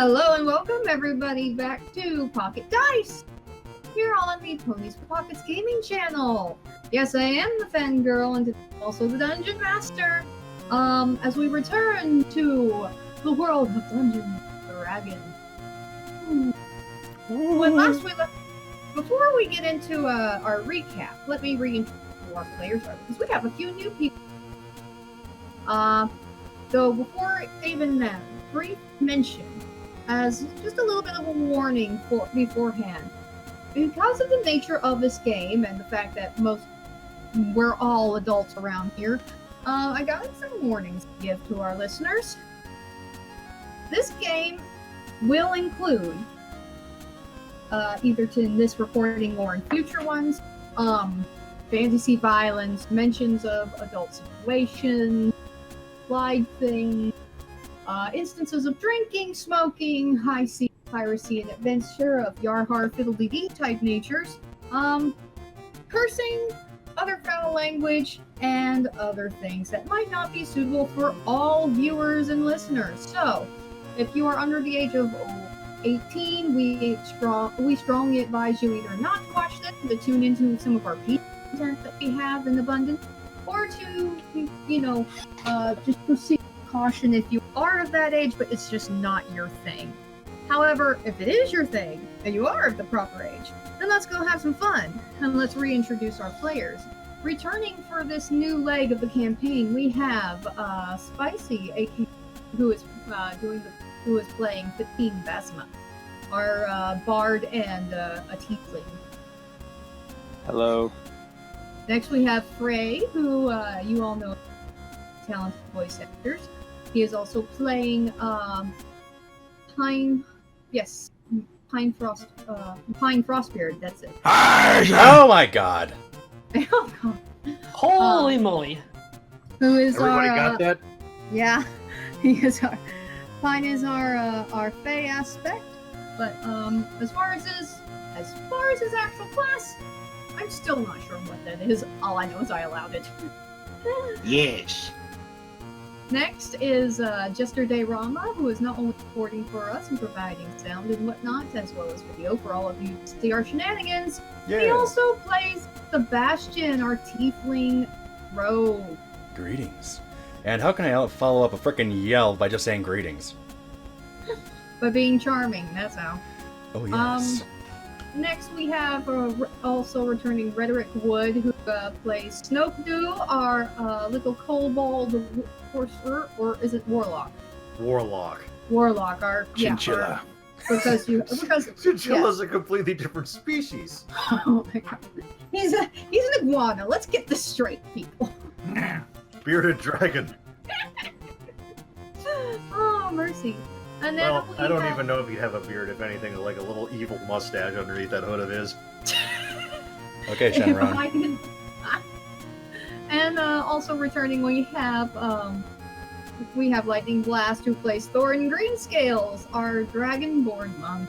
Hello and welcome everybody back to Pocket Dice, here on the Ponies for Pockets gaming channel. Yes, I am the Fangirl and also the Dungeon Master. As we return to the world of Dungeons and Dragons. When last we left, before we get into our recap, let me reintroduce our players because we have a few new people. So before even then, brief mention as just a little bit of a warning beforehand. Because of the nature of this game and the fact that we're all adults around here, I got some warnings to give to our listeners. This game will include, either in this recording or in future ones, fantasy violence, mentions of adult situations, slide things, instances of drinking, smoking, high sea piracy and adventure of Yarhar fiddle-dee-dee type natures, cursing, other foul language, and other things that might not be suitable for all viewers and listeners. So, if you are under the age of 18, we strongly advise you either not to watch this, to tune into some of our content that we have in abundance, or to, just proceed with caution if you are of that age, but it's just not your thing. However, if it is your thing, and you are of the proper age, then let's go have some fun, and let's reintroduce our players. Returning for this new leg of the campaign, we have Spicy, who is playing Fatin Basma, our bard and a tiefling. Hello. Next we have Frej, who you all know, talented voice actors. He is also playing Frostbeard. That's it. Oh my god! Holy moly! Who is Everybody our? got that? Yeah, he is our. Pine is our Fae aspect, but as far as his actual class, I'm still not sure what that is. All I know is I allowed it. Yes. Next is Jestre DeRama, who is not only supporting for us and providing sound and whatnot, as well as video for all of you to see our shenanigans. Yeah. He also plays Sebastian, our tiefling rogue. Greetings. And how can I follow up a frickin' yell by just saying greetings? By being charming, that's how. Oh yes. Next we have also returning Rederik Wood, who plays Snokdu, our little kobold sorcerer, or is it Warlock? Warlock. Warlock, our Chinchilla. Because Chinchilla's a completely different species. Oh my god, he's an iguana. Let's get this straight, people. Bearded dragon. Oh mercy. And then Well, I don't even know if he'd have a beard. If anything, like a little evil mustache underneath that hood of his. Okay, Shenron. And also returning, we have Lightning Blast, who plays Thoryn Greenscales, our Dragonborn monk.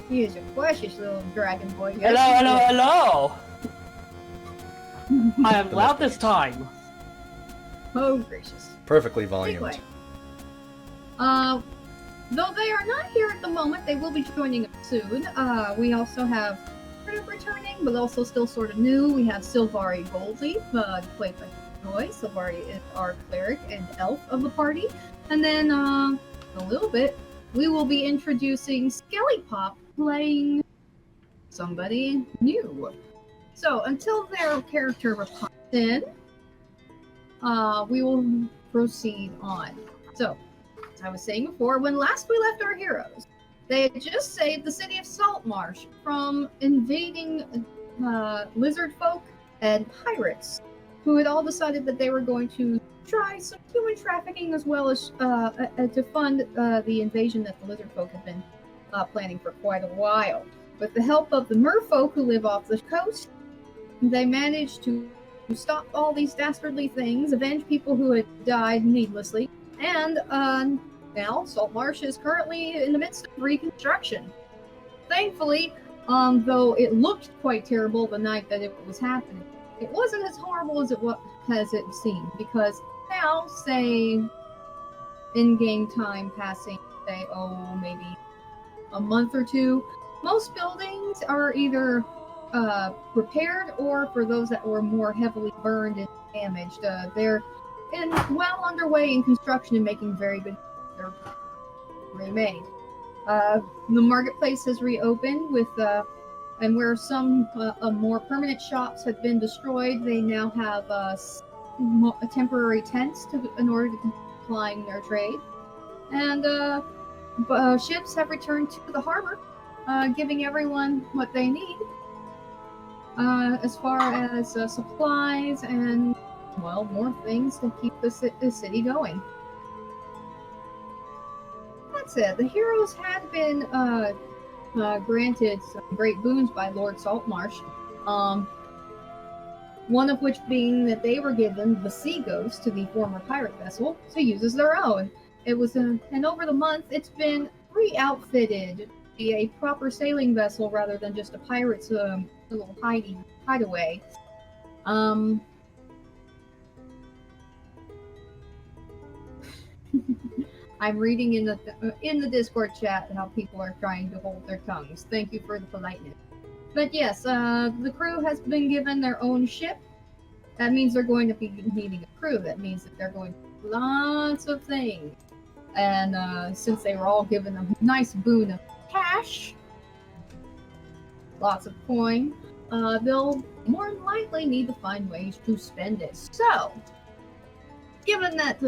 He is a precious little dragon boy. Yes, Hello! I am loud this time. Oh gracious. Perfectly volumed. Anyway, though they are not here at the moment, they will be joining us soon. We also have returning, but also still sort of new. We have Sylvari Goldleaf, played by Joy. Sylvari is our cleric and elf of the party. And then, a little bit, we will be introducing Skelly Pop, playing somebody new. So, until their character pops in, we will proceed on. So, as I was saying before, when last we left our heroes, they had just saved the city of Saltmarsh from invading lizard folk and pirates, who had all decided that they were going to try some human trafficking as well as to fund the invasion that the lizard folk had been planning for quite a while. With the help of the merfolk who live off the coast, they managed to stop all these dastardly things, avenge people who had died needlessly, and now Saltmarsh is currently in the midst of reconstruction. Thankfully, though it looked quite terrible the night that it was happening, it wasn't as horrible as it seemed, because now, say in-game time passing, say, maybe a month or two, most buildings are either repaired, or for those that were more heavily burned and damaged, they're well underway in construction and making very good remade. The marketplace has reopened with, and where some more permanent shops have been destroyed, they now have temporary tents in order to comply their trade. And ships have returned to the harbor, giving everyone what they need as far as supplies and, well, more things to keep the city going. That's it. The heroes had been granted some great boons by Lord Saltmarsh. One of which being that they were given the Sea Ghost to the former pirate vessel to use as their own. It was and over the month, it's been re-outfitted to be a proper sailing vessel rather than just a pirate's little hideaway. I'm reading in the Discord chat how people are trying to hold their tongues. Thank you for the politeness. But yes, the crew has been given their own ship. That means they're going to be needing a crew. That means that they're going to do lots of things. And since they were all given a nice boon of cash, lots of coin, they'll more than likely need to find ways to spend it. So, given that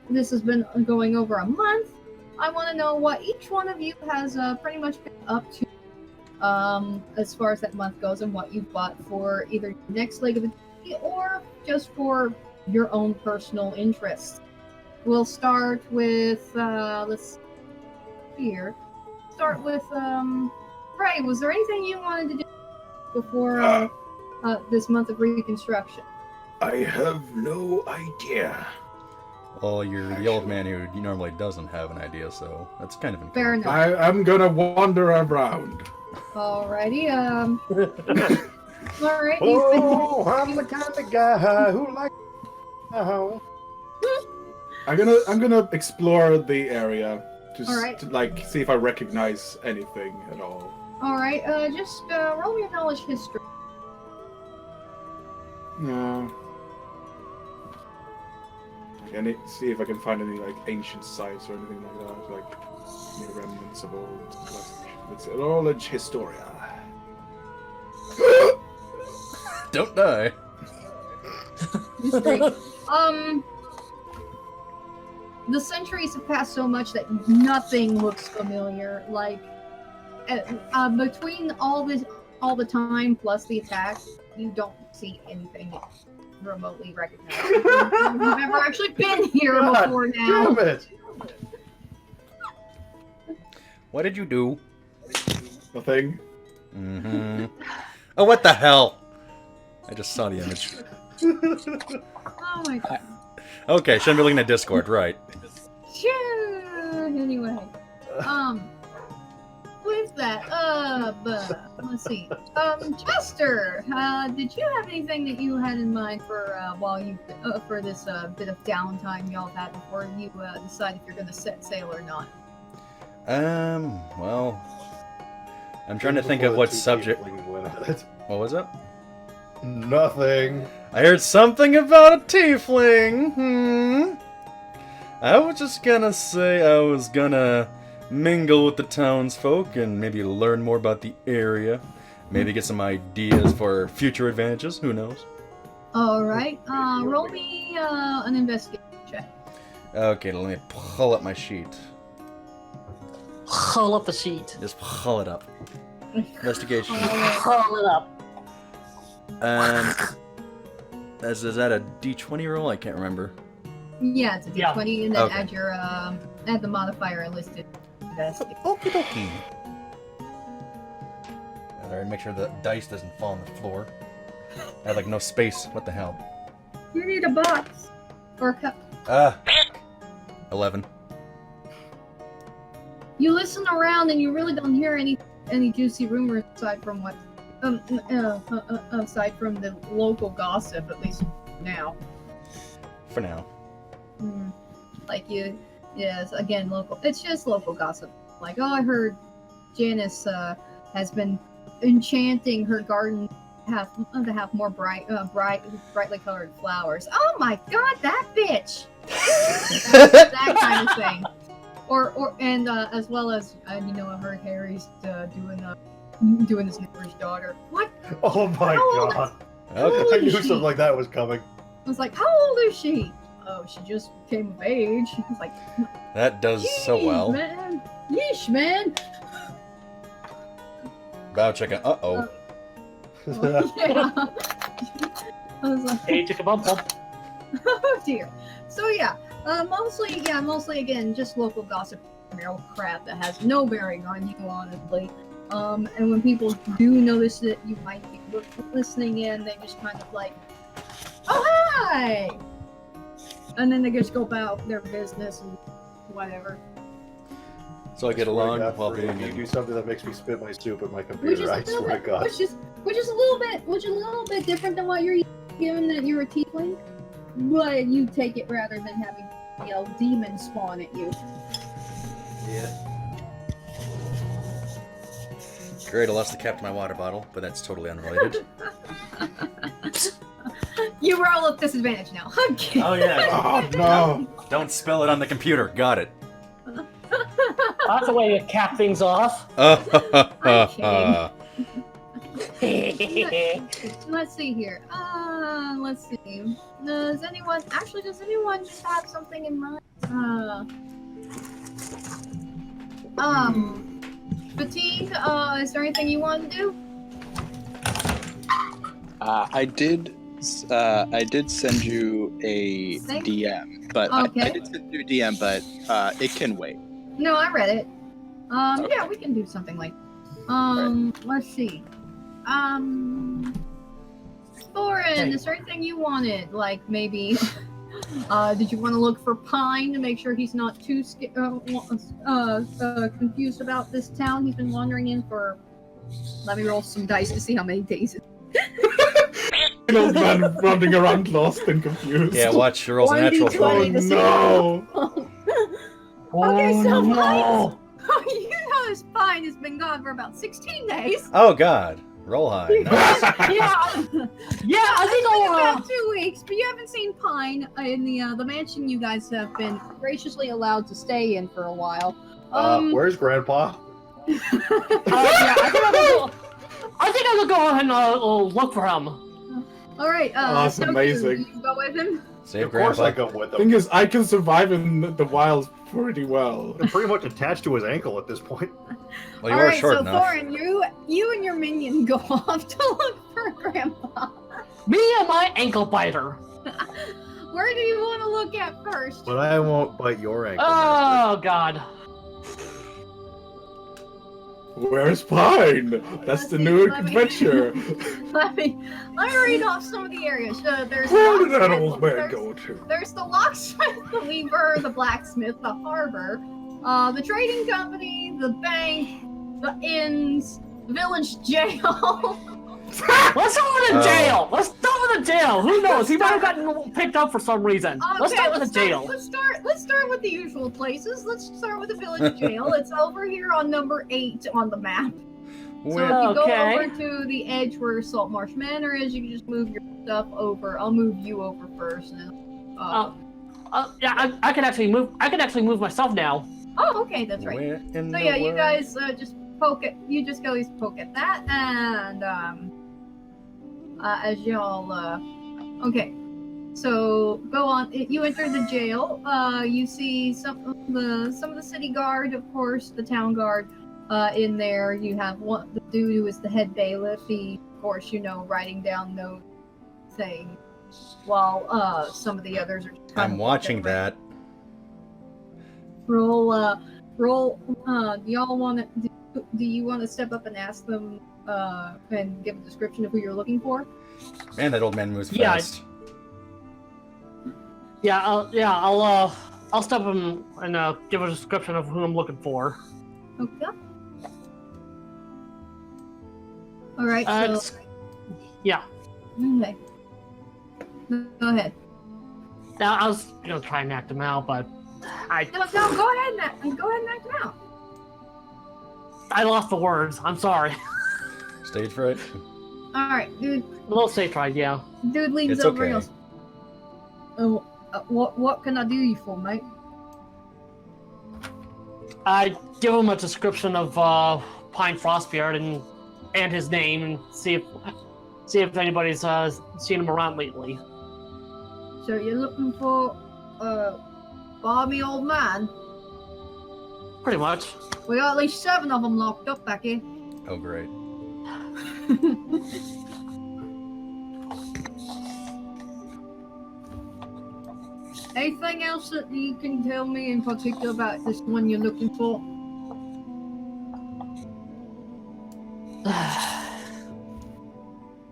this has been going over a month, I want to know what each one of you has pretty much been up to as far as that month goes, and what you've bought for either your next leg of the day or just for your own personal interests. We'll start with let's see here. Start with Frej. Was there anything you wanted to do before this month of reconstruction? I have no idea. Well, you're the old man who normally doesn't have an idea, so that's kind of Fair enough. I'm gonna wander around. Alrighty, alright. Oh, I'm the kind of guy who likes. I'm gonna explore the area, just Alright. to see if I recognize anything at all. Alright, just roll me a knowledge history. No. I need to see if I can find any ancient sites or anything like that, any remnants of old. It's knowledge historia. Don't die. History. The centuries have passed so much that nothing looks familiar. Between all the time plus the attack, you don't see anything remotely recognizable. You've never actually been here before now. Damn it! What did you do? Nothing. Mm-hmm. Oh, what the hell? I just saw the image. Oh my god. Okay, shouldn't be looking at Discord, right? Sure. Anyway, with that, let's see. Jestre, did you have anything that you had in mind for for this bit of downtime y'all had before you decide if you're going to set sail or not? Well, I'm trying to think of what subject. What was it? Nothing. I heard something about a tiefling. I was just gonna say I was gonna mingle with the townsfolk and maybe learn more about the area. Maybe get some ideas for future advantages. Who knows? Alright, roll me an investigation check. Okay, let me pull up my sheet. Pull up the sheet. Just pull it up. Investigation. Pull it up. Is that a D20 roll? I can't remember. Yeah, it's a D20, and then Okay. add your add the modifier listed. Investigate. Okie dokie. Alright, make sure the dice doesn't fall on the floor. I have no space. What the hell? You need a box or a cup. 11. You listen around and you really don't hear any juicy rumors aside from what aside from the local gossip, at least now. For now. Like yes, again, local. It's just local gossip. Like, oh, I heard Janice has been enchanting her garden to have more brightly colored flowers. Oh my God, that bitch! that kind of thing. And as well as I heard Harry's doing his neighbor's daughter. What? Oh my God! Okay. I knew something like that was coming. I was like, how old is she? Oh, she just came of age. I was like, That does so well. man. Yeesh, man. Bow chicken. Uh-oh. Yeah. I was like, Hey, took a bump. oh dear. So yeah, mostly again, just local gossip, real crap that has no bearing on you, honestly. And when people do notice that you might be listening in, they just kind of like, oh hi, and then they just go about their business and whatever. So I get along while you being do something that makes me spit my soup at my Which is computer. I swear to God. which is a little bit different than what you're used to, given that you're a tiefling, but you take it rather than having demons spawn at you. Yeah. Great, I lost the cap to my water bottle, but that's totally unrelated. You were all at disadvantage now. Okay. Oh yeah. Oh no! Don't spill it on the computer. Got it. That's the way to cap things off. Let's see here. Let's see. Does anyone just have something in mind? Fatigue, is there anything you want to do? I did send you a Thank DM, but Okay. I did send you a DM, but it can wait. No, I read it. Okay. Yeah, we can do something like. Let's see. Thoryn, is there anything you wanted? Like maybe, did you want to look for Pine to make sure he's not too confused about this town he's been wandering in for? Let me roll some dice to see how many days. An old man running around lost and confused. Yeah, watch your rolls a natural 1d20 20. to see No! Okay, so no! you know this Pine has been gone for about 16 days. Oh God, roll high. Nice. I think I'll. About 2 weeks, but you haven't seen Pine in the mansion you guys have been graciously allowed to stay in for a while. Where's Grandpa? I think I'll go ahead and look for him. All right. Oh, that's Snokdu, amazing. You go with him. Save Of course I Grandpa. go with him. Thing is, I can survive in the wilds pretty well. I'm pretty much attached to his ankle at this point. Well, you All are right, short so enough. Thoryn, you and your minion go off to look for Grandpa. Me and my ankle biter. Where do you want to look at first? But I won't bite your ankle. Oh God. Where's Pine? That's the new Let me- adventure. let me read off some of the areas. There's Where did that locksmith- old man there's- go to? There's the locksmith, the weaver, the blacksmith, the harbor, the trading company, the bank, the inns, the village jail. Let's go with the jail. Let's start with the jail. Who knows? He might have gotten picked up for some reason. Let's start with the jail. Let's start with the usual places. Let's start with the village jail. It's over here on number 8 on the map. So Where- if you Okay. go over to the edge where Saltmarsh Manor is, you can just move your stuff over. I'll move you over first. And, Yeah, I can actually move. I can actually move myself now. oh, okay, that's right. Where in So the yeah, you world? guys just poke it. You just go poke at that, and as y'all okay. So go on. You enter the jail. You see some of the city guard, of course, the town guard. In there, you have one. The dude who is the head bailiff. He, of course, writing down notes, saying, while some of the others are. Just kind I'm of watching walking around. that. Roll. Do y'all want to? Do you want to step up and ask them and give a description of who you're looking for? Man, that old man moves Yeah, fast. I'll step up and give a description of who I'm looking for. Okay. All right. So Yeah. okay. Go ahead. Now I was gonna try and act him out, but No, go ahead and act it out. I lost the words. I'm sorry. Stage fright? Alright, dude. A little stage fright, yeah. Dude leans It's over okay. and goes, what can I do you for, mate? I give him a description of Pine Frostbeard and his name, and see if anybody's seen him around lately. So you're looking for Barmy old man? Pretty much. We got at least 7 of them locked up back here. Oh, great. Anything else that you can tell me in particular about this one you're looking for?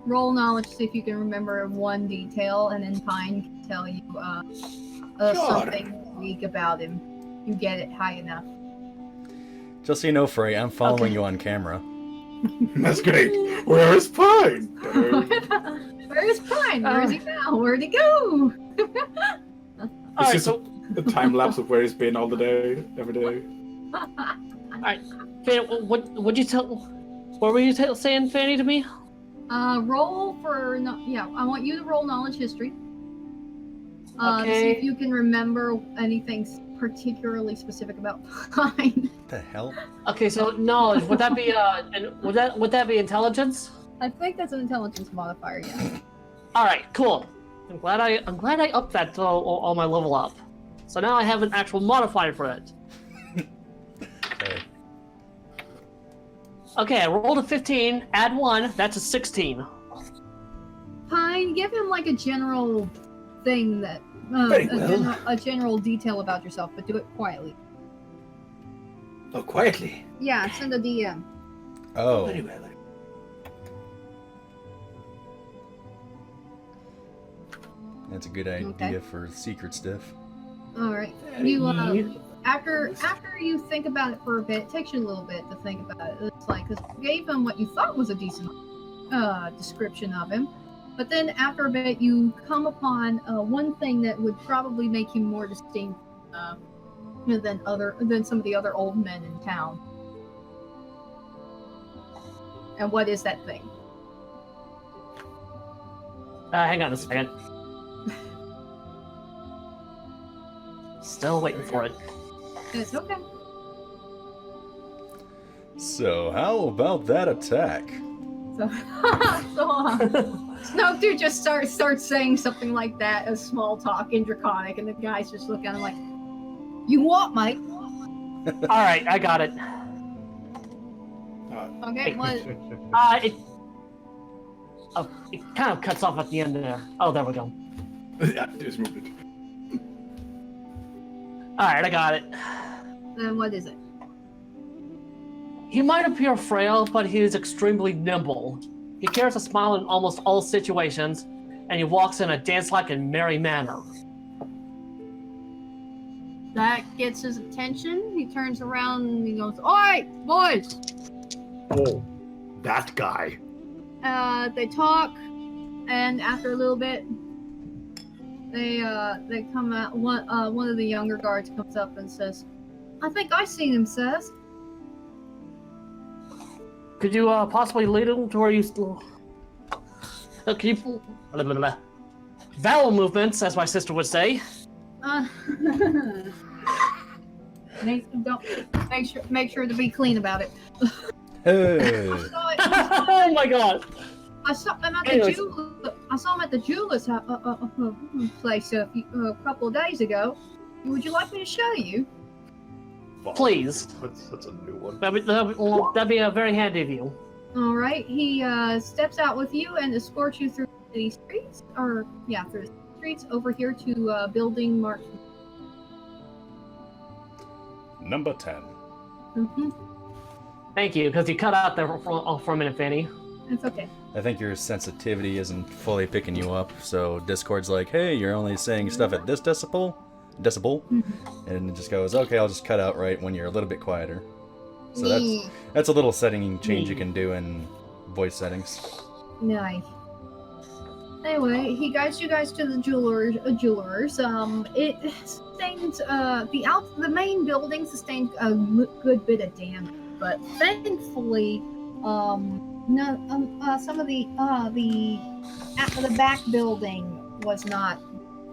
Roll knowledge, see if you can remember one detail, and then Pine can tell you something weak about him. You get it high enough. Just so you know, Frey, I'm following you on camera. That's great. Where is Pine? Where is Pine? Where is he now? Where'd he go? Alright, It's just a time lapse of where he's been all the day, every day. Alright, what'd you tell? What were you saying, Fanny, to me? Roll for I want you to roll knowledge history. To see Okay. if you can remember anything particularly specific about Pine. What the hell? Okay, so knowledge. Would that be would that be intelligence? I think that's an intelligence modifier, yeah. All right, cool. I'm glad I upped that all my level up. So now I have an actual modifier for it. Okay. Okay, I rolled a 15. Add 1. That's a 16. Pine, give him like a general thing that Very well. a general detail about yourself, but do it quietly. Oh, quietly. Yeah, send a DM. Oh. Very well. That's a good idea for secret stuff. All right. You after you think about it for a bit, it takes you a little bit to think about it. It's like, because you gave him what you thought was a decent description of him, but then after a bit, you come upon one thing that would probably make him more distinct than some of the other old men in town. And what is that thing? Hang on a second. Still waiting for it. It's okay. So, how about that attack? So, Snokdu just starts saying something like that as small talk in Draconic, and the guys just look at him like, "You what, mate?" All right, I got it. Okay, what? It kind of cuts off at the end there. Oh, there we go. Yeah, just moved it. All right, I got it. Then what is it? He might appear frail, but he is extremely nimble. He carries a smile in almost all situations, and he walks in a dance-like and merry manner. That gets his attention. He turns around and he goes, "Oi, boys!" Oh, that guy. They talk, and after a little bit, they come out. One of the younger guards comes up and says, "I think I seen him, sirs." Could you possibly lead him to where you still... Can you... Vowel movements, as my sister would say. Make sure to be clean about it. Hey. Oh my god! I saw him at the jeweler's place a couple of days ago. Would you like me to show you? Please. That's a new one. That'd be very handy of you. All right. He steps out with you and escorts you through the streets, through the streets over here to building mark. Number 10. Mm-hmm. Thank you, because you cut out there for a minute, Fanny. It's okay. I think your sensitivity isn't fully picking you up, so Discord's like, hey, you're only saying stuff at this decibel, and it just goes, okay, I'll just cut out right when you're a little bit quieter. So that's a little setting change you can do in voice settings. Nice. Anyway, he guides you guys to the jewelers. It sustained the main building sustained a good bit of damage, but thankfully, some of the back building was not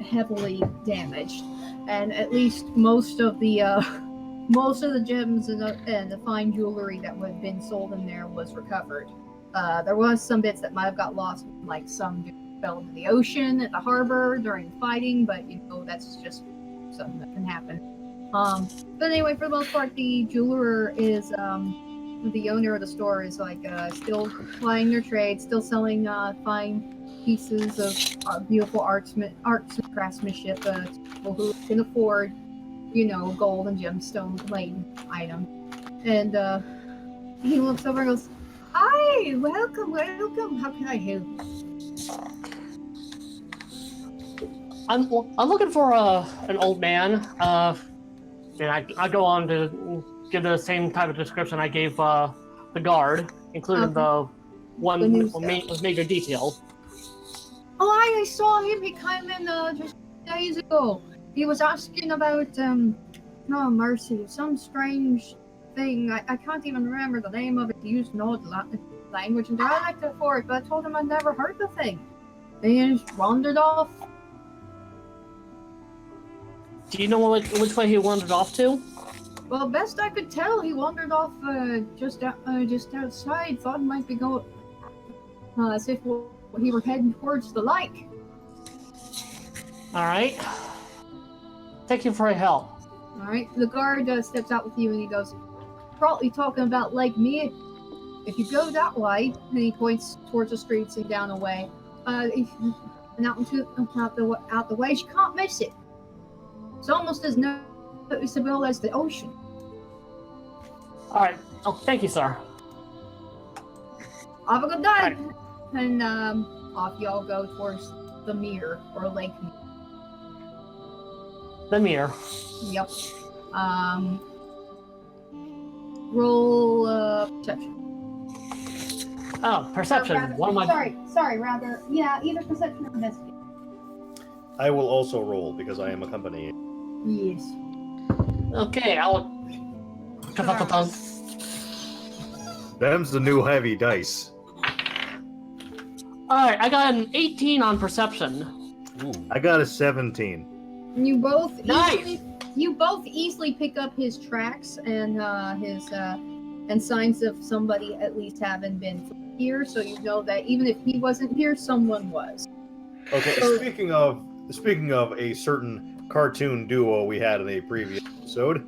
heavily damaged, and at least most of the gems and the fine jewelry that would have been sold in there was recovered. There was some bits that might have got lost, like some fell into the ocean at the harbor during fighting, but that's just something that can happen. But anyway, for the most part, the jeweler is the owner of the store is still plying their trade, still selling fine pieces of beautiful arts and craftsmanship to people who can afford, gold and gemstone laden items. And he looks over and goes, "Hi, welcome. How can I help?" I'm looking for an old man. And I go on to give the same type of description I gave the guard, including the one with major detail. Oh, I saw him. He came in just days ago. He was asking about no mercy, some strange thing. I can't even remember the name of it. He used an old language and dialect for it, but I told him I'd never heard the thing. And he just wandered off. Do you know which way he wandered off to? Well, best I could tell, he wandered off just outside. Thought he might be going as if he were heading towards the lake. All right. Thank you for your help. All right. The guard steps out with you and he goes, "Probably talking about Lake Mead. If you go that way," and he points towards the streets and down the way, and out the way, you can't miss it. It's almost as noticeable as the ocean. All right. Oh, thank you, sir. Have a good day. Right. And off y'all go towards the Mere or Lake Mere. The mirror. Yep. Roll perception. Oh, perception. Rather. Yeah, either perception or investigation. I will also roll because I am accompanying. Yes. Okay, I'll. Them's the new heavy dice. Alright, I got an 18 on perception. Ooh. I got a 17. You both Nice! easily pick up his tracks and his and signs of somebody at least having been here, so you know that even if he wasn't here, someone was. Okay, So- speaking of a certain cartoon duo we had in a previous episode,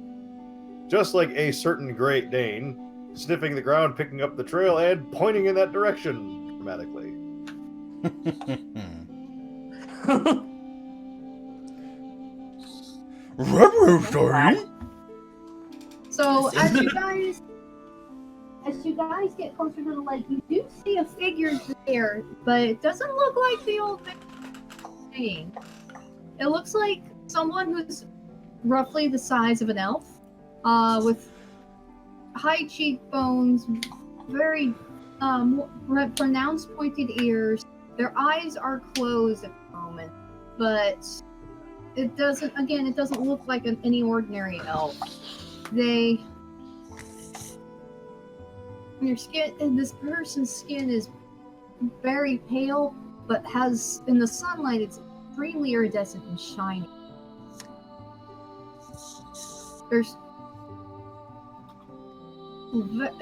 just like a certain Great Dane, sniffing the ground, picking up the trail, and pointing in that direction dramatically. Sorry. So as you guys get closer to the lake, you do see a figure there, but it doesn't look like the old thing. It looks like someone who's roughly the size of an elf, with high cheekbones, very pronounced pointed ears. Their eyes are closed at the moment, but it doesn't look like any ordinary elf. This person's skin is very pale, but has, in the sunlight, it's extremely iridescent and shiny.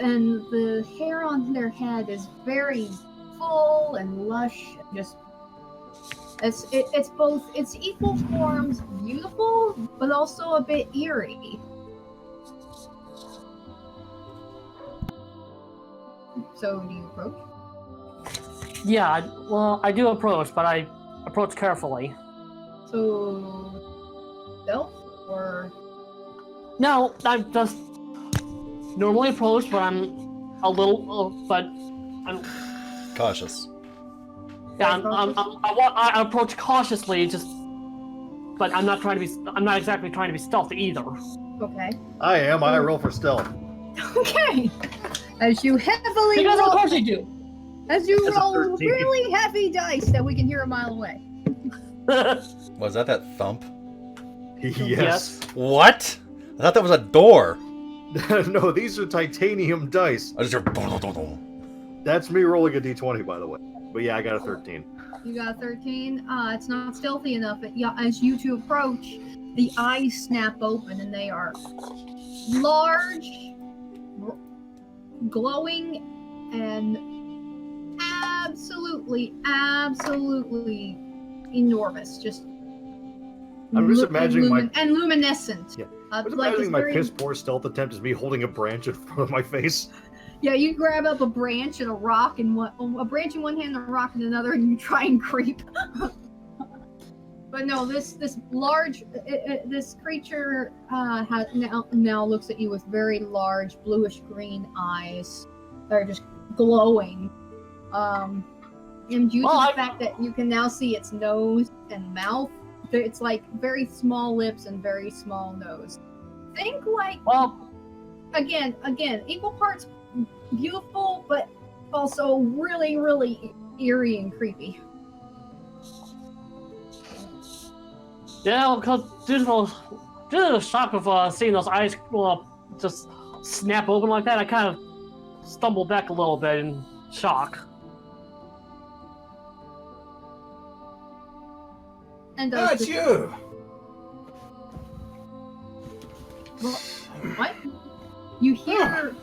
And the hair on their head is very full and lush. It's equal forms beautiful, but also a bit eerie. So do you approach? Yeah, well, I do approach, but I approach carefully. So stealth or No, I'm just normally approach, but I'm a little, but I'm Cautious. yeah, I approach cautiously, but I'm not exactly trying to be stealthy either. okay. I roll for stealth. Okay. As you heavily Because roll, of course I do. As you That's a roll 13. really heavy dice that we can hear a mile away. Was that thump? Yes. What? I thought that was a door. No, these are titanium dice. I just heard. That's me rolling a d20, by the way. But yeah, I got a 13. You got a 13. It's not stealthy enough. But yeah, as you two approach, the eyes snap open and they are large, glowing, and absolutely enormous. Just I'm just imagining and luminescent. Yeah. I'm imagining my piss poor stealth attempt as me holding a branch in front of my face. Yeah, you grab up a branch and a rock and a branch in one hand and a rock in another, and you try and creep. But no, this large this creature has now looks at you with very large bluish green eyes that are just glowing. And due to the fact that you can now see its nose and mouth, it's like very small lips and very small nose. Think like again, equal parts beautiful, but also really, really eerie and creepy. Yeah, because due to the shock of seeing those eyes just snap open like that, I kind of stumbled back a little bit in shock. And That's you! What? You hear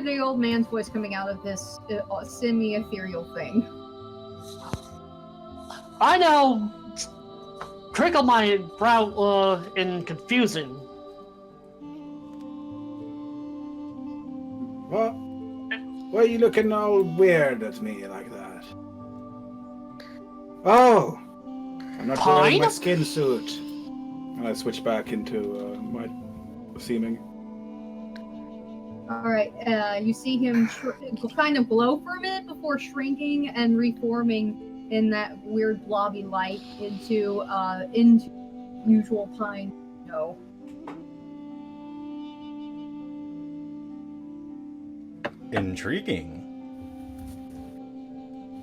the old man's voice coming out of this semi-ethereal thing. I now crinkle my brow in confusion. What? Why are you looking all weird at me like that? Oh! I'm not wearing my skin suit. And I switch back into my seeming. Alright, you see him kind of glow for a minute before shrinking and reforming in that weird blobby light into usual pine snow. Intriguing.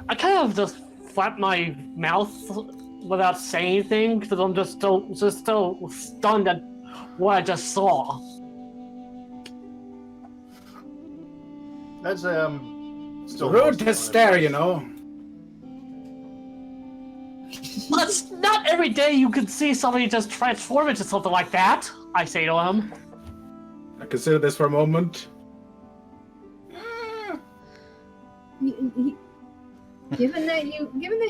I kind of just flap my mouth without saying anything because I'm just still stunned at what I just saw. That's still rude to stare, you know. But not every day you can see somebody just transform into something like that, I say to him. I consider this for a moment. Given that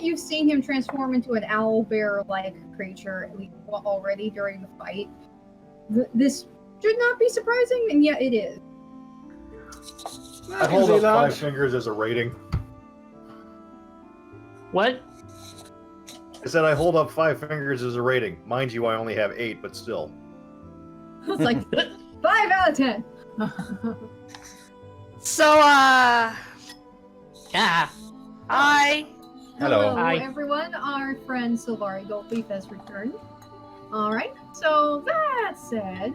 you've seen him transform into an owlbear-like creature at least already during the fight, this should not be surprising, and yet it is. I hold up 5 fingers as a rating. What? I said I hold up 5 fingers as a rating. Mind you, I only have 8, but still. It's like 5 out of 10. So, Yeah. hi. Hello. Hi. Everyone. Our friend Sylvari Goldleaf has returned. Alright, so that said,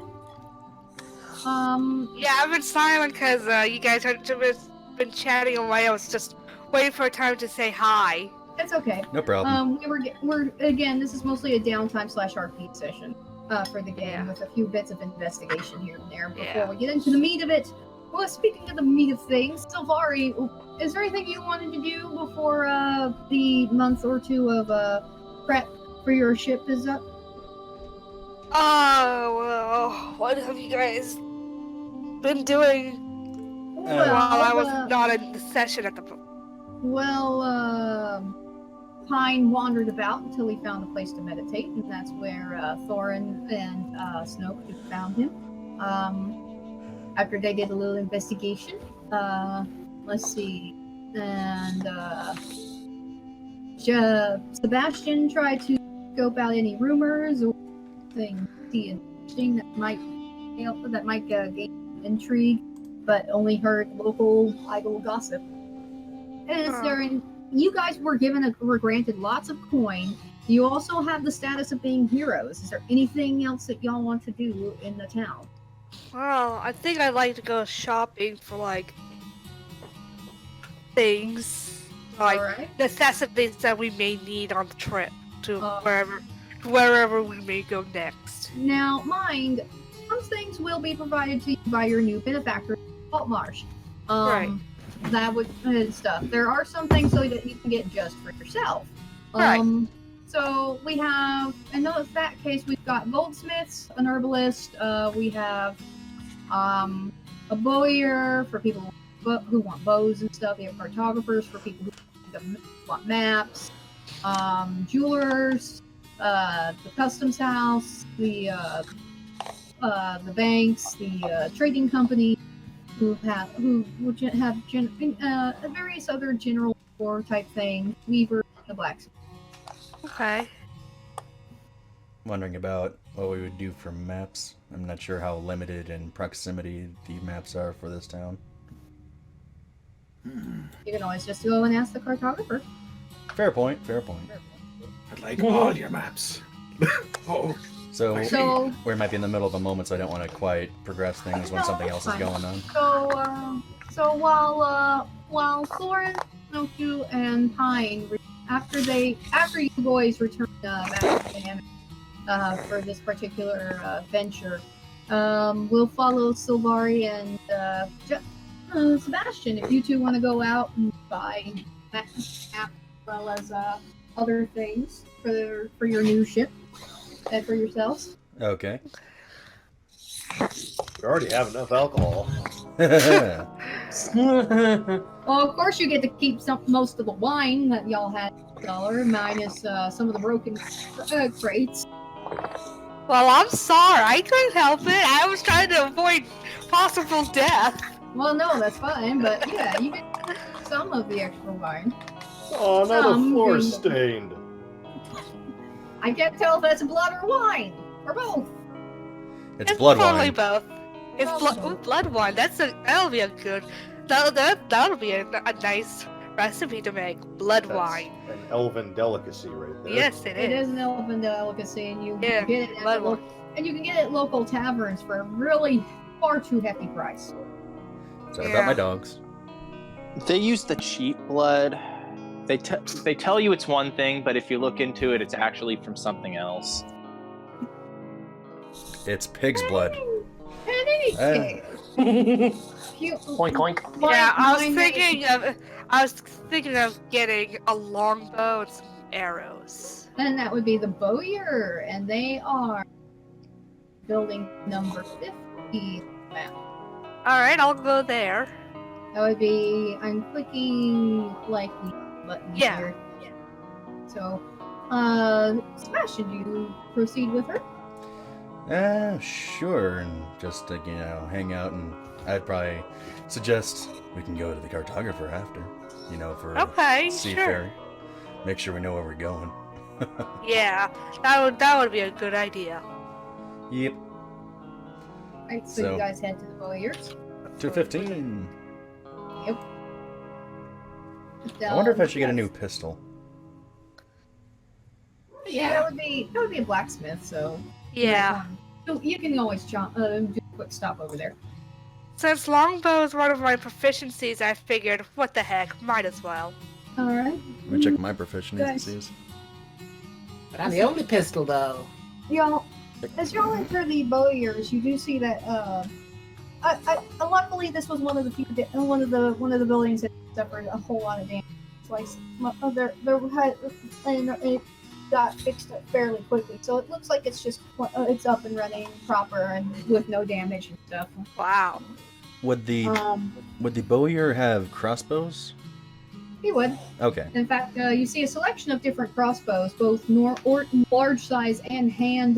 Yeah, I've been silent because you guys have just been chatting away. I was just waiting for a time to say hi. it's okay. No problem. We're again, this is mostly a downtime / RP session for the game with a few bits of investigation here and there before we get into the meat of it. Well, speaking of the meat of things, Sylvari, is there anything you wanted to do before the month or two of prep for your ship is up? Oh, well, what have you guys been doing while I was not in the session at the moment? Well, Pine wandered about until he found a place to meditate, and that's where Thoryn and Snokdu found him. After they did a little investigation, let's see, and Sebastian tried to scope out any rumors or things interesting that might gain intrigue, but only heard local idle gossip. And you guys were granted lots of coin. You also have the status of being heroes. Is there anything else that y'all want to do in the town? Well, I think I'd like to go shopping for, like, things. like Alright. necessities that we may need on the trip to Uh, wherever we may go next. Now, mind, some things will be provided to you by your new benefactor, Saltmarsh. Right. That would and stuff. There are some things though that you can get just for yourself. Right. So we have, in that case, we've got goldsmiths, an herbalist. We have a bowyer for people who want bows and stuff. We have cartographers for people who want maps. Jewelers, the customs house, the banks, the trading company, which have various other general store type things. Weaver, the blacksmith. Okay. Wondering about what we would do for maps. I'm not sure how limited in proximity the maps are for this town. You can always just go and ask the cartographer. Fair point, fair point. I'd like all your maps. Oh, So we might be in the middle of a moment, so I don't want to quite progress things when No, something that's else is fine. going on. So while Thoryn, Snokdu, and Pine, after you boys return back to Dynamic for this particular venture, we'll follow Sylvari and Sebastian if you two want to go out and buy maps as well as other things for your new ship and for yourselves. Okay. We already have enough alcohol. Well, of course you get to keep most of the wine that y'all had $1, minus some of the broken crates. Well, I'm sorry. I couldn't help it. I was trying to avoid possible death. Well, no, that's fine, but yeah, you get some of the extra wine. Oh, now the floor Some- stained. I can't tell if that's blood or wine, or both. It's blood probably wine. both. It's blood wine. That'll be a good. That'll be a nice recipe to make. Blood That's wine. an elven delicacy right there. Yes, it It is. is an elven delicacy, and you Yeah, can get it at blood wine. and you can get it at local taverns for a really far too hefty price. Sorry Yeah. about my dogs. They use the cheap blood. They tell you it's one thing, but if you look into it, it's actually from something else. It's pig's blood. In any case, Oink oink. Yeah, I was thinking of getting a longbow and some arrows. then that would be the bowyer, and they are building number 50 map. All right, I'll go there. That would be, I'm clicking like the button Yeah. here. Yeah. So, Sebastian, do you proceed with her? Sure, and just to, hang out, and I'd probably suggest we can go to the cartographer after, for Okay, seafaring. Make sure we know where we're going. Yeah, that would be a good idea. Yep. Right, so So- you guys head to the bowyers. 215. Yep. I wonder if I should get a new pistol. Yeah, that would be a blacksmith. So Yeah. you can always do a quick stop over there. Since longbow is one of my proficiencies, I figured, what the heck, might as well. All right. Let me check my proficiencies. But I'm the only pistol, though. Y'all, as y'all enter the bowyers, you do see that. Luckily, this was one of the buildings that suffered a whole lot of damage. Like, it got fixed up fairly quickly, so it looks like it's it's up and running proper and with no damage and stuff. Wow. Would the bowyer have crossbows? He would. Okay. In fact, you see a selection of different crossbows, both large size and hand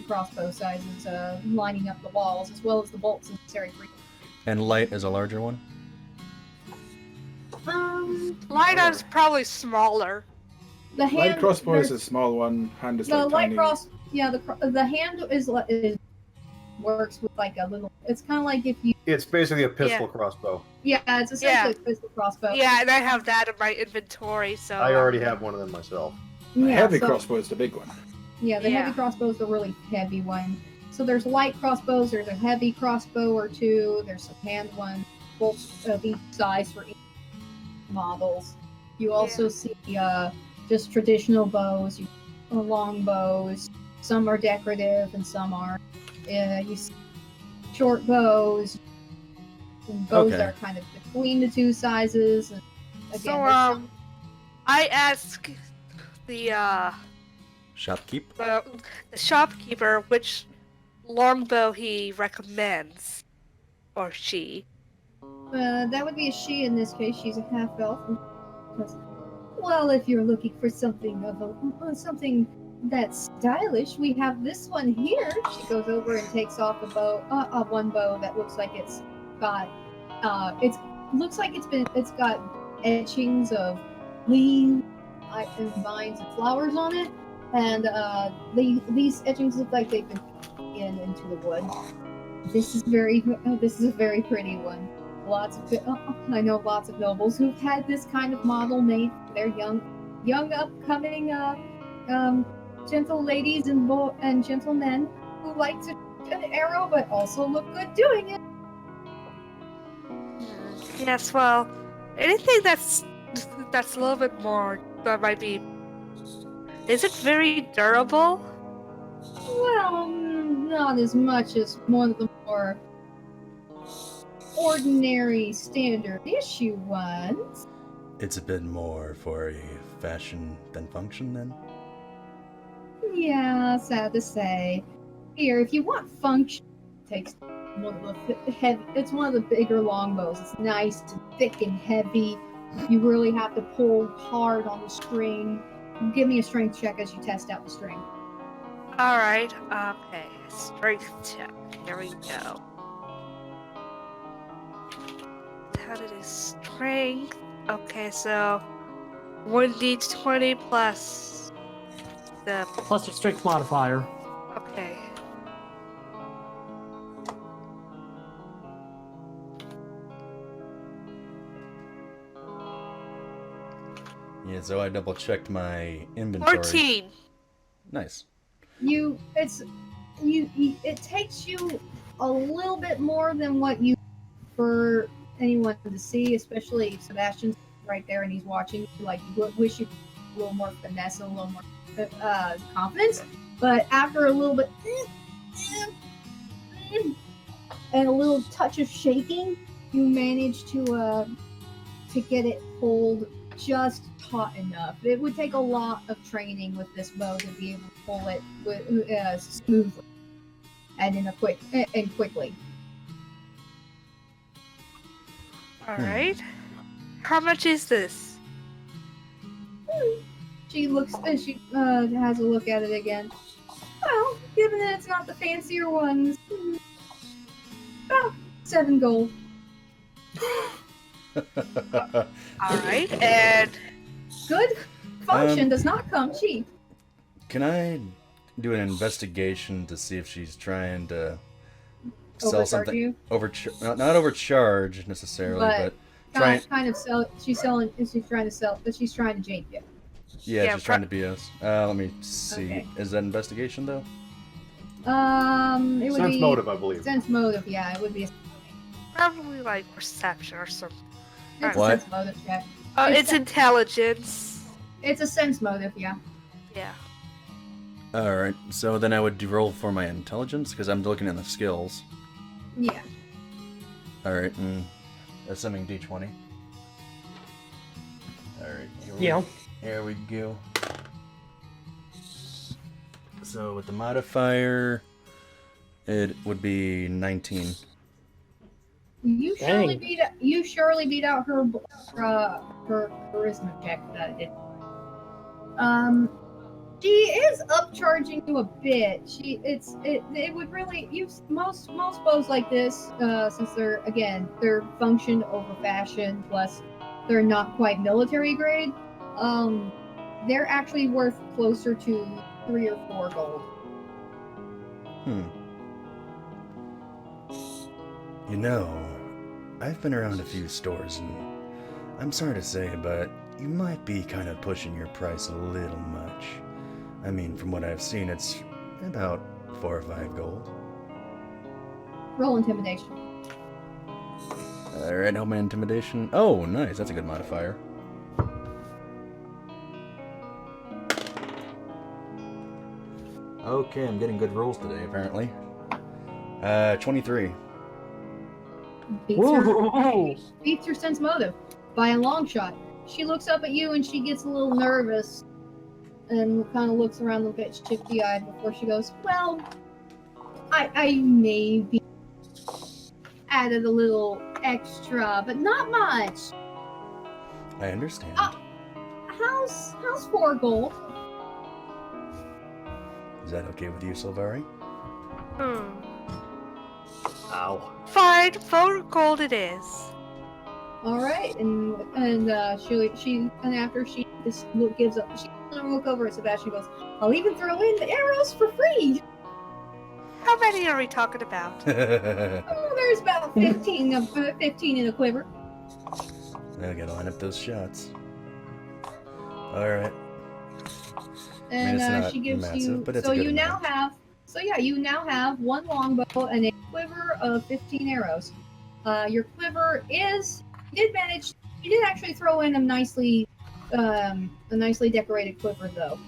crossbow sizes, lining up the walls, as well as the bolts necessary for. And light is a larger one? Light is probably smaller. The hand light crossbow is there's- a small one. Hand is the like light tiny. cross. Yeah, the hand is works with like a little. It's kind of like if you. It's basically a pistol Yeah. crossbow. Yeah, it's essentially a pistol crossbow. Yeah, and I have that in my inventory, so. I already have one of them myself. The Yeah, heavy so- crossbow is the big one. Yeah, the Yeah. heavy crossbow is the really heavy one. So there's light crossbows. There's a heavy crossbow or two. There's some hand one, both of each size for each. models. You also see just traditional bows, long bows. Some are decorative and some aren't. You see short bows, and bows that are kind of between the two sizes. And again, So, I ask the shopkeeper which longbow he recommends, or she. That would be a she in this case. She's a half elf. Well, if you're looking for something something that's stylish, we have this one here. She goes over and takes off a bow, one bow that looks like it's got, it's got etchings of leaves and vines and flowers on it, and these etchings look like they've been into the wood. This is a very pretty one. I know lots of nobles who've had this kind of model made for their young upcoming gentle ladies and gentlemen who like to shoot an arrow but also look good doing it. Yes, well, anything that's a little bit more that might be. Is it very durable? Well, not as much as one of the more ordinary standard issue ones. It's a bit more for a fashion than function, then? Yeah, sad to say. Here, if you want function, it takes one of the it's one of the bigger longbows. It's nice and thick and heavy. You really have to pull hard on the string. Give me a strength check as you test out the string. Alright, okay. Strength check. Here we go. How did his strength? Okay, so 1d20 plus the Plus your strength modifier. Okay. Yeah, so I double checked my inventory. 14. Nice. It takes you a little bit more than what you for anyone to see, especially Sebastian's right there and he's watching. Like, you wish you a little more finesse, a little more confidence. But after a little bit and a little touch of shaking, you manage to get it pulled just taut enough. It would take a lot of training with this bow to be able to pull it smoothly and quickly. Alright. How much is this? She looks and she has a look at it again. Well, given that it's not the fancier ones, about 7 gold. Alright, and Good function does not come cheap. Can I do an investigation to see if she's trying to sell Overcharge something? you? Not overcharge necessarily, but kind of sell. She's trying to sell, but she's trying to jade you. yeah, she's trying to BS. Let me see. Okay. Is that investigation though? It would Sense be motive, I believe. sense motive. Yeah, it would be. probably like perception or something. It's What? a sense motive check. It's intelligence. It's a sense motive. Yeah. Yeah. Alright, so then I would roll for my intelligence, because I'm looking at the skills. Yeah. Alright, assuming d20. Alright, here we go. So with the modifier, it would be 19. You surely beat out her charisma check that it did. She is upcharging you a bit. It would really most bows like this, since they're function over fashion, plus they're not quite military grade. They're actually worth closer to 3 or 4 gold. You know, I've been around a few stores, and I'm sorry to say, but you might be kind of pushing your price a little much. I mean, from what I've seen, it's about 4 or 5 gold. Roll intimidation. Alright, help my intimidation. Oh, nice. That's a good modifier. Okay, I'm getting good rolls today, apparently. 23. Beats your sense motive by a long shot. She looks up at you and she gets a little nervous and kind of looks around a bit shifty-eyed before she goes, well, I maybe added a little extra, but not much. I understand. How's 4 gold? Is that okay with you, Sylvari? Ow. Fine, 4 gold it is. All right, and after she just gives up, she's gonna look over at Sebastian and goes, I'll even throw in the arrows for free. How many are we talking about? Oh, there's about 15 in a quiver. I gotta line up those shots. Alright. And it's not she gives massive, you, but it's so a good you now amount. have, you now have 1 longbow and a quiver of 15 arrows. Your quiver is, you did actually throw in a nicely decorated quiver though.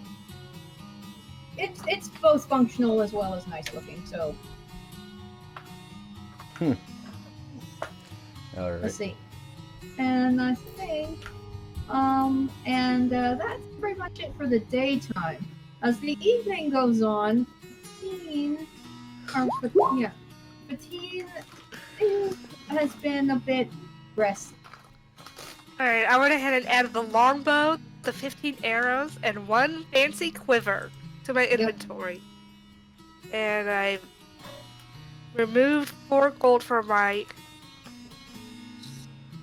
It's both functional as well as nice looking, so. Alright. Let's see. And I think, that's pretty much it for the daytime. As the evening goes on, Fatin has been a bit restless. Alright, I went ahead and added the longbow, the 15 arrows, and 1 fancy quiver to my inventory. And I removed 4 gold from my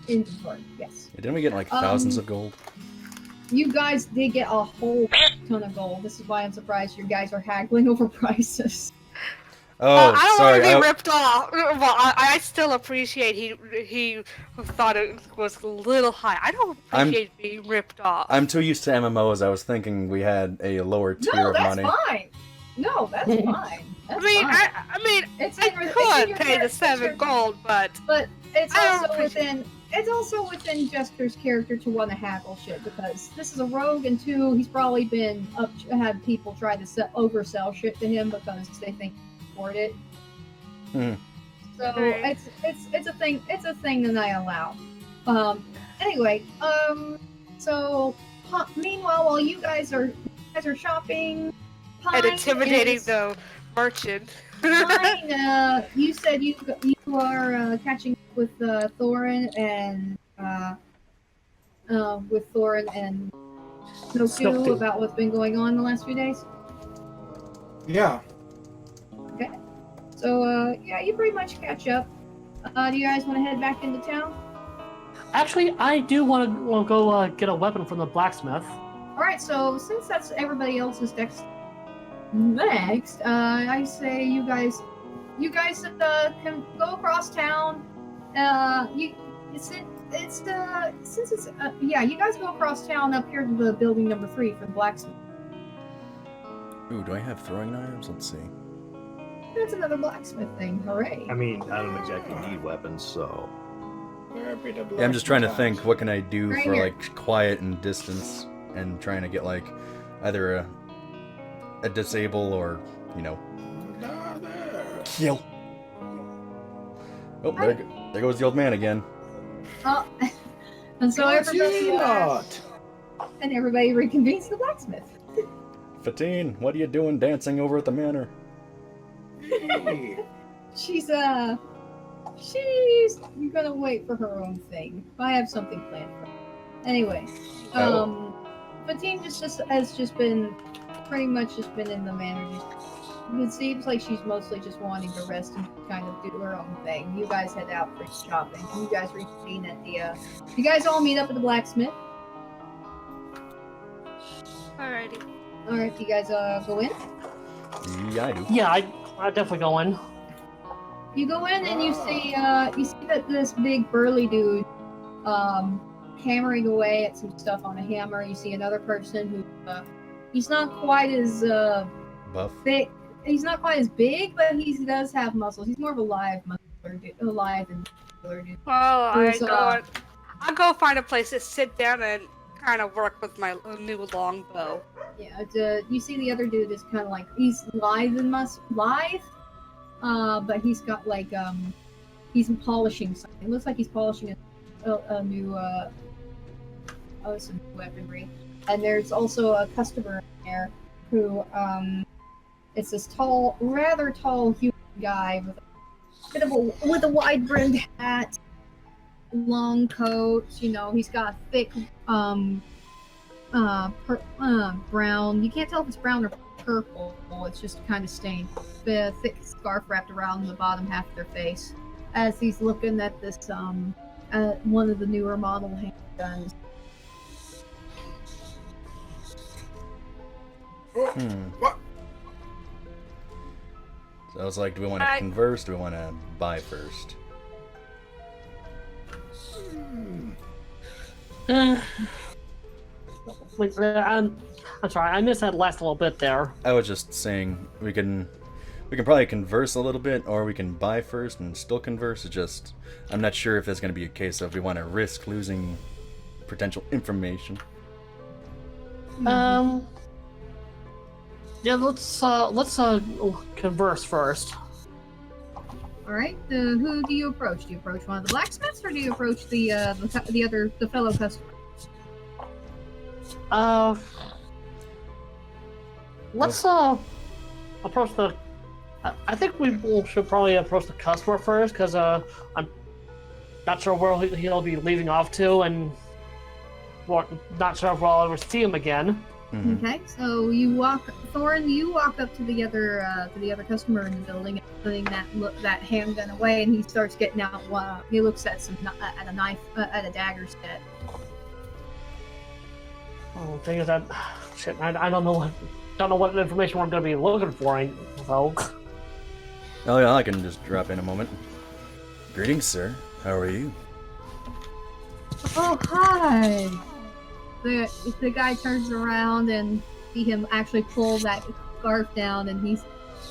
Inventory, yes. Didn't we get like thousands of gold? You guys did get a whole ton of gold. This is why I'm surprised you guys are haggling over prices. Oh, I don't sorry. want to be ripped off. Well, I still appreciate he thought it was a little high. I don't appreciate being ripped off. I'm too used to MMOs. I was thinking we had a lower tier of money. Fine. No, that's fine. That's fine. I mean, I could pay the 7 gold, but it's also within Jestre's character to want to haggle shit because this is a rogue, and 2, he's probably been had people try to oversell shit to him because they think he can afford it. So it's a thing. It's a thing that I allow. Anyway, so meanwhile, while you guys are shopping, and intimidating the merchant. Pine, you said you are catching up with Thoryn and Snokdu about what's been going on the last few days. Yeah. Okay. So you pretty much catch up. Do you guys want to head back into town? Actually, I do want to go get a weapon from the blacksmith. All right. So since that's everybody else's next, I say you guys can go across town. You guys go across town up here to the building number 3 for the blacksmith. Ooh, do I have throwing knives? Let's see. That's another blacksmith thing. Hooray! I mean, I don't exactly need weapons, so. Yeah, I'm just trying to think. What can I do Right for here. like quiet and distance, and trying to get like either a disable or kill. Oh, there goes the old man again. Oh, and so everybody reconvenes the blacksmith. Fatin, what are you doing dancing over at the manor? She's gonna wait for her own thing. I have something planned for her. Anyway, Fatin has been pretty much been in the manor. It seems like she's mostly just wanting to rest and kind of do her own thing. You guys head out for shopping. You guys reconvene at the. You guys all meet up at the blacksmith. Alrighty. All right, you guys go in. Yeah, I do. Yeah, I definitely go in. You go in and you see that this big burly dude hammering away at some stuff on a hammer. You see another person who he's not quite as Buff. big. He's not quite as big, but he does have muscles. He's more of a live muscular, alive and Well, Who's, I'll go find a place to sit down and kind of work with my new longbow. Yeah, you see the other dude is kind of like, he's lithe, but he's got like, he's polishing something. It looks like he's polishing a new, some weaponry. And there's also a customer in there who, it's this tall, rather tall human guy with a wide-brimmed hat, long coat. You know, he's got a thick, brown. You can't tell if it's brown or purple. It's just kind of stained. The thick scarf wrapped around the bottom half of their face, as he's looking at this one of the newer model handguns. What? So I was like, do we want to converse? Do we want to buy first? Wait, I'm sorry, I missed that last little bit there. I was just saying we can probably converse a little bit, or we can buy first and still converse. It's just I'm not sure if there's going to be a case of we want to risk losing potential information. Yeah, let's converse first. All right. Who do you approach? Do you approach one of the blacksmiths, or do you approach the fellow customer? Let's approach the. I think we should probably approach the customer first, because I'm not sure where he'll be leaving off to, and not sure if we'll ever see him again. Mm-hmm. Okay, so Thoryn, you walk up to the other customer in the building, and putting that handgun away, and he starts getting out. He looks at a knife, at a dagger set. Oh, the thing is that shit. I don't know what information we're going to be looking for. So. Oh yeah, I can just drop in a moment. Greetings, sir. How are you? Oh, hi. The guy turns around and see him actually pull that scarf down, and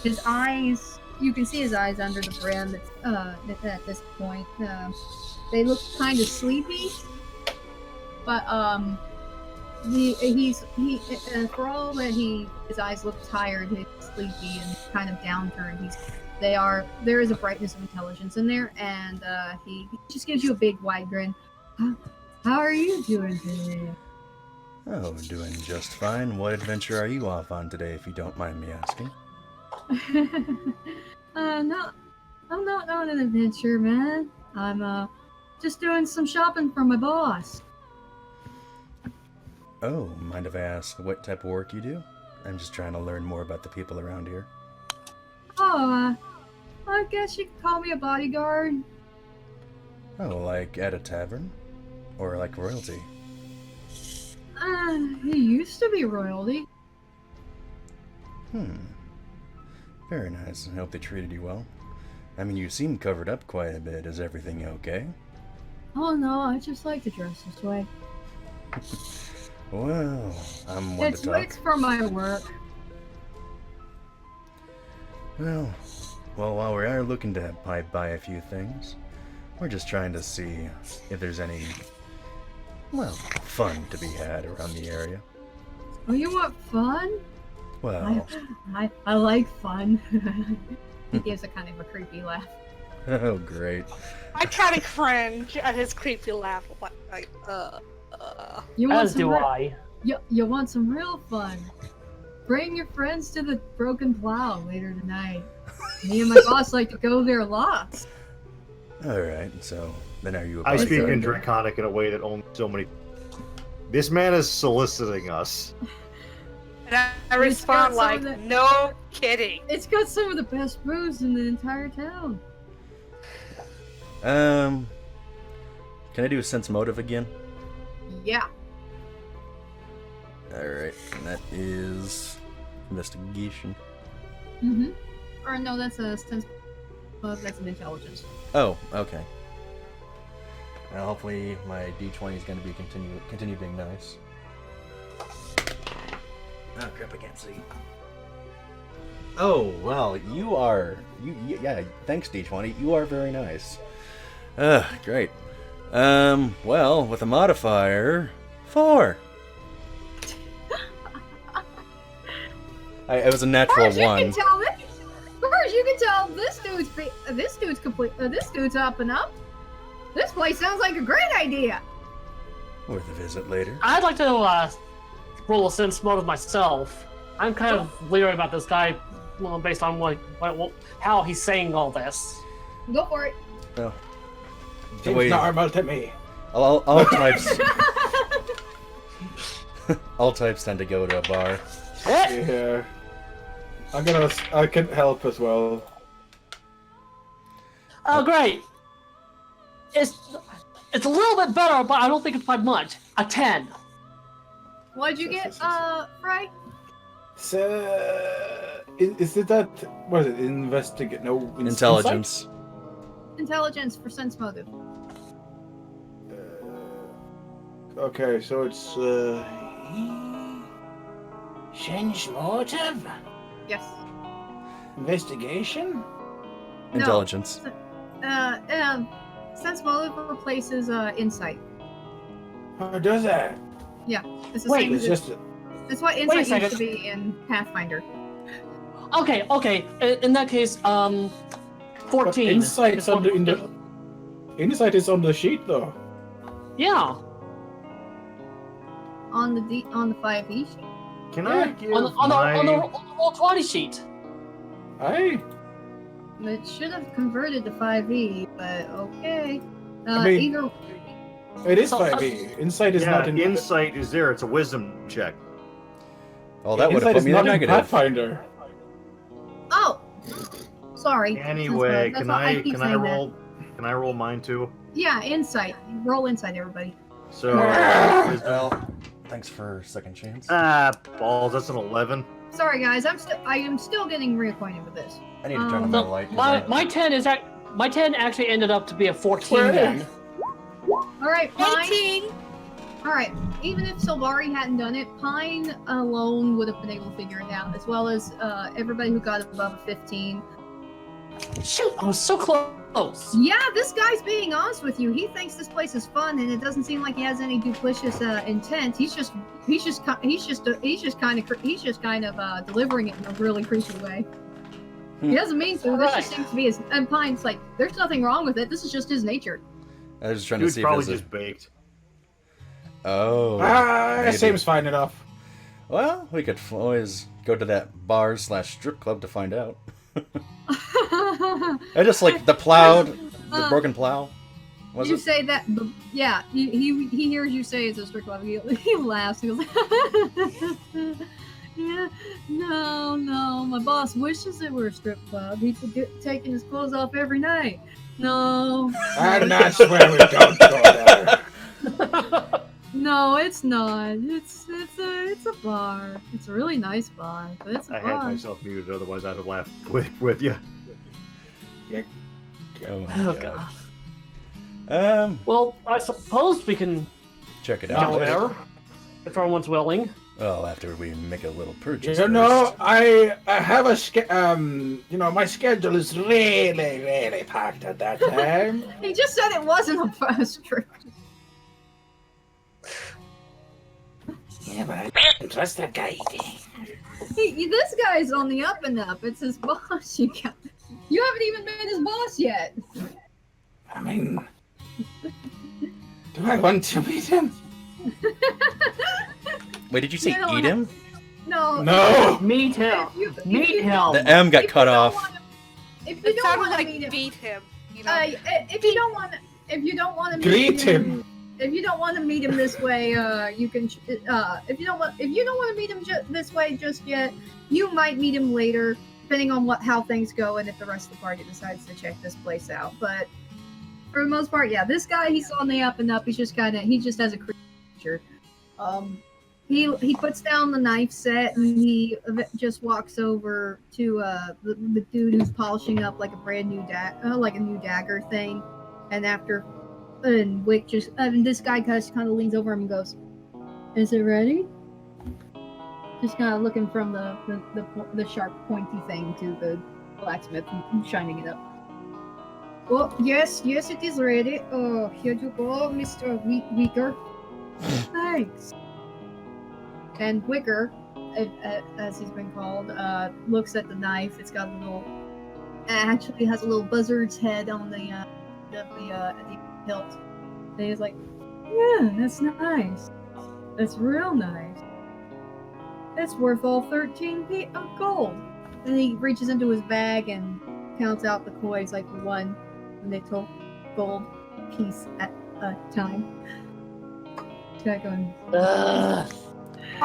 his eyes. You can see his eyes under the brim. At this point, they look kind of sleepy, but for all that his eyes look tired, he's sleepy and kind of downturned. There is a brightness of intelligence in there, and he just gives you a big wide grin. How are you doing today? Oh, doing just fine. What adventure are you off on today, if you don't mind me asking? No, I'm not on an adventure, man. I'm just doing some shopping for my boss. Oh, mind if I ask what type of work you do? I'm just trying to learn more about the people around here. Oh, I guess you could call me a bodyguard. Oh, like at a tavern? Or like royalty? He used to be royalty. Very nice. I hope they treated you well. I mean, you seem covered up quite a bit. Is everything okay? Oh no, I just like to dress this way. Well, I'm one to talk. It's for my work. Well, while we are looking to buy a few things, we're just trying to see if there's any, fun to be had around the area. Oh, you want fun? Well, I like fun. He gives a kind of a creepy laugh. Oh, great. I kind of cringe at his creepy laugh. You want As do I. You want some real fun? Bring your friends to the Broken Plow later tonight. Me and my boss like to go there lots. Alright, so then are you a I speak bodyguard? in Draconic in a way that only so many. This man is soliciting us. And I respond like, no kidding. It's got some of the best booze in the entire town. Can I do a sense motive again? Yeah. Alright, and that is investigation. Mm-hmm. Or no, that's a sense. That's an intelligence. Oh, okay. Now hopefully my D20 is going to be continue being nice. Oh crap! I can't see. Oh well, yeah. Thanks D20. You are very nice. Great. Well, with a modifier, 4. It was a natural First, you 1. can tell this. First, you can tell this dude's complete. This dude's up and up. This place sounds like a great idea. Worth a visit later. I'd like to roll a sense motive myself. I'm kind of leery about this guy, well, based on how he's saying all this. Go for it. Well, the Seems way normal to me. all types, all types tend to go to a bar. Yeah. I can help as well. Oh, great. It's a little bit better, but I don't think it's by much. A 10. What'd you get, Frej? So, is it that? What is it? Investigate? No. Intelligence. Intelligence for sense motive. Okay, so it's Change motive? Yes. Investigation? Intelligence. Sense motive replaces insight. How does that? Yeah, it's the Wait, same. It's just It's what Wait a insight used second. to be in Pathfinder. Okay. In that case, 14. insight is on what- the insight is on the sheet though. Yeah. On the 5e sheet. Can I Yeah. give On the my... Roll20 sheet. It should have converted to 5e, but okay. I mean- Either It is So, 5e. Insight is Yeah, not in insight is there. It's a wisdom check. Oh, that would have Insight put is me in not the in negative. Pathfinder. oh, sorry. Anyway, That's can why I keep can I saying that. roll? Can I roll mine too? Yeah, insight. Roll insight, everybody. So Well, thanks for second chance. balls. That's an 11. Sorry, guys. I am still getting reacquainted with this. I need to turn on no, my light. 'cause My 10 is my 10 actually ended up to be a 14 Where? then. All right, Pine. 18. All right. Even if Sylvari hadn't done it, Pine alone would have been able to figure it out, as well as everybody who got above a 15. Shoot, I was so close. Yeah, this guy's being honest with you. He thinks this place is fun, and it doesn't seem like he has any duplicitous intent. He's just kind of delivering it in a really creepy way. He doesn't mean to. This just seems to be his. And Pine's like, there's nothing wrong with it. This is just his nature. I was just trying to Dude's see if probably there's just baked. Oh. It maybe. seems fine enough. Well, we could always go to that bar/strip club to find out. I just like the plowed, the broken plow. Was you it? say that, yeah. He hears you say it's a strip club. He laughs. He goes, yeah, no. My boss wishes it were a strip club. He'd be taking his clothes off every night. No. And that's where we don't go there. No, it's not. It's a bar. It's a really nice bar, but it's a I bar. had myself muted, otherwise I'd have laughed with you. Oh my Oh, god. God. Well, I suppose we can Check it go out. there if everyone's willing. Well, after we make a little purchase. You know, first. I have a my schedule is really packed at that time. He just said it wasn't a strip. Yeah, but I don't trust that guy. This guy's on the up and up. It's his boss. You haven't even met his boss yet. I mean, do I want to meet him? Wait, did you say You don't eat have- him? No. No. Meet him. Meet him. The M got If cut you don't off. wanna- If you It don't sounded want to like meet him, beat him. You know? if you don't want to Greet him. If you don't want to meet him this way, you can. If you don't want to meet him this way just yet, you might meet him later, depending on how things go and if the rest of the party decides to check this place out. But for the most part, yeah, this guy, he's on the up and up. He just has a creature. He puts down the knife set and he just walks over to the dude who's polishing up like a brand new new dagger thing, and Wick this guy just kind of leans over him and goes, "Is it ready?" Just kind of looking from the sharp pointy thing to the blacksmith and shining it up. Well, yes, it is ready. Here you go, Mr. Wicker. Thanks. And Wicker, as he's been called, looks at the knife. It's got a little, actually has a little buzzard's head on the hilt. And he's like, yeah, that's nice. That's real nice. It's worth all 13 of gold. And he reaches into his bag and counts out the coins like one little gold piece at a time. Guy going,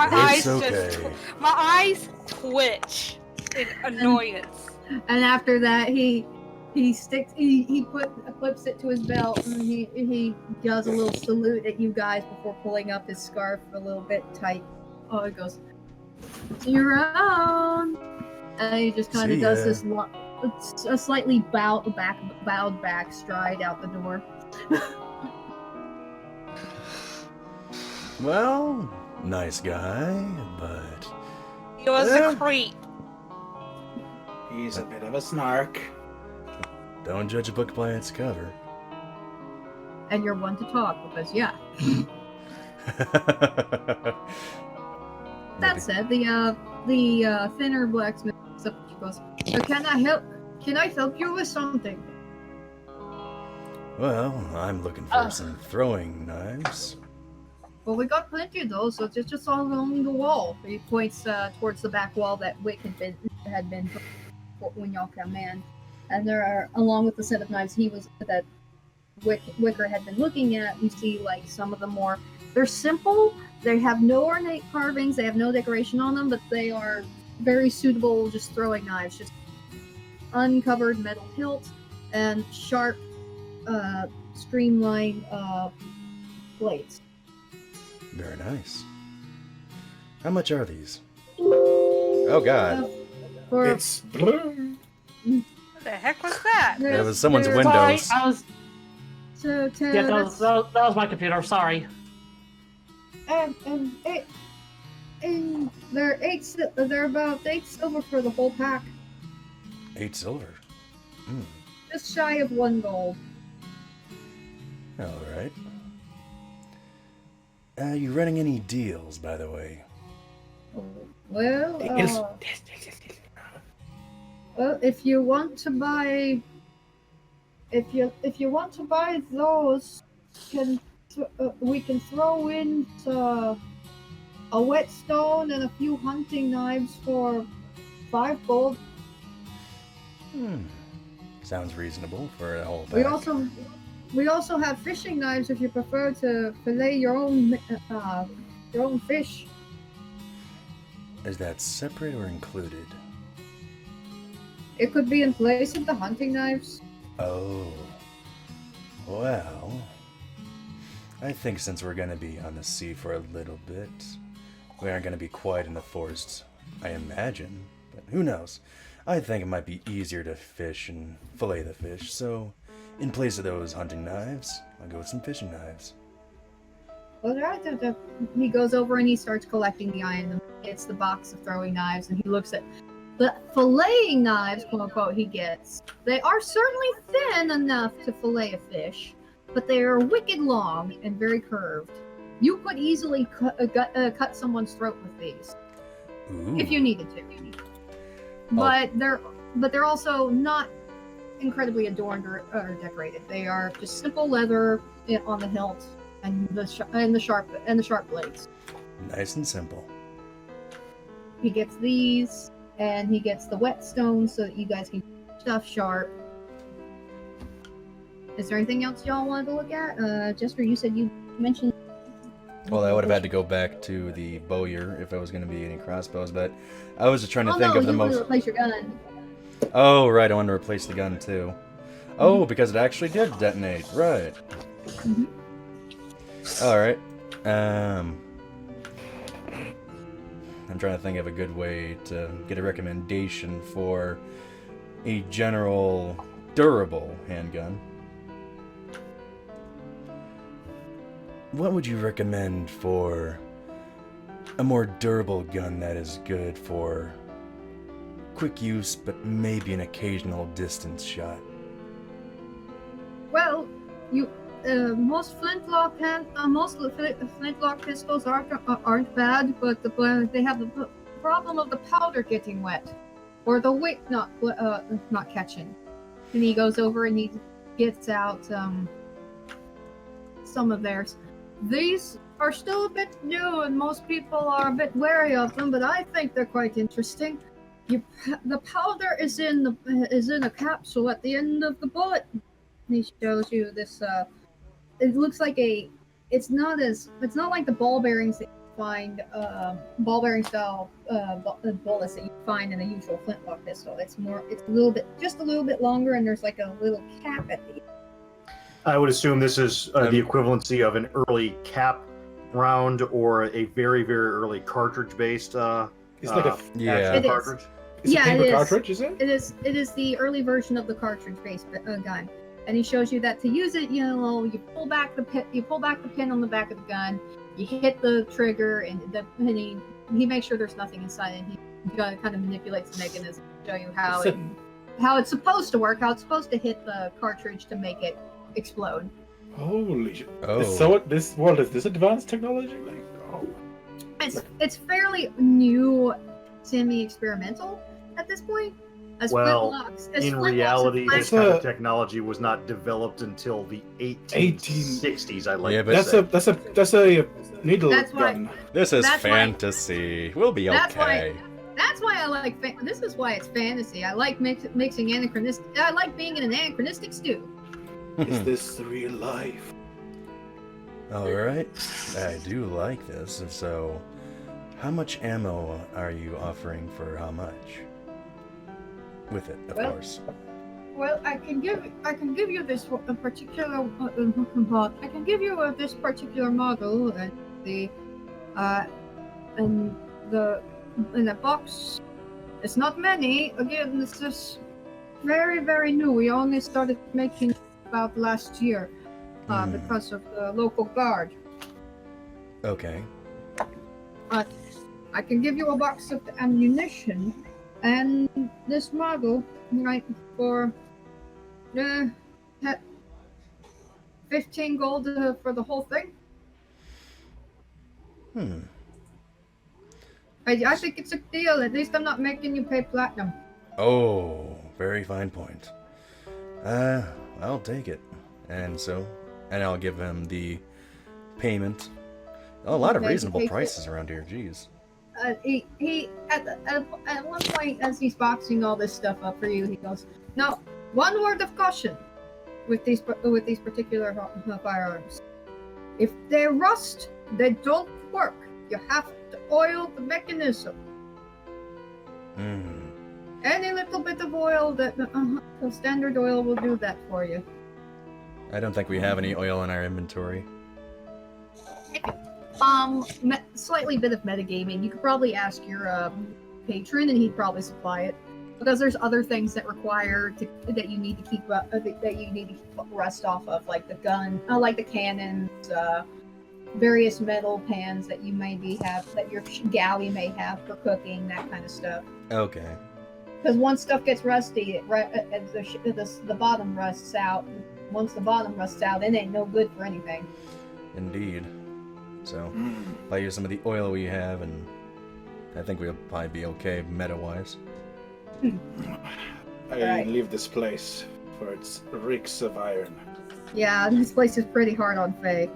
It's okay. my eyes twitch in annoyance. and after that he clips it to his belt, and he does a little salute at you guys before pulling up his scarf a little bit tight. Oh, it goes, see you around. And he just kind of does this a slightly bowed back stride out the door. Well, nice guy, but He was a creep. He's a bit of a snark. don't judge a book by its cover. And you're one to talk because That said, the thinner blacksmith goes, so can I help you with something? Well, I'm looking for some throwing knives. Well, we got plenty of those, so it's just all along the wall. He points towards the back wall that Wick had been when y'all come in, and there are, along with the set of knives that Wicker had been looking at. You see, like, some of the more, they're simple. They have no ornate carvings. They have no decoration on them, but they are very suitable just throwing knives. Just uncovered metal hilt and sharp, streamlined blades. Very nice. How much are these? Oh God! It's blue. What the heck was that? That was someone's Sorry, windows. Sorry, I was. So, Yeah, that was my computer. Sorry. and they're about 8 silver for the whole pack. 8 silver. Just shy of 1 gold. All right. You running any deals, by the way? Well, if you want to buy, if you want to buy those, we can throw in a whetstone and a few hunting knives for 5 gold. Sounds reasonable for a whole pack. We also have fishing knives if you prefer to fillet your own fish. Is that separate or included? It could be in place of the hunting knives. Oh. Well, I think since we're going to be on the sea for a little bit, we aren't going to be quiet in the forests, I imagine. But who knows? I think it might be easier to fish and fillet the fish, so in place of those hunting knives, I'll go with some fishing knives. Well, he goes over and he starts collecting the items. It's the box of throwing knives, and he looks at the filleting knives, quote unquote, he gets. They are certainly thin enough to fillet a fish, but they are wicked long and very curved. You could easily cut someone's throat with these. Ooh. If you needed to. But they're also not incredibly adorned or decorated. They are just simple leather on the hilt and the sharp blades. Nice and simple. He gets these, and he gets the whetstone so that you guys can keep stuff sharp. Is there anything else y'all wanted to look at? Jestre, you said you mentioned. Well, I would have had to go back to the bowyer if I was going to be getting crossbows, but I was just trying to think of the you most. want to replace your gun. Oh, right, I wanted to replace the gun too. Oh, because it actually did detonate, right. Mm-hmm. Alright. I'm trying to think of a good way to get a recommendation for a general durable handgun. What would you recommend for a more durable gun that is good for quick use, but maybe an occasional distance shot? Well, you most flintlock pistols aren't bad, but they have the problem of the powder getting wet, or the wick not catching. And he goes over and he gets out some of theirs. These are still a bit new, and most people are a bit wary of them, but I think they're quite interesting. The powder is in a capsule at the end of the bullet. He shows you this. It looks like it's not like the ball bearings that you find, ball bearing style bullets that you find in a usual flintlock pistol. It's just a little bit longer, and there's like a little cap at the end. I would assume this is the equivalency of an early cap round or a very, very early cartridge-based It's like a cartridge. It's a paper it is. cartridge, is it? It is the early version of the cartridge-based gun. And he shows you that to use it, you pull back the pin on the back of the gun, you hit the trigger, and he makes sure there's nothing inside, and he kind of manipulates the mechanism to show you how it's supposed to work, how it's supposed to hit the cartridge to make it explode. Holy shit! Oh. So is this advanced technology? Like, oh. It's fairly new, semi-experimental at this point. In reality, this kind of technology was not developed until the 1860s. I like yeah, to but say. That's a needle gun. This is fantasy. We'll be okay. That's why I like. This is why it's fantasy. I like mixing anachronistic. I like being in an anachronistic stew. Is this real life? All right, I do like this. So, how much ammo are you offering for how much? With it, of course. Well, I can give you this particular. I can give you this particular model, and in the box. It's not many. Again, this is very, very new. We only started making about last year because of the local guard. Okay. But I can give you a box of ammunition and this model, right, for 15 gold for the whole thing. I think it's a deal. At least I'm not making you pay platinum. Oh, very fine point. I'll take it. And I'll give him the payment. Oh, a lot of reasonable prices around here, jeez. He at one point, as he's boxing all this stuff up for you, he goes, "Now, one word of caution with these particular firearms. If they rust, they don't work. You have to oil the mechanism. Any little bit of oil that standard oil will do that for you." I don't think we have any oil in our inventory. Slightly bit of metagaming. You could probably ask your patron, and he'd probably supply it. Because there's other things that require that you need to keep rust off of, like the gun, like the cannons, various metal pans that you maybe have, that your galley may have for cooking, that kind of stuff. Okay. Because once stuff gets rusty, the bottom rusts out. Once the bottom rusts out, it ain't no good for anything. Indeed. So, if I use some of the oil we have, and I think we'll probably be okay meta-wise. I leave this place, for its reeks of iron. Yeah, this place is pretty hard on Fae.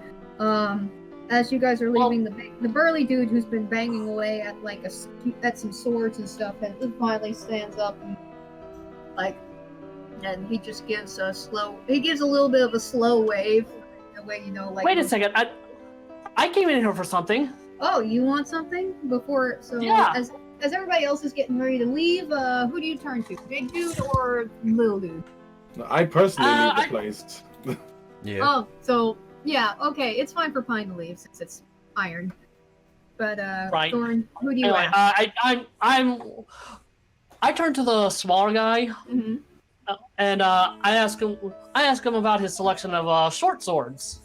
As you guys are leaving, the burly dude who's been banging away at at some swords and stuff, and finally stands up and he just gives a little bit of a slow wave, the way Wait a second, I came in here for something. Oh, you want something before? So yeah. As everybody else is getting ready to leave, who do you turn to? Big dude or little dude? No, I personally leave the place. Yeah. Oh, so yeah, okay, it's fine for Pine to leave since it's iron. But right. Thoryn, who do you anyway, ask? I turn to the smaller guy, and I ask him about his selection of short swords.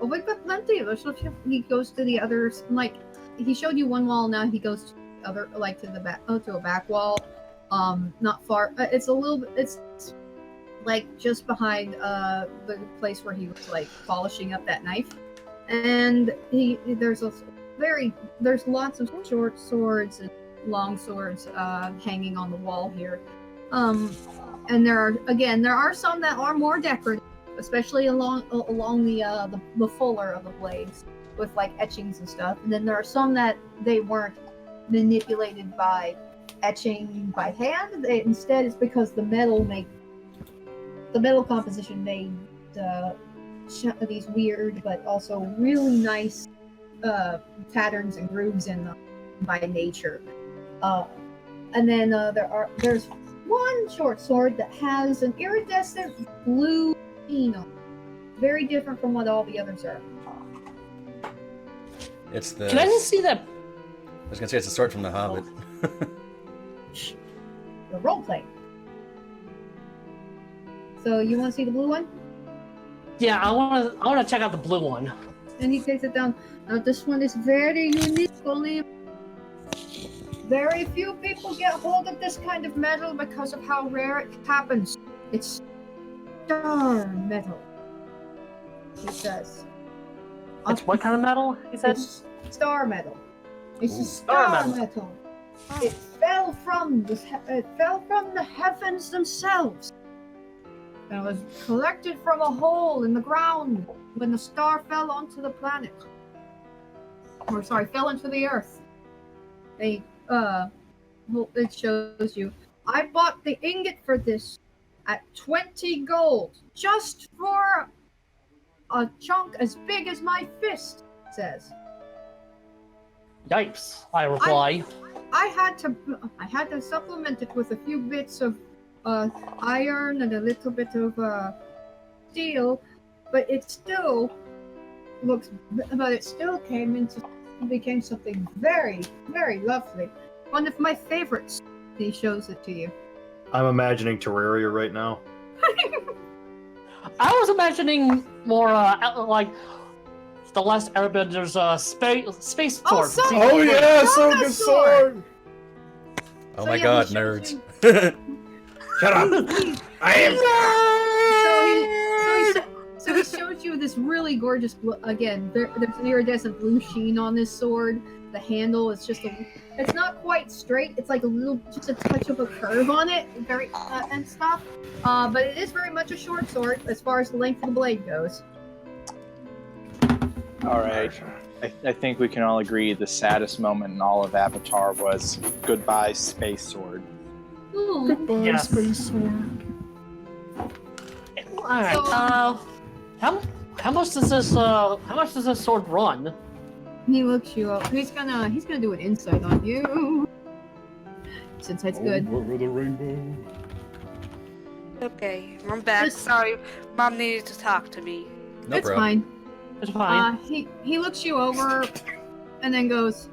Oh, we've got plenty of those. He goes to the others. He showed you one wall. Now he goes to the other, to the back, to a back wall. Not far. It's a little bit. It's like just behind the place where he was like polishing up that knife. And there's lots of short swords and long swords hanging on the wall here. And there are some that are more decorative, especially along the fuller of the blades with like etchings and stuff. And then there are some that they weren't manipulated by etching by hand. Instead, it's because the metal composition made these weird but also really nice patterns and grooves in them by nature. And then there's one short sword that has an iridescent blue sheen on it. Very different from what all the others are. It's the. Can I just see that? I was gonna say it's a sword from The Hobbit. The roleplay. So you want to see the blue one? Yeah, I want to check out the blue one. And he takes it down. Now this one is very unique. Only very few people get hold of this kind of metal because of how rare it happens. It's star metal, he says. It's what kind of metal? He said. It's star metal. It's Ooh. a star Star metal. It fell from the heavens themselves. And was collected from a hole in the ground when the star fell onto the planet. Fell into the earth. It shows you. I bought the ingot for this at 20 gold, just for a chunk as big as my fist, it says. Yipes! I reply. I had to supplement it with a few bits of iron and a little bit of steel, but it still became something very, very lovely. One of my favorites. He shows it to you. I'm imagining Terraria right now. I was imagining more like the last Airbenders space Oh, sword. so- Oh yeah, Saga Soga sword! sword! Oh So my yeah, god, he shows nerds. Shut up! I am. So he shows you this really gorgeous, there's an iridescent blue sheen on this sword. The handle is it's not quite straight. It's like just a touch of a curve on it, very and stuff. But it is very much a short sword as far as the length of the blade goes. All right. I think we can all agree the saddest moment in all of Avatar was goodbye, space sword. Ooh. Goodbye, Yes. space sword. All right. So- How much does this sword run? He looks you up. He's gonna do an insight on you. Since that's good. Over the rainbow. Okay, I'm back. This- Sorry, Mom needed to talk to me. No It's problem. fine. It's fine. He looks you over and then goes,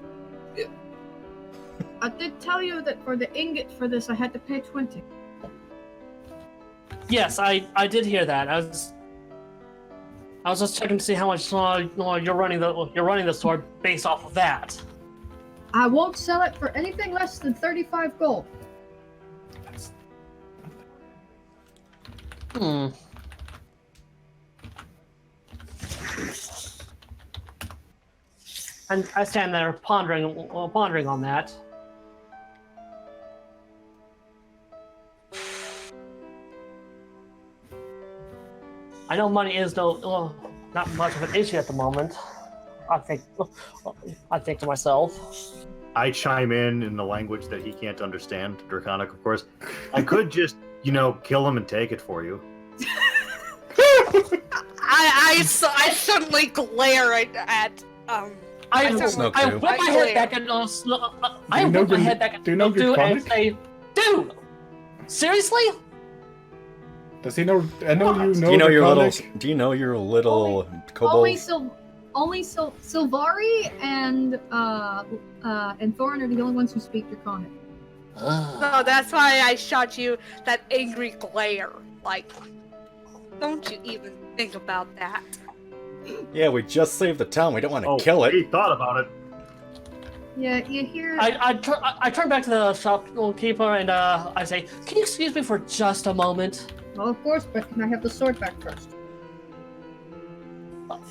I did tell you that for the ingot for this I had to pay 20. Yes, I did hear that. I was just checking to see how much you're running the sword based off of that. I won't sell it for anything less than 35 gold. Hmm. And I stand there pondering on that. I know money is not much of an issue at the moment. I think to myself. I chime in the language that he can't understand, Draconic, of course. I could just, kill him and take it for you. I suddenly glare at I Snokdu. whip my head back and I whip my head back at do you know Snokdu and Draconic? say, "Dude, seriously?" Does he know? I know you know. Do you know your little? Draconic. Do you know your little Only kobold? Sylvari and Thoryn are the only ones who speak Draconic. So that's why I shot you that angry glare. Like, don't you even think about that. Yeah, we just saved the town. We don't want to Oh, kill it. he thought about it. Yeah, you hear. I turn back to the shopkeeper and I say, "Can you excuse me for just a moment?" Well, of course, but can I have the sword back first?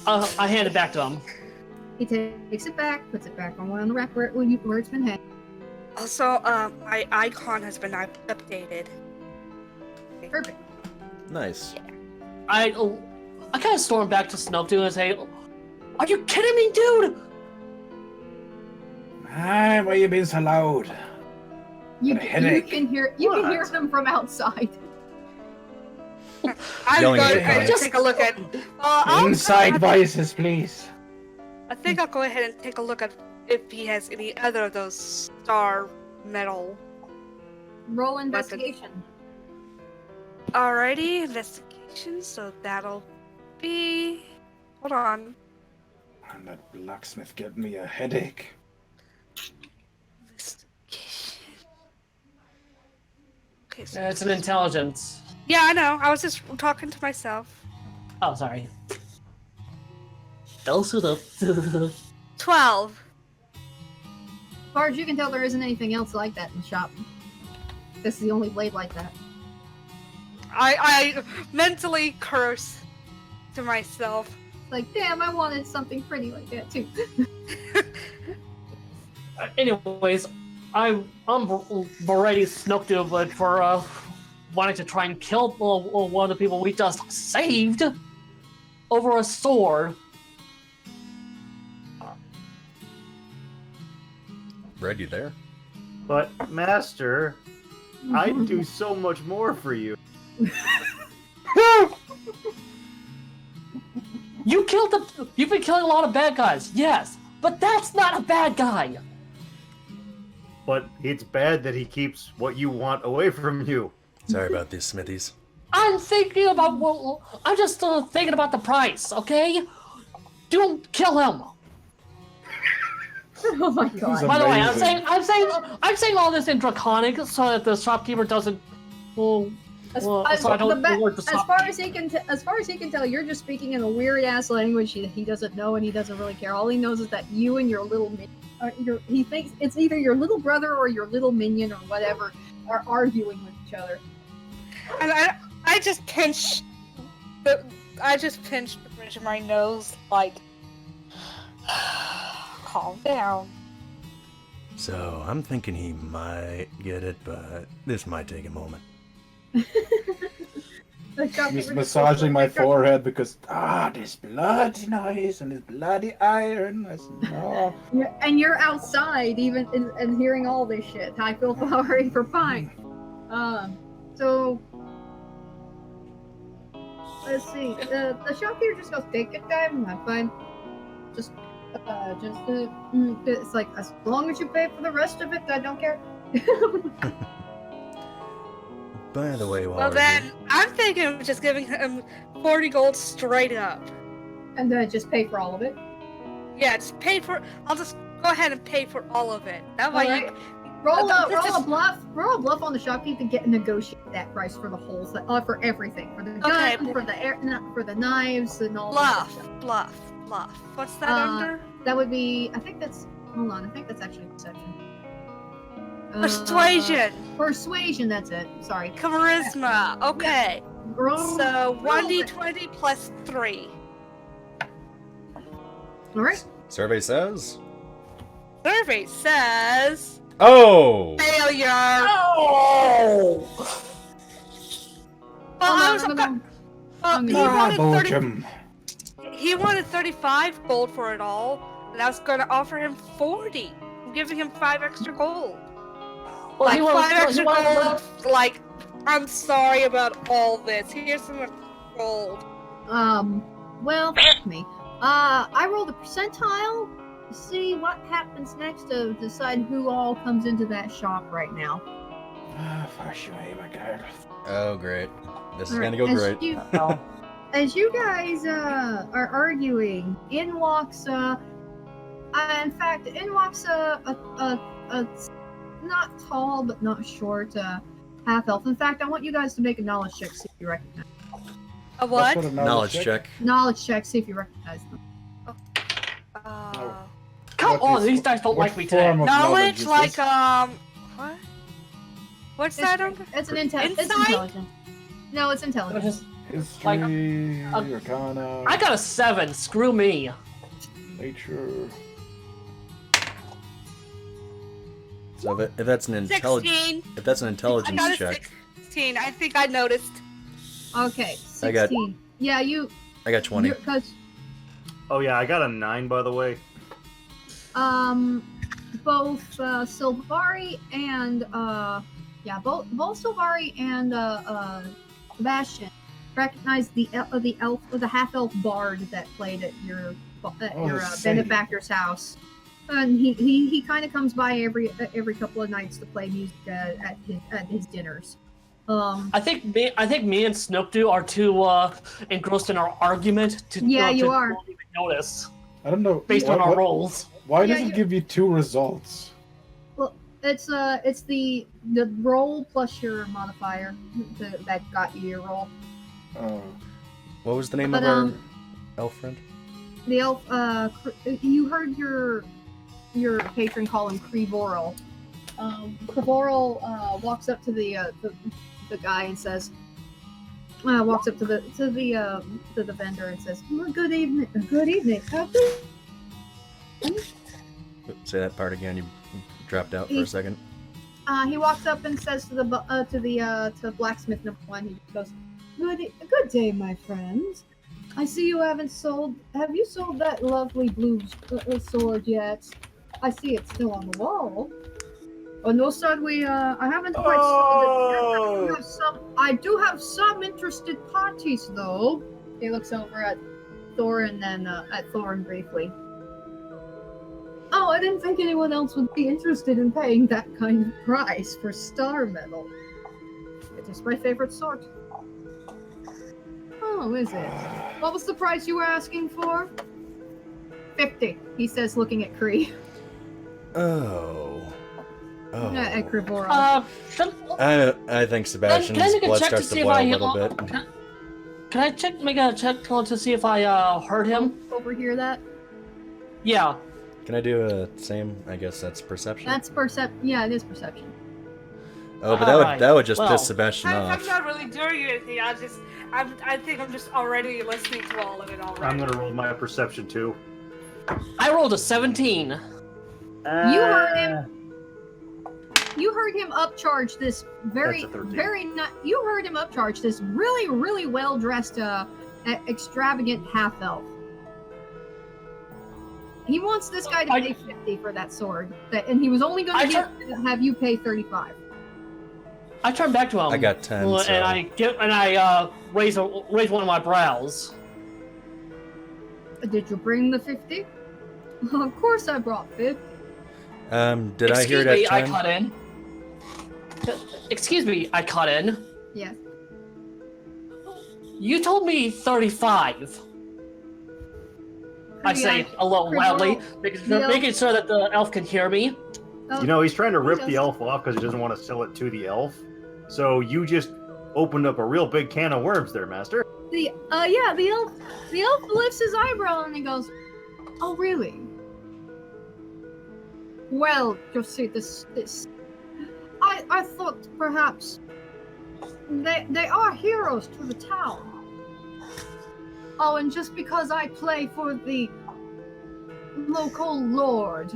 I hand it back to him. He takes it back, puts it back on the rack where it's been hanging. Also, my icon has been updated. Perfect. Nice. I kind of storm back to Snokdu and say, "Are you kidding me, dude?" Why are you being so loud? You Got a headache. can hear them from outside. I'm Yelling going at to Just- take a look at. Inside voices, please. I think I'll go ahead and take a look at if he has any other of those star metal. Roll investigation. Alrighty, investigation. So that'll be. Hold on. And that blacksmith gave me a headache. Investigation. Okay, so It's an intelligence. yeah, I know. I was just talking to myself. Oh, sorry. Also the 12. As far as you can tell, there isn't anything else like that in the shop. This is the only blade like that. I mentally curse to myself. Like, damn, I wanted something pretty like that too. Anyways, I'm already Snokdu, but for wanting to try and kill one of the people we just saved over a sword. Red, you there? But, Master, I'd do so much more for you. You've been killing a lot of bad guys, yes, but that's not a bad guy. But it's bad that he keeps what you want away from you. Sorry about this, Smithies. I'm thinking about. Well, I'm just thinking about the price, okay? Don't kill him. Oh my god. By the way, Amazing. I'm saying all this in Draconic so that the shopkeeper doesn't. So I don't reward the as far as he can tell, you're just speaking in a weird ass language he doesn't know and he doesn't really care. All he knows is that you and your little he thinks it's either your little brother or your little minion or whatever are arguing with each other. And I just pinched the bridge of my nose, like, calm down. So, I'm thinking he might get it, but this might take a moment. He's massaging my forehead because, this blood noise and this bloody iron. I said, no. And you're outside even and hearing all this shit. I feel sorry for Pine. So let's see. The shopkeeper just goes, take it, time. I'm fine. It's like, as long as you pay for the rest of it, I don't care. By the way, while Well we're then, here- I'm thinking of just giving him 40 gold straight up. And then just pay for all of it. Yeah, just pay for. I'll just go ahead and pay for all of it. That way, Alright. Roll a bluff on the shopkeeper to negotiate that price for the whole set, for everything, for the gun, Okay. for the knives and all that bluff. stuff. What's that under? That would be, I think that's actually perception. Persuasion. Persuasion, that's it. Sorry. Charisma. Okay. So 1d20 plus 3. Alright. Survey says... Survey says Oh! failure. Oh! Well, Bochum. he wanted 35 gold for it all, and I was going to offer him 40. I'm giving him 5 extra gold. Well, Like he wants- 5 extra he wants- gold. Like, I'm sorry about all this. Here's some gold. Well, fuck me. I rolled a percentile to see what happens next to decide who all comes into that shop right now. Fuck you, my girl. Oh, great. This is Alright, gonna go great. As you guys are arguing, in walks a not tall but not short half elf. In fact, I want you guys to make a knowledge check, see if you recognize. A what? Knowledge check. Knowledge check, see if you recognize them. Come What on, is- these guys don't what like me today. form of Knowledge, is like, this? what? What's that under? It's an it's Insight? intelligence. No, it's intelligence. History, Arcana, I got a 7. Screw me. Nature. So if that's an intelligence, 16. if that's an I intelligence got a check, 16. I think I noticed. Okay, I got- 16. Yeah, you. I got 20. Because Oh yeah, I got a 9 by the way. both Sylvari and both Sylvari and Sebastian recognize the half elf bard that played at your benefactor's house, and he kind of comes by every couple of nights to play music at his dinners. I think me and Snokdu are too engrossed in our argument to Yeah, you to are. not even notice I don't know. based on our roles. Why Yeah, does it give you 2 results? Well, it's the roll plus your modifier that got you your roll. Oh. What was the name But, of our elf friend? The elf, you heard your patron call him Krevoril. Krevoril walks up to the guy and says, walks up to the vendor and says, well, "Good evening. Good evening. Say that part again. You dropped out for a second. He walks up and says to Blacksmith number 1. He goes, "Good day, my friends. I see you haven't sold. Have you sold that lovely blue sword yet? I see it's still on the wall." "Oh no, sir. I haven't quite sold it yet. I do have some interested parties, though." He looks over at Thoryn and at Thoryn briefly. "Oh, I didn't think anyone else would be interested in paying that kind of price for star metal. It is my favorite sort." "Oh, is it? What was the price you were asking for?" 50, he says, looking at Kree. Oh. At Krevoril. I think Sebastian's can I make a blood check to starts see to if boil I a little bit. Can I make a check to see if I heard him? Overhear that? Yeah. Can I do a same? I guess that's perception. That's Yeah, it is perception. Oh, but Alright, that would just well, piss Sebastian I'm off. not really doing anything. I think I'm just already listening to all of it already. I'm gonna roll my perception too. I rolled a 17. You heard him. You heard him upcharge this That's a 13. You heard him upcharge this really, really well dressed, extravagant half elf. He wants this guy to pay 50 for that sword, and he was only going to have you pay 35. I turn back to him. I got 10. And So. I raise one of my brows. Did you bring the 50? Of course I brought 50. Did I hear that 10? I cut in. Excuse me, I cut in. Yes. You told me 35. I say a little loudly, making sure that the elf can hear me. You know, he's trying to rip the elf off because he doesn't want to sell it to the elf. So you just opened up a real big can of worms there, Master. The elf lifts his eyebrow and he goes, "Oh, really? Well, you see, this. I thought perhaps they are heroes to the town. Oh, and just because I play for the local lord,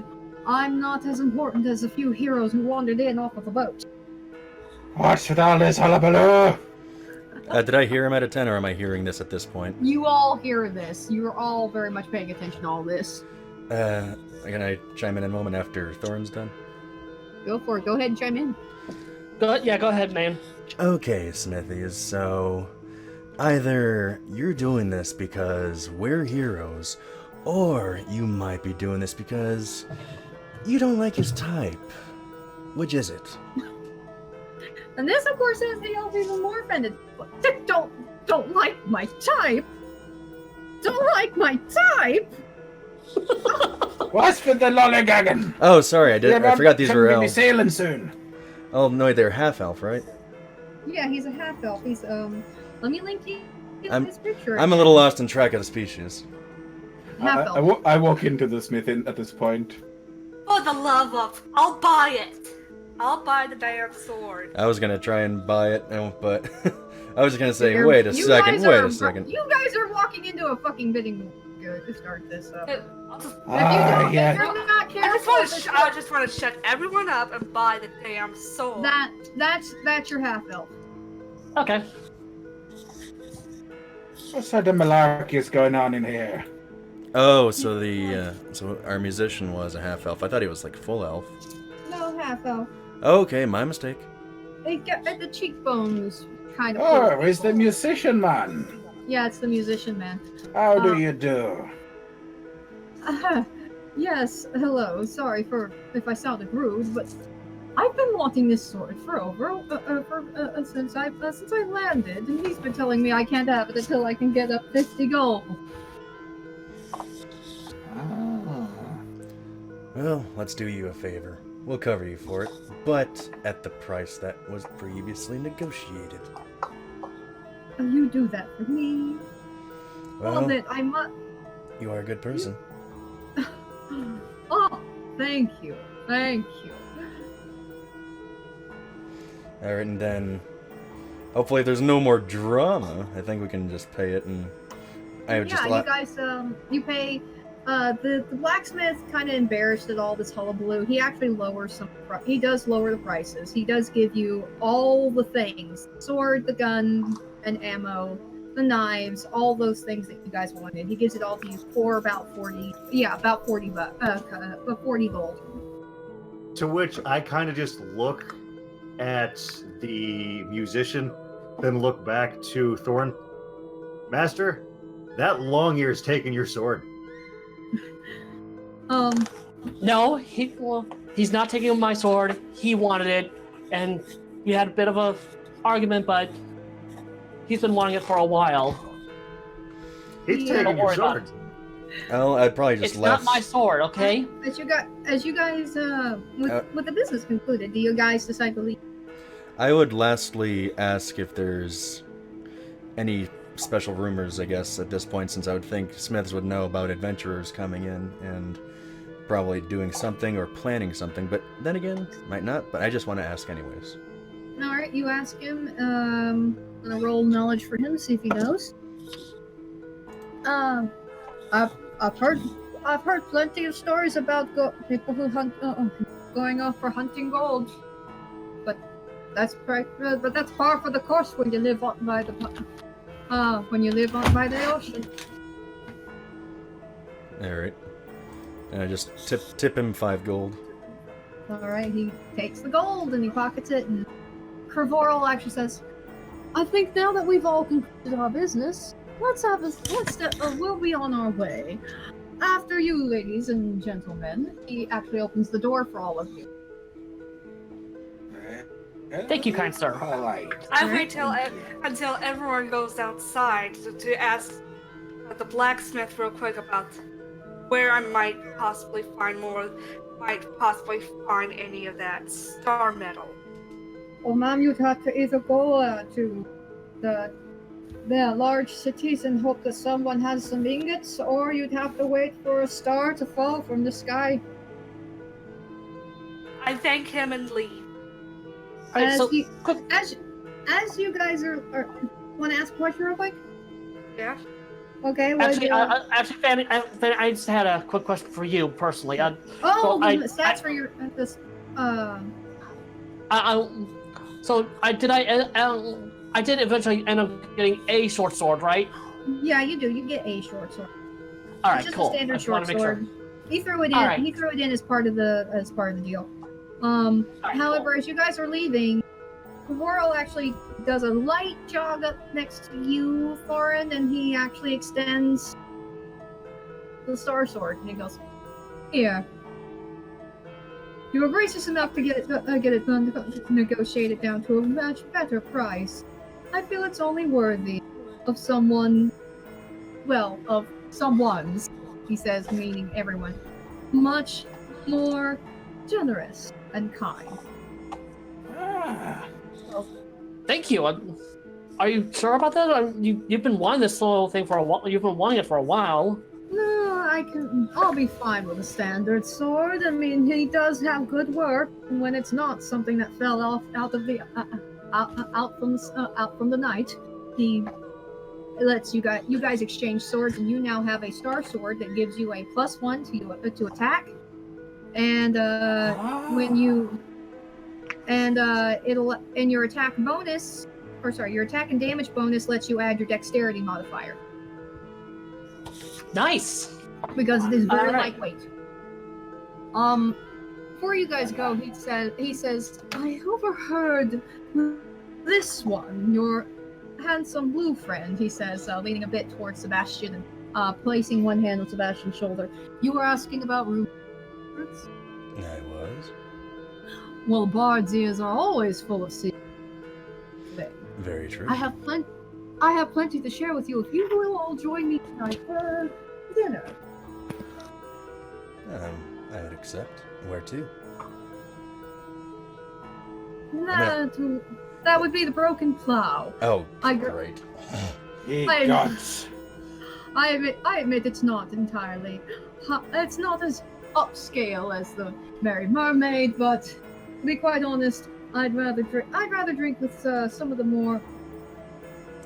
I'm not as important as a few heroes who wandered in off of a boat." What's with all this hullabaloo? Did I hear him at a 10, or am I hearing this at this point? You all hear this. You're all very much paying attention to all this. Can I chime in a moment after Thoryn's done? Go for it. Go ahead and chime in. Go ahead, man. Okay, Smithies, so either you're doing this because we're heroes, or you might be doing this because you don't like his type. Which is it? And this, of course, is the elf even more offended. Don't like my type? Don't like my type? What's with the lollygagging? Oh, sorry, I forgot these were We'll be elves. sailing soon. Oh, no, they're half-elf, right? Yeah, he's a half elf. He's let me link you to his picture. I'm a little lost in track of the species. half elf. I walk into the smith at this point. For the love of, I'll buy it. I'll buy the damn sword. I was gonna try and buy it, but I was gonna say, You're- wait a you second, guys wait are- a second. You guys are walking into a fucking bidding war. Good to start this up. If I'll just, you don't, yeah. if you're not I careful, just want to shut everyone up and buy the damn sword. that's your half elf. Okay. What sort of malarkey is going on in here? Oh, so so our musician was a half elf. I thought he was like full elf. No, half elf. Okay, my mistake. They get the cheekbones kind of. Oh, he's the musician man. Yeah, it's the musician man. How do you do? Yes, hello. Sorry if I sounded rude, but I've been wanting this sword for since I landed, and he's been telling me I can't have it until I can get up 50 gold. Ah. Well, let's do you a favor. We'll cover you for it, but at the price that was previously negotiated. You do that for me. Well, that I must. you are a good person. Oh, thank you. Thank you. Alright, and then hopefully there's no more drama. I think we can just pay it, and I would just you guys, you pay. The blacksmith kind of embarrassed at all this hullabaloo. He actually lowers he does lower the prices. He does give you all the things: sword, the gun, and ammo, the knives, all those things that you guys wanted. He gives it all to you for about 40. Yeah, about 40 40 gold. To which I kind of just look at the musician, then look back to Thoryn. Master, that long ear's taking your sword. No, he's not taking my sword. He wanted it, and we had a bit of a argument, but he's been wanting it for a while. He's Yeah. taking your sword. Well, I'd probably just It's left. not my sword, okay? As you guys, with the business concluded, do you guys decide to leave? I would lastly ask if there's any special rumors, I guess, at this point, since I would think Smiths would know about adventurers coming in and probably doing something or planning something, but then again, might not, but I just want to ask anyways. Alright, you ask him. I'm gonna roll knowledge for him, see if he knows. I've heard plenty of stories about people who hunt, going off for hunting gold. But that's par for the course when you live on by the by the ocean. Alright. And I just tip him 5 gold. Alright, he takes the gold and he pockets it, and Kervoral actually says, I think now that we've all concluded our business, we'll be on our way. After you, ladies and gentlemen. He actually opens the door for all of you. Thank you, kind sir. All right. I wait until everyone goes outside to ask the blacksmith real quick about where I might possibly find any of that star metal. Well, ma'am, you'd have to either go to the large cities and hope that someone has some ingots, or you'd have to wait for a star to fall from the sky. I thank him and leave. As So, you guys are want to ask a question real quick? Yeah. Okay. actually, Fanny, I just had a quick question for you personally. the stats for your I did eventually end up getting a short sword, right? Yeah, you do. You get a short sword. All right, It's just cool. a standard I just wanted short to make sword. He threw it in. Alright. He threw it in as part of the deal. However, as you guys are leaving, Worrell actually does a light jog up next to you, Thoryn, and he actually extends the star sword, and he goes, "Here. You were gracious enough to get it done, to negotiate it down to a much better price. I feel it's only worthy of someone's," he says, meaning everyone, "much more generous and kind." Ah. Thank you. Are you sure about that? You've been wanting this whole thing for a while. You've been wanting it for a while. No, I'll be fine with a standard sword. I mean, he does have good work, and when it's not something that fell off out from the night, It lets you guys exchange swords, and you now have a star sword that gives you a +1 to attack. And when you it'll and your attack bonus, your attack and damage bonus lets you add your dexterity modifier Nice. because it is very Alright. lightweight. Before you guys go, he says, I overheard this one, your handsome blue friend, he says, leaning a bit towards Sebastian and placing one hand on Sebastian's shoulder. You were asking about rumors? I was. Well, bards' ears are always full of secrets. Very true. I have plenty to share with you if you will all join me tonight for dinner. I would accept. Where to? That would be the Broken Plow. Oh, I great. Ye I- gods. I admit it's not entirely. It's not as upscale as the Merry Mermaid, but to be quite honest, I'd rather drink with some of the more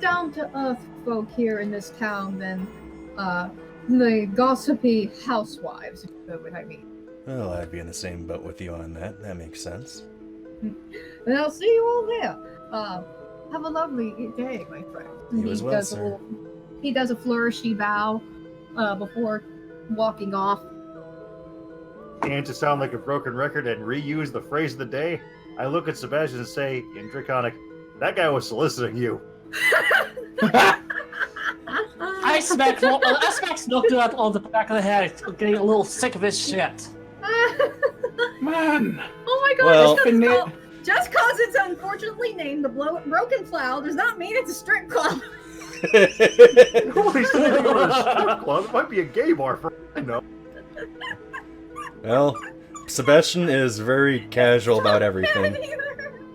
down-to-earth folk here in this town than the gossipy housewives, if you know what I mean. Well, I'd be in the same boat with you on that. That makes sense. And I'll see you all there. Have a lovely day, my friend. You as well, sir. He does a flourishy bow before walking off. And to sound like a broken record and reuse the phrase of the day, I look at Sebastian and say, in Draconic, that guy was soliciting you. I smack Snokdu on the back of the head, getting a little sick of his shit. Man. Oh my god, Well- just cause it's unfortunately named the Broken Plow does not mean it's a strip club. Holy shit, you go to a strip club. It might be a gay bar for I know. Well, Sebastian is very casual about everything.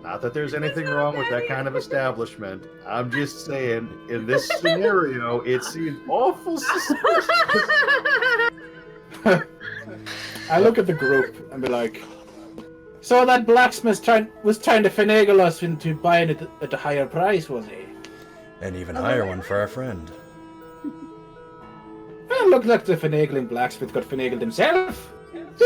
Not that there's anything wrong with that kind of establishment. I'm just saying, in this scenario, it seems awful suspicious. I look at the group and be like, so that blacksmith was trying to finagle us into buying it at a higher price, was he? An even higher one for our friend. Well, looked like the finagling blacksmith got finagled himself. And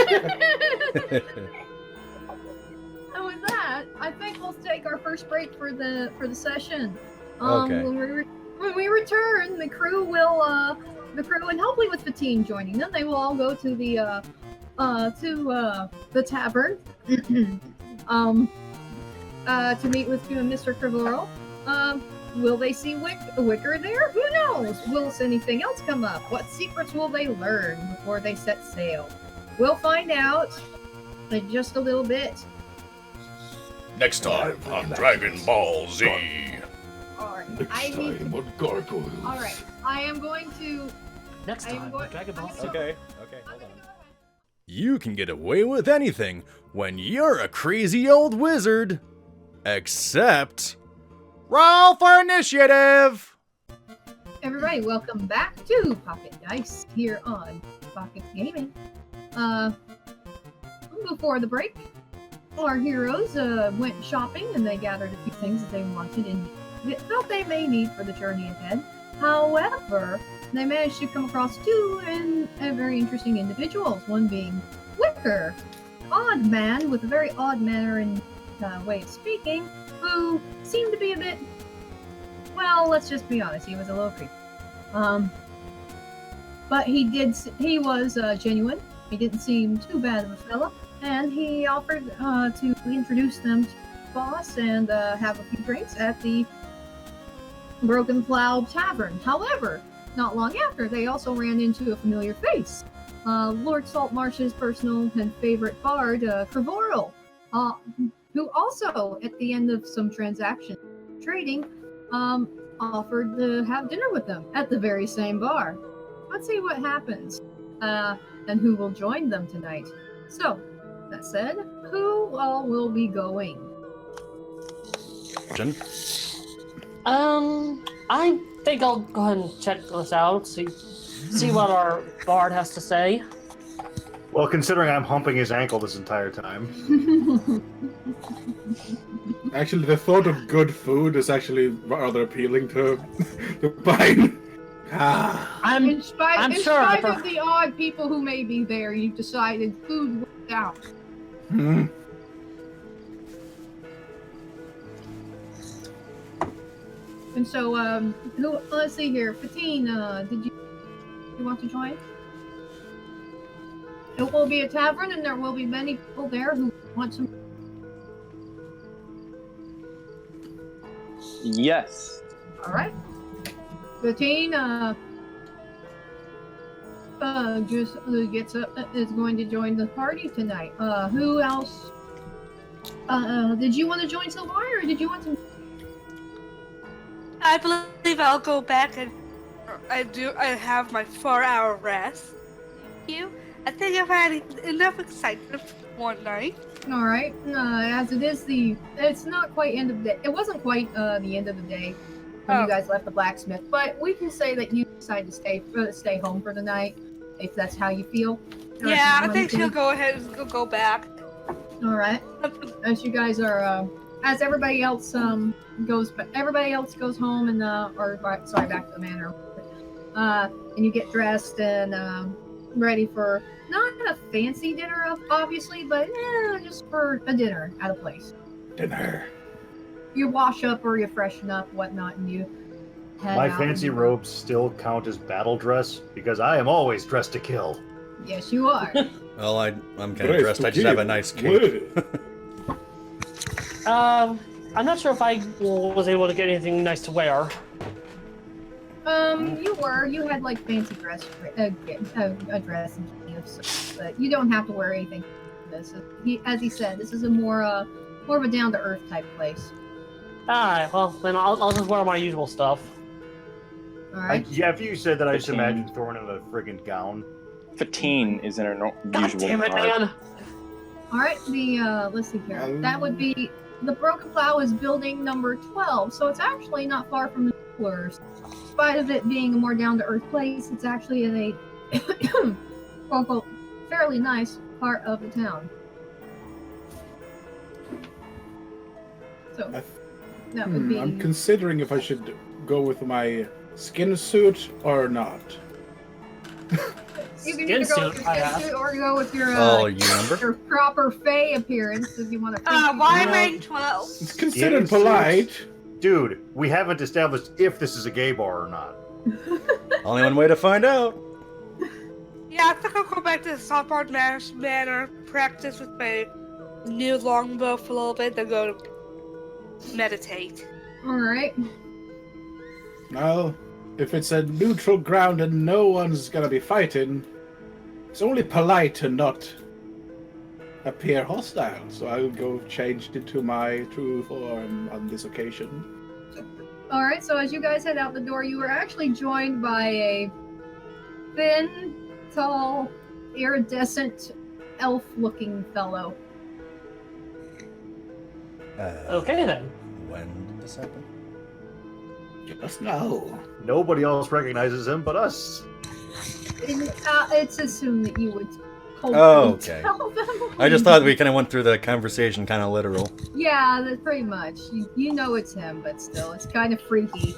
with that, I think we'll take our first break for the session. Okay. When we return, the crew and hopefully with Fatin joining them, they will all go to the tavern to meet with Mr. Crivoro. Will they see Wicker there? Who knows? Will anything else come up? What secrets will they learn before they set sail? We'll find out in just a little bit. Next time on Dragon Ball Z. Alright, gargoyle. Alright, I am going to... Next time, on Dragon Ball Z. Okay, hold on. You can get away with anything when you're a crazy old wizard. Except... Roll for initiative! Everybody, welcome back to Pocket Dice here on Pocket Gaming. Before the break, our heroes went shopping and they gathered a few things that they wanted and felt they may need for the journey ahead. However, they managed to come across two very interesting individuals, one being Wicker, odd man with a very odd manner and way of speaking, who seemed to be a bit, well, let's just be honest, he was a little creepy. But he was genuine. He didn't seem too bad of a fella, and he offered to introduce them to the boss and have a few drinks at the Broken Plow Tavern. However, not long after, they also ran into a familiar face. Lord Saltmarsh's personal and favorite bard, Crivoro, who also, at the end of some transaction trading, offered to have dinner with them at the very same bar. Let's see what happens, and who will join them tonight. So, that said, who all will be going? Jen? I think I'll go ahead and check this out, see what our bard has to say. Well, considering I'm humping his ankle this entire time. Actually, the thought of good food is actually rather appealing to Pine. In spite sure of the odd people who may be there, you've decided food worked out. Hmm. And so, let's see here. Fatin, did you want to join? It will be a tavern, and there will be many people there who want some. Yes. All right. Fatin, just gets up, is going to join the party tonight. Who else? Did you want to join Sylvari, or did you want to? I believe I'll go back and I have my 4-hour rest. Thank you. I think I've had enough excitement for one night. All right. As it is it's not quite end of the day. It wasn't quite the end of the day when you guys left the blacksmith, but we can say that you decided to stay home for the night, if that's how you feel. Yeah, I think she'll go ahead and go back. All right. As you guys are, as everybody else goes home and back to the manor, and you get dressed and ready for not a fancy dinner, obviously, but just for a dinner at a place. Dinner. You wash up or you freshen up, whatnot, and you head My out fancy and- robes still count as battle dress because I am always dressed to kill. Yes, you are. Well, I'm kind of dressed. I just have a nice cape. I'm not sure if I was able to get anything nice to wear. You had like fancy dress, a dress and stuff, but you don't have to wear anything. As he said, this is a more of a down to earth type place. Alright, well, then I'll just wear my usual stuff. Alright. Yeah, if you said that, I just 15. imagined Thoryn in a friggin' gown. Fatin is in her God usual damn it, garb. man! Alright, let's see here. That would be, the Broken Plow is building number 12, so it's actually not far from the Jewelers. In spite of it being a more down-to-earth place, it's actually in a, quote-unquote, fairly nice part of the town. So, that would be... I'm considering if I should go with my skin suit or not. You can either go with your skin suit or go with your, you remember? your proper Fae appearance if you want to. Why rank 12? It's considered polite. Dude, we haven't established if this is a gay bar or not. Only one way to find out. Yeah, I think I'll go back to the Softboard Manor, practice with my new longbow for a little bit, then go to meditate. Alright. Well, if it's a neutral ground and no one's gonna be fighting, it's only polite to not appear hostile, so I'll go changed into my true form on this occasion. Alright, so as you guys head out the door, you were actually joined by a thin, tall, iridescent, elf-looking fellow. Okay then. When did this happen? Just now. Nobody else recognizes him but us. It's assumed that you would Okay. tell them. I just thought we kind of went through the conversation kind of literal. Yeah, that's pretty much. You know it's him, but still, it's kind of freaky.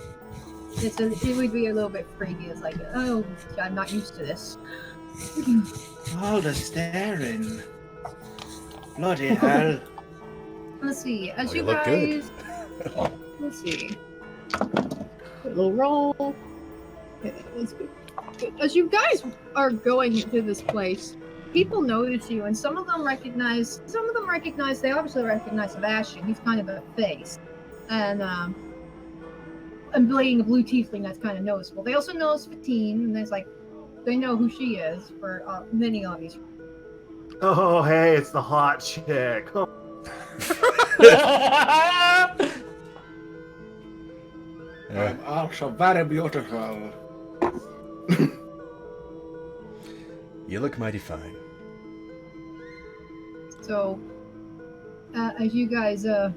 It would be a little bit freaky. It's like, oh, I'm not used to this. All the staring. Bloody hell. Let's see. As Oh, you you look good. guys, let's see. Put a little roll. Okay, let's go. As you guys are going into this place, people notice you, and some of them recognize. They obviously recognize Sebastian. He's kind of a face, and being a blue tiefling, that's kind of noticeable. They also notice Fatin, and they know who she is for many obvious reasons. Oh, hey, it's the hot chick. Oh. I'm also very beautiful. You look mighty fine. So, as you guys, I'm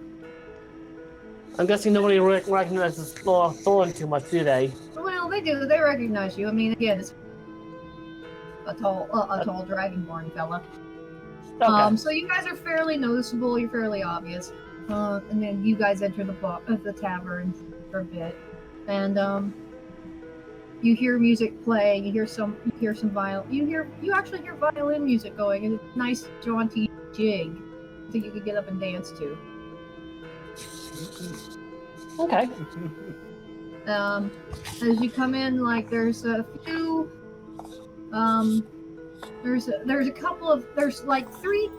guessing nobody recognizes Thoryn too much, do they? well, they do. They recognize you. I mean, again, it's a tall Dragonborn fella. Okay. So you guys are fairly noticeable. You're fairly obvious. And then you guys enter the tavern for a bit, and you hear music playing. You actually hear violin music going, and it's a nice jaunty jig that you can get up and dance to. Okay. As you come in, like there's a few, there's like three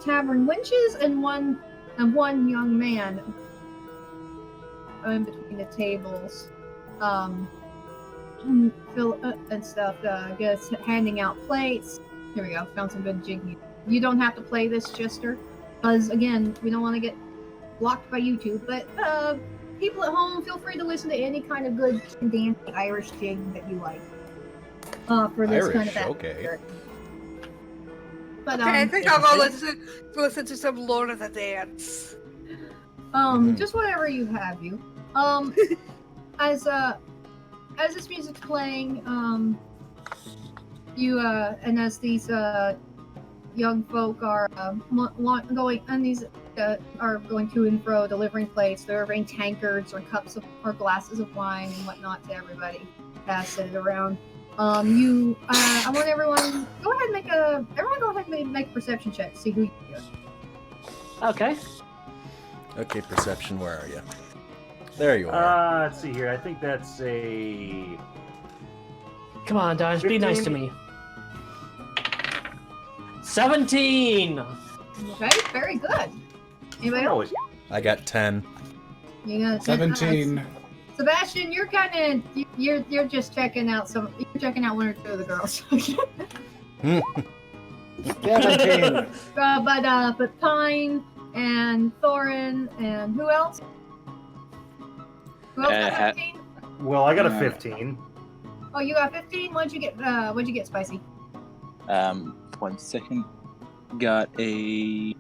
tavern wenches and one young man in between the tables, and stuff. Just handing out plates. Here we go. Found some good jig music. You don't have to play this, Jestre, because again, we don't want to get blocked by YouTube. But people at home, feel free to listen to any kind of good dancing Irish jig that you like. For this Irish, kind of okay. But Okay, I think I'll go listen to some Lord of the Dance. Just whatever you have you. As this music's playing, you and as these young folk are going, and these are going to and fro, delivering plates, delivering tankards or cups or glasses of wine and whatnot to everybody, pass it around. I want everyone go ahead and make a perception check to see who you hear. Okay. Okay, perception, where are you? There you are. Let's see here. I think that's a... Come on, Dodge, be nice to me. 17! Okay, very good. Anybody else? I got 10. You got 17. Sebastian, you're kind of you're just checking out one or two of the girls. 17. But Pine and Thoryn and who else? Who else got 15? Well, I got a 15. Oh, you got 15. What'd you get, Spicy? 1 second. Got a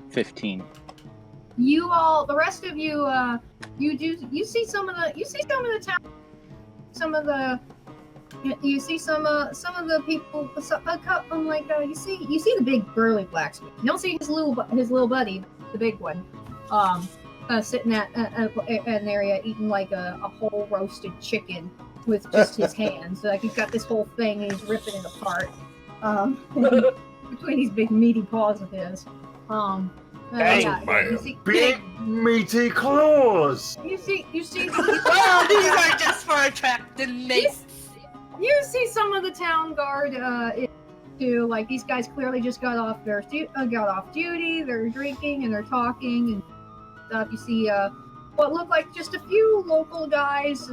15. You all, the rest of you, you see some of the town, some of the people, you see the big burly blacksmith. You don't see his little buddy, the big one, sitting at an area eating like a whole roasted chicken with just his hands. Like he's got this whole thing and he's ripping it apart, between these big meaty paws of his. You see big meaty claws. You see. Well, these are just for attracting mates. You see some of the town guard too. Like these guys clearly just got off duty. They're drinking and they're talking and stuff. You see what look like just a few local guys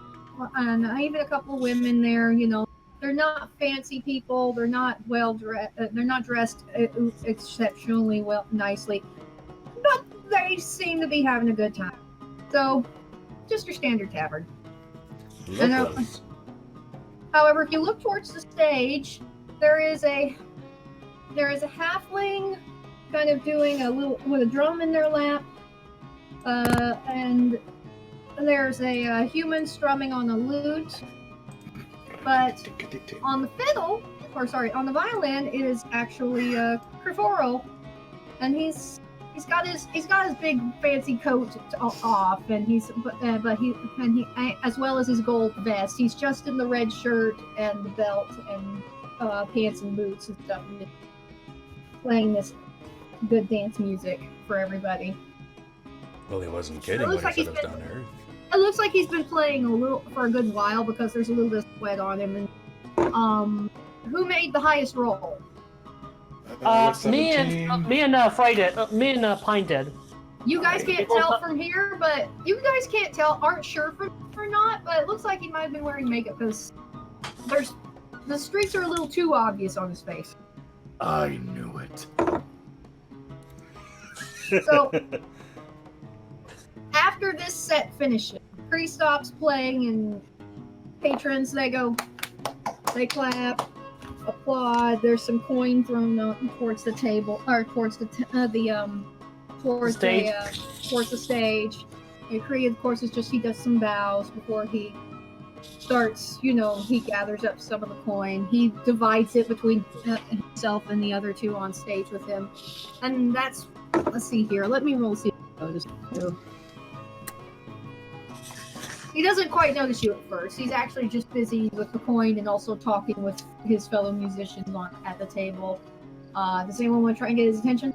and even a couple of women there. You know, they're not fancy people. They're not well dressed. They're not dressed exceptionally nicely. But they seem to be having a good time. So, just your standard tavern. However, if you look towards the stage, there is a halfling kind of doing a little with a drum in their lap, and there's a human strumming on a lute. But on the fiddle, on the violin, it is actually Crivoro, and he's got his big fancy coat off, and he as well as his gold vest. He's just in the red shirt and the belt and pants and boots and stuff, and playing this good dance music for everybody. Well, he wasn't kidding when he said it was down there. It looks like he's been playing for a good while because there's a little bit of sweat on him. And who made the highest roll? Me and Pine did. You guys can't tell from here, but you guys can't tell, aren't sure or not, but it looks like he might have been wearing makeup because the streaks are a little too obvious on his face. I knew it. So, after this set finishes, priest stops playing and patrons, they clap, applaud. There's some coin thrown up towards the table, or towards the stage. Kree, of course, is just he does some bows before he starts. He gathers up some of the coin. He divides it between himself and the other two on stage with him, and that's. Let's see here. Let me roll see. He doesn't quite notice you at first. He's actually just busy with the coin and also talking with his fellow musicians at the table. Does anyone want to try and get his attention?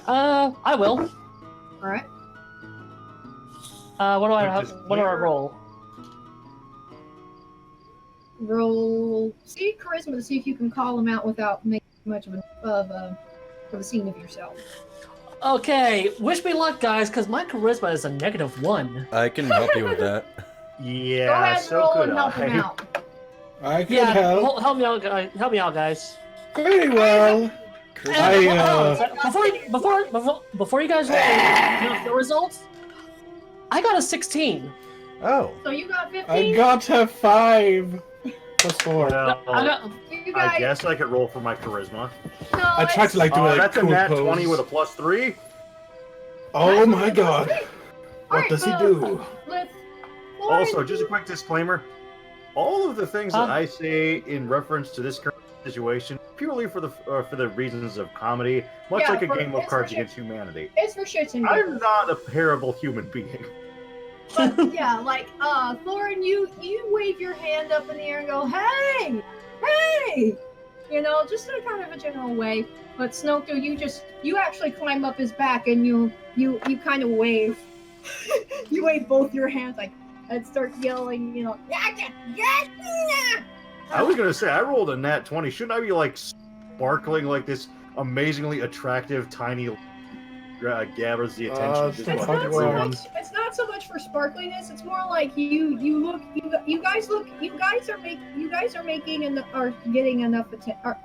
I will. All right. What do I roll? Roll charisma to see if you can call him out without making much of a scene of yourself. Okay, wish me luck, guys, because my charisma is a -1. I can help you with that. Yeah, Go ahead and so roll could and help him I. out. I can help. Help me out, guys. Help me out, guys. Very well. Before you guys roll the results, I got a 16. Oh. So you got 15? I got a 5 plus 4. Well, You guys, I guess I could roll for my charisma. no, I tried to like do a That's a cool nat pose. 20 with a +3. Oh my god. All What right, does he so do? let's- Also, just a quick disclaimer. All of the things that Huh? I say in reference to this current situation, purely for the reasons of comedy, much Yeah, like a for- game of it's Cards for- Against Humanity. It's for shits and I'm giggles. not a terrible human being. But yeah, like Thoryn, you wave your hand up in the air and go, "Hey, hey!" Just in a kind of a general way. But Snokdu, you actually climb up his back and you kind of wave. You wave both your hands and start yelling. I was gonna say I rolled a nat 20. Shouldn't I be like sparkling like this amazingly attractive tiny gathers the attention of just It's about not everyone? It's not so much for sparkliness. It's more like you guys are making are getting enough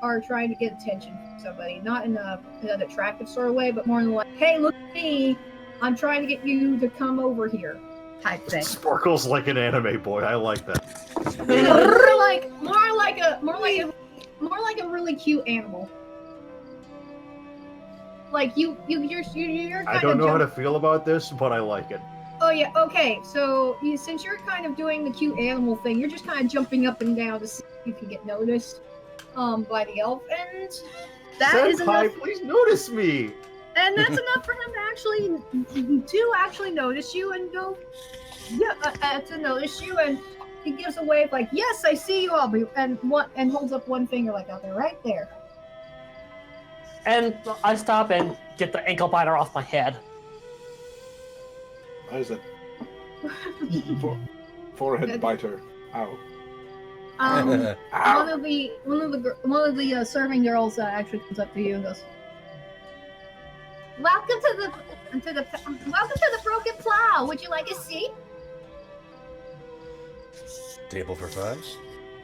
are trying to get attention from somebody, not in an attractive sort of way, but more in like, hey, look at me, I'm trying to get you to come over here, type thing. Sparkles like an anime boy. I like that. more like a really cute animal. Like you're kind I don't of know how to feel about this, but I like it. Oh yeah, okay. So since you're kind of doing the cute animal thing, you're just kind of jumping up and down to see if you can get noticed by the elf, and that is Senpai, enough. please notice me. And that's enough for him to actually notice you and go, to notice you, and he gives a wave like, "Yes, I see you all," and holds up one finger like out there, right there. And I stop and get the ankle biter off my head. What is it? Forehead biter. Ow. One of the serving girls actually comes up to you and goes, "Welcome to the Broken Plow. Would you like a seat?" Table for 5?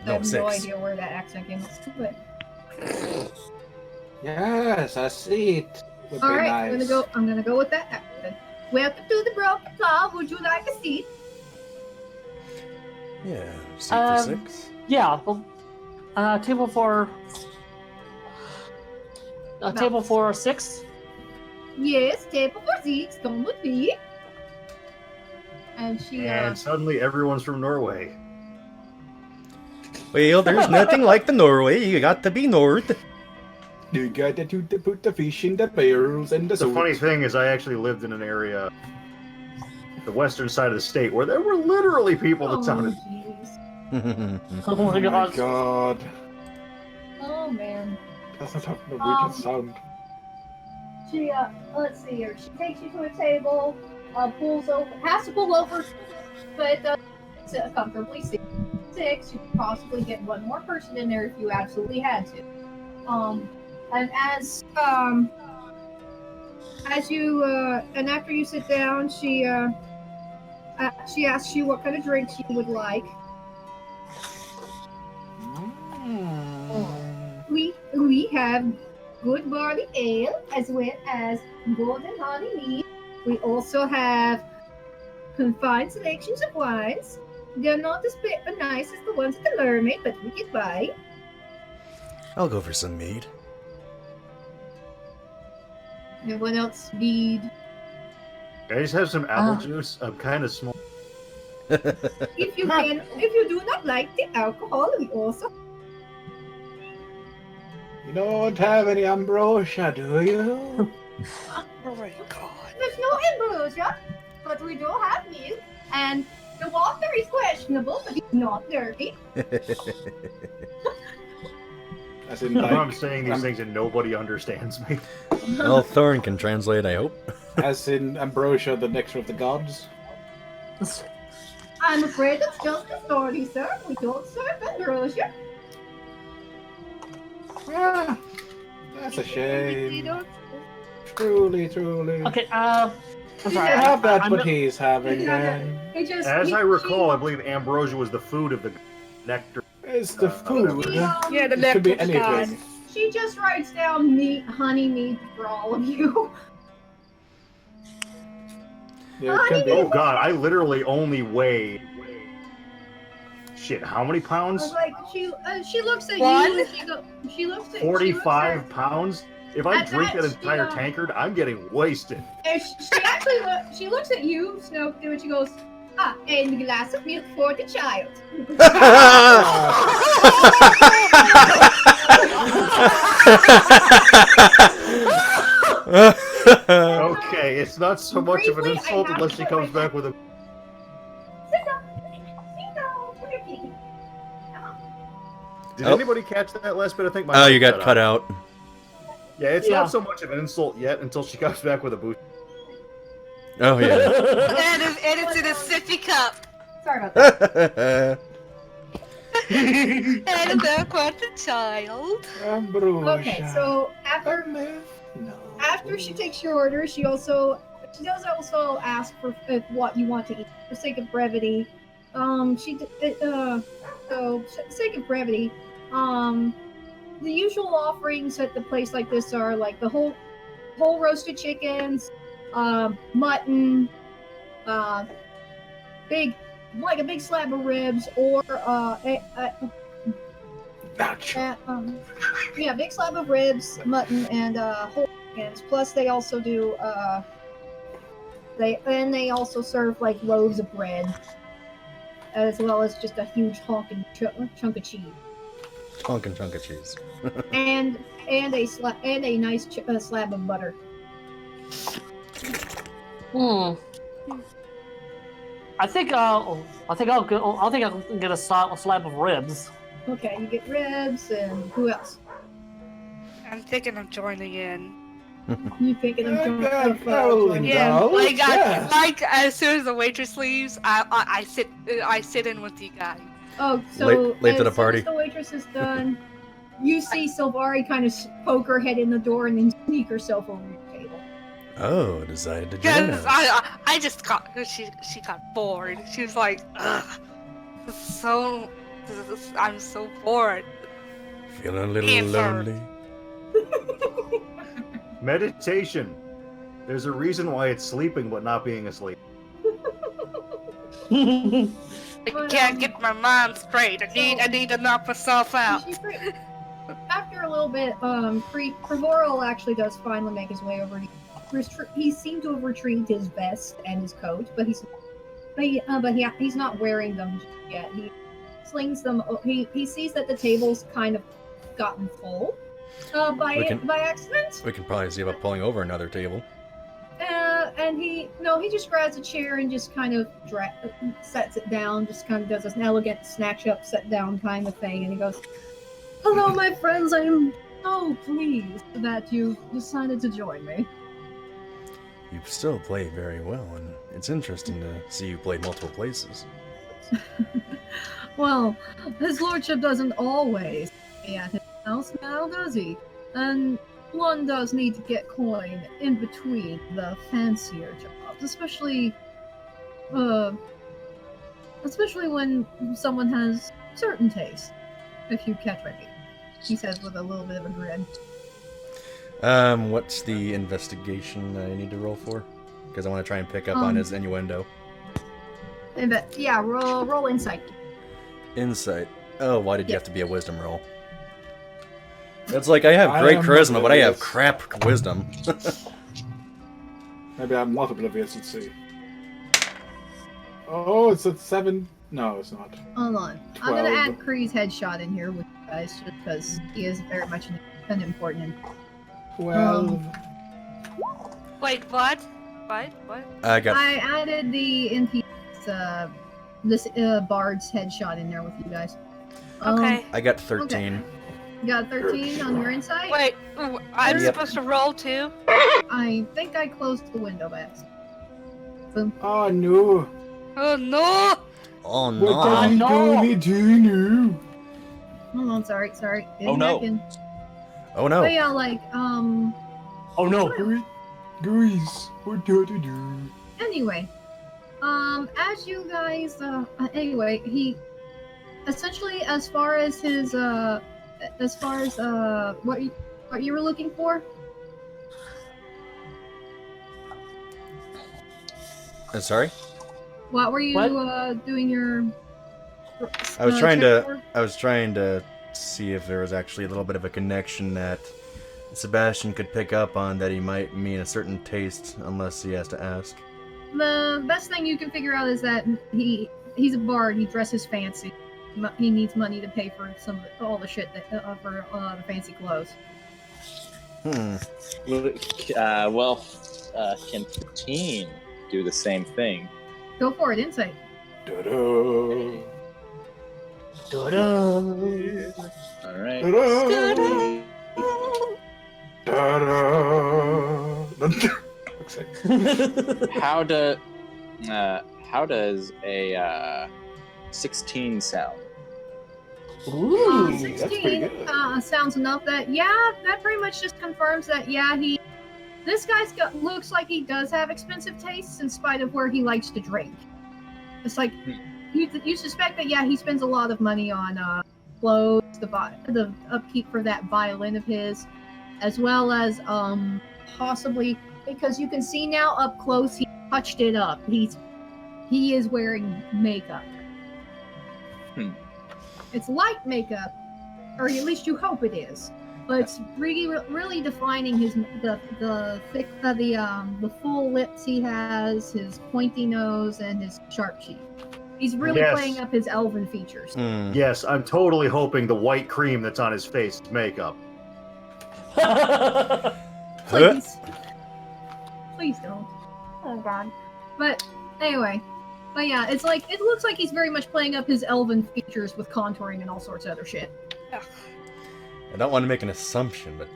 I No, have 6. no idea where that accent came from, but Yes, a seat would all be right, nice. I'm gonna go with that accent. Welcome to the Broken Plow. Would you like a seat? Yeah, seat for 6. Yeah, well, table for... table for 6? Yes, table for seats. Come with me. And she And suddenly everyone's from Norway. Well, there's nothing like the Norway. You got to be north. You got to put the fish in the barrels and the The funny thing is I actually lived in an area, the western side of the state, where there were literally people that sounded... jeez. Oh my Oh my god. god. Oh man. That's not how Norwegian sound. She let's see here. She takes you to a table, pulls over, has to pull over, but sit comfortably. 6. You could possibly get one more person in there if you absolutely had to. And as you and after you sit down, she asks you what kind of drinks you would like. We have good barley ale as well as golden honey mead. We also have confined selections of wines. They're not as nice as the ones at the Mermaid, but we get by. I'll go for some mead. And what else? Mead. Can I just have some apple juice? I'm kind of small. If you do not like the alcohol, we also. You don't have any ambrosia, do you? Oh my god. There's no ambrosia, but we do have milk, and the water is questionable, but it's not dirty. As in, like, I'm saying these things and nobody understands me. Well, Thoryn can translate, I hope. as in ambrosia, the nectar of the gods. I'm afraid it's just a story, sir. We don't serve ambrosia. Ah, that's a We shame. don't. Truly, truly. Okay, I'm sorry. I have that, I'm what not- he's having then. As I recall, I believe ambrosia was the food of the nectar. It's the food. Yeah, the It could be nectar of anything. God. She just writes down meat, honey meat for all of you. Yeah, it could be. Oh god, I literally only weigh... Shit, how many I was pounds? like, she looks at One? you. She looks at 45 pounds? If I At drink that, that entire she, tankard, I'm getting wasted. And she actually she looks at you, Snokdu, and she goes, and a glass of milk for the child. Okay, it's not so much of an Briefly, I insult have unless she to comes put back with a... Sit down. Sit down. Come here, kitty. Come on. Did Oh. anybody catch that last bit? I think my Oh, mic you got cut out. Yeah, it's Yeah. not so much of an insult yet until she comes back with a boost. Oh, yeah. And it's in a sippy cup. Sorry about that. And there was the child. Ambrosia. Okay, so after No. after she takes your order, she does also ask for what you want to eat. For sake of brevity, for sake of brevity, the usual offerings at the place like this are like the whole roasted chickens, mutton, big slab of ribs, or big slab of ribs, mutton, and whole chickens. Plus, they also do they also serve like loaves of bread, as well as just a huge honking chunk of cheese. Honkin' chunk of cheese. and a nice slab of butter. I think I'll get a slab of ribs. Okay, you get ribs, and who else? I'm thinking of joining in. You thinking of joining? Yeah, No, like yes. like as soon as the waitress leaves, I sit in with you guys. Oh, so Late to the as soon party. as the waitress is done, you see Sylvari kind of poke her head in the door and then sneak herself over the table. Oh, decided to join Because us. I just got she got bored. She was like, ugh, I'm so bored. Feeling a little Answer. lonely. Meditation. There's a reason why it's sleeping but not being asleep. I can't get my mind straight. I need to knock myself out. After a little bit, Pravoral actually does finally make his way over. He seemed to have retrieved his vest and his coat, but he's not wearing them just yet. He slings them. He sees that the table's kind of gotten full by accident. We can probably see about pulling over another table. And he just grabs a chair and just kind of sets it down. Just kind of does an elegant snatch up, set down kind of thing, and he goes, "Hello, my friends. I am so pleased that you decided to join me." You still play very well, and it's interesting to see you play multiple places. Well, his lordship doesn't always stay at his house now, does he? And one does need to get coin in between the fancier jobs, especially when someone has certain taste, if you catch my meaning, he says with a little bit of a grin. What's the investigation I need to roll for? Because I want to try and pick up on his innuendo. Roll insight. Insight. Oh, why did you have to be a wisdom roll? It's like I have great charisma, but I have crap wisdom. Maybe I'm not oblivious. Let's see. Oh, it's at 7. No, it's not. Hold on. 12. I'm gonna add Kree's headshot in here with you guys just because he is very much an important. 12. Wait, what? What? I got. I added the NPC's this bard's headshot in there with you guys. Okay. I got 13. Okay. You got 13 on your insight? Wait, I'm Yep. supposed to roll too? I think I closed the window by accident. Boom. Oh no! Oh no! Oh What no! are we no. going to do now? Hold on, sorry. Oh, no. Oh no! But yeah, like, Oh no! Guys, what do to do? anyway, as you guys, anyway, he, essentially, as far as his, what you were looking for? Sorry. What were you, What? doing your, I was trying check to. for? I was trying to see if there was actually a little bit of a connection that Sebastian could pick up on that he might mean a certain taste, unless he has to ask. The best thing you can figure out is that he's a bard. He dresses fancy. He needs money to pay for all the shit that for the fancy clothes. Hmm. Can 15 do the same thing? Go for it, insight. Da-da. Da-da. All right. Da-da. Da-da. How does a 16 sound? Ooh, that's pretty 16 good. sounds enough that that pretty much just confirms that this guy's looks like he does have expensive tastes in spite of where he likes to drink. It's like you suspect that he spends a lot of money on clothes, the upkeep for that violin of his, as well as possibly because you can see now up close he touched it up. He is wearing makeup. It's light makeup, or at least you hope it is. But it's really defining the full lips he has, his pointy nose, and his sharp cheek. He's really playing up his elven features. Hmm. Yes, I'm totally hoping the white cream that's on his face is makeup. Please, please don't. Oh God. But anyway, it's like it looks like he's very much playing up his elven features with contouring and all sorts of other shit. I don't want to make an assumption, but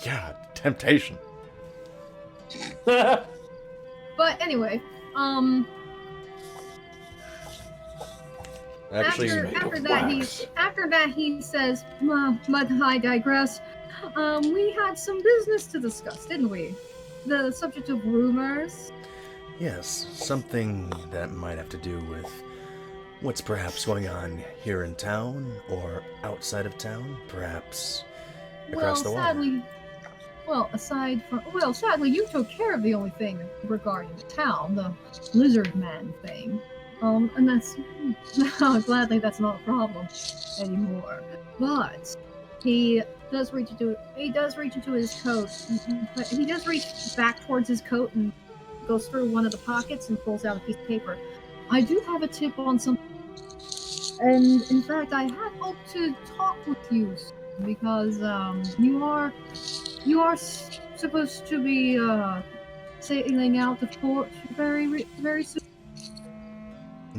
God, temptation. But anyway, Actually, after that he says, but I digress. We had some business to discuss, didn't we? The subject of rumors. yes, something that might have to do with what's perhaps going on here in town or outside of town, perhaps across the water. Sadly, you took care of the only thing regarding the town, the lizard man thing. And that's gladly that's not a problem anymore. But he does reach into his coat, but he does reach back towards his coat and goes through one of the pockets and pulls out a piece of paper. I do have a tip on something, and in fact, I had hoped to talk with you because you are supposed to be sailing out to port very soon.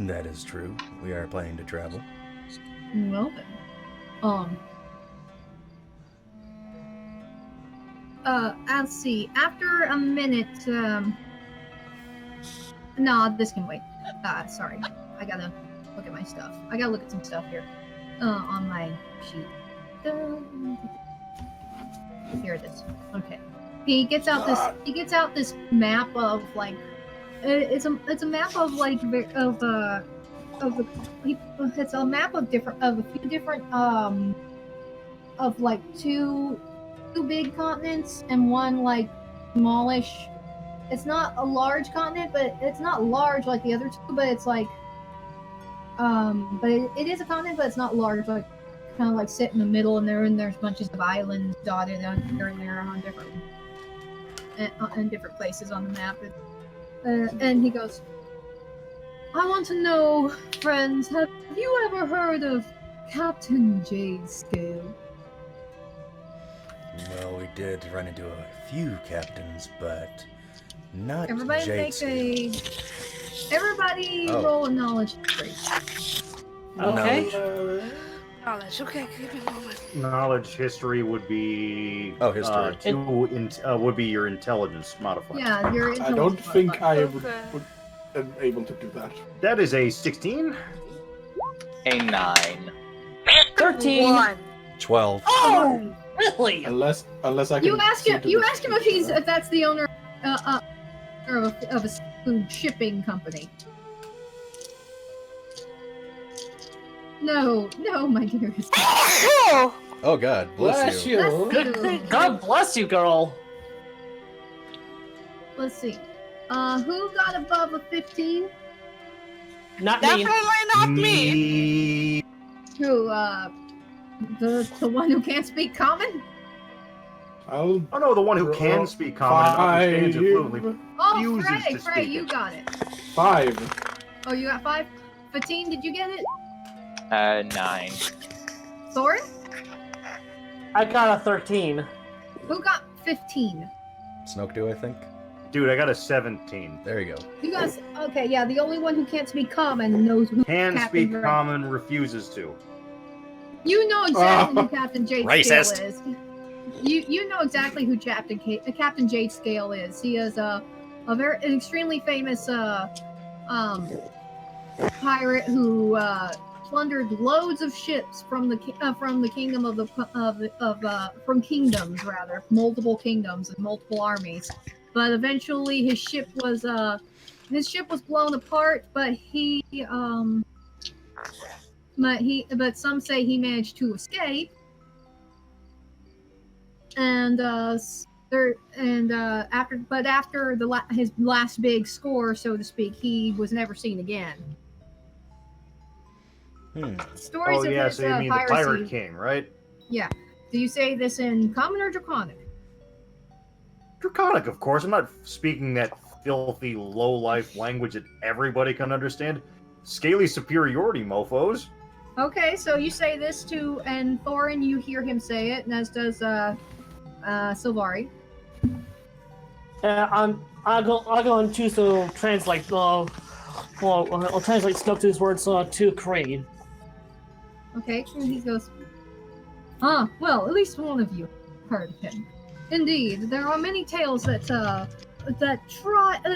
That is true. We are planning to travel. Well then, let's see. After a minute, nah, this can wait. Sorry, I gotta look at my stuff. I gotta look at some stuff here, on my sheet. Here it is. Okay. He gets out this map of like, it's a map of like it's a map of a few different of like two big continents and one like smallish. It's not a large continent, but it's not large like the other two, but it's like but it is a continent, but it's not large, like kind of like sit in the middle, and there's bunches of islands dotted on here and there on different in different places on the map. And he goes, I want to know, friends, have you ever heard of Captain Jestre? Well, we did run into a few captains, but not Everybody Jestre. roll a knowledge history. Okay. Knowledge. Okay, give me a moment. Knowledge history would be history. would be your intelligence modifier. Yeah, you're I don't think I would Okay. am able to do that. That is a 16. A 9. 13. 1. 12. Oh, really? Unless I can. You ask him. see to You the- ask him if that's the owner of a food shipping company. No, my dearest. Oh! Oh God, bless you. Good. God bless you, girl. Let's see. Who got above a 15? Not me. Definitely not me. Who? The one who can't speak common? I'll. Oh no, the one who can speak common and understands it fluently. Oh, Refuses Frej, to Frej, speak you it. got it. 5. Oh, you got 5? Fatin, did you get it? 9. Thoryn? I got a 13. Who got 15? Snokdu, I think. Dude, I got a 17. There you go. You guys, okay, yeah, the only one who can't speak common knows who Can Captain speak Frej- common, refuses to. You know exactly who Captain Jade Racist. Scale is. You know exactly who Captain Jade Scale is. He is an extremely famous pirate who plundered loads of ships from the kingdom from kingdoms rather, multiple kingdoms and multiple armies. But eventually his ship was blown apart. But but some say he managed to escape. And after his last big score, so to speak, he was never seen again. Stories Oh of yeah, his so you mean piracy. the Pirate King, right? Yeah. Do you say this in common or draconic? Draconic, of course. I'm not speaking that filthy, low-life language that everybody can understand. Scaly superiority, mofos. Okay, so you say this to, and Thoryn, you hear him say it, and as does Sylvari. I'll go and choose to translate. I'll translate Snokdu's words to Korean. Okay, and he goes, well, at least one of you heard of him. Indeed, there are many tales that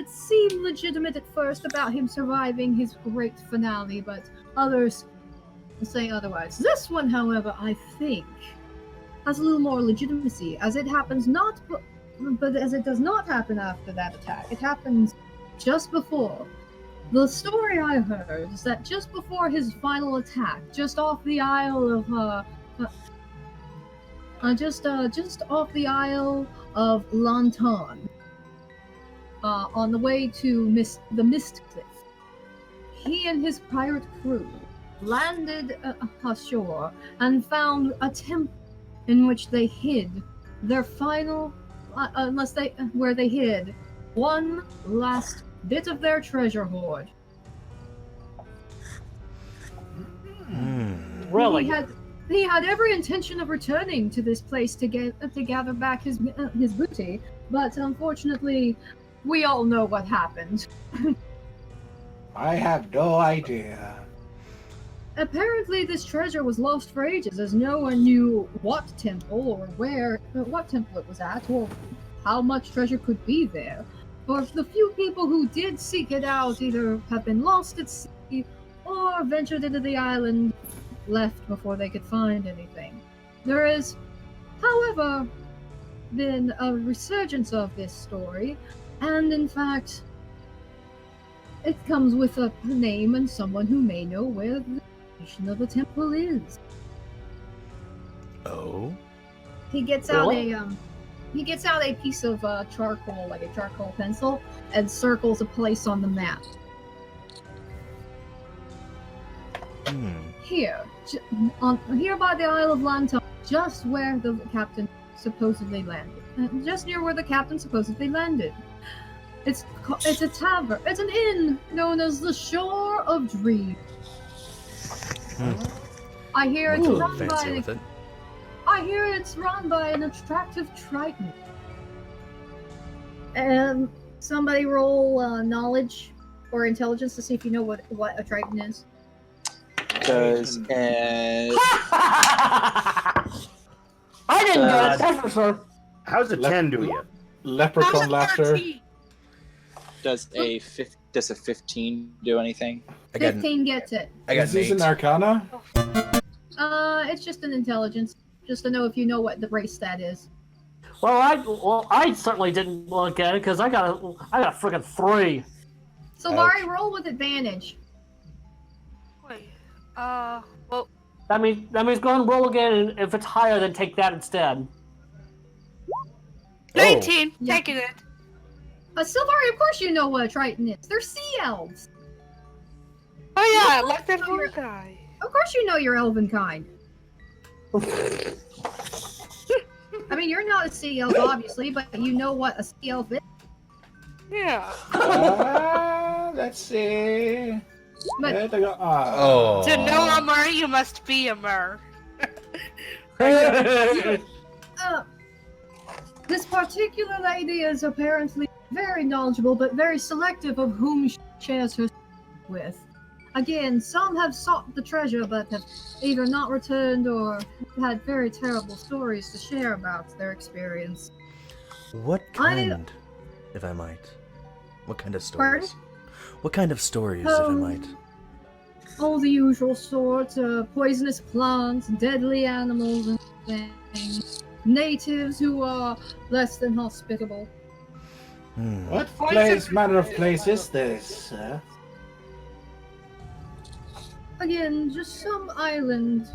seem legitimate at first about him surviving his great finale, but others say otherwise. This one, however, I think has a little more legitimacy, as it happens but as it does not happen after that attack. It happens just before. The story I heard is that just before his final attack, just off the Isle of Lantan, on the way to the Mist Cliff, he and his pirate crew landed ashore and found a temple in which they hid their final, where they hid one last bit of their treasure hoard. Really? He had every intention of returning to this place to gather back his booty, but unfortunately, we all know what happened. I have no idea. Apparently, this treasure was lost for ages, as no one knew what temple or what temple it was at, or how much treasure could be there. For the few people who did seek it out either have been lost at sea or ventured into the island, left before they could find anything. There is, however, been a resurgence of this story, and in fact, it comes with a name and someone who may know where the location of the temple is. Oh? He gets out a piece of charcoal, like a charcoal pencil, and circles a place on the map. Here by the Isle of Lantan, just where the captain is. supposedly landed. Just near where the captain supposedly landed. It's a tavern. It's an inn known as the Shore of Dreams. I hear it's run Fancy with it. I hear it's run by an attractive Triton. Somebody roll knowledge or intelligence to see if you know what a Triton is. Does I didn't get it, that's for sure. How's a 10 do you? Leprechaun laughter. 13? does a 15 do anything? 15 gets it. I got Is this an an Arcana? It's just an intelligence, just to know if you know what the race stat is. Well, I certainly didn't look at it because I got a freaking 3. Sylvari, roll with advantage. Wait. Well, That means go ahead and roll again, and if it's higher, then take that instead. 19. Yeah. Taking it. Sylvari, of course you know what a Triton is. They're sea elves. Oh yeah, like that poor guy. Of course you know your elven kind. I mean, you're not a sea elf, obviously, but you know what a sea elf is. Yeah. Let's see. But To know a mer, you must be a mer. this particular lady is apparently very knowledgeable, but very selective of whom she shares her with. Again, some have sought the treasure, but have either not returned or had very terrible stories to share about their experience. What kind, if I might? What kind of stories? Pardon? What kind of stories, if I might? All the usual sorts, poisonous plants, deadly animals and things. Natives who are less than hospitable. What manner of place is this, sir? Again, just some island.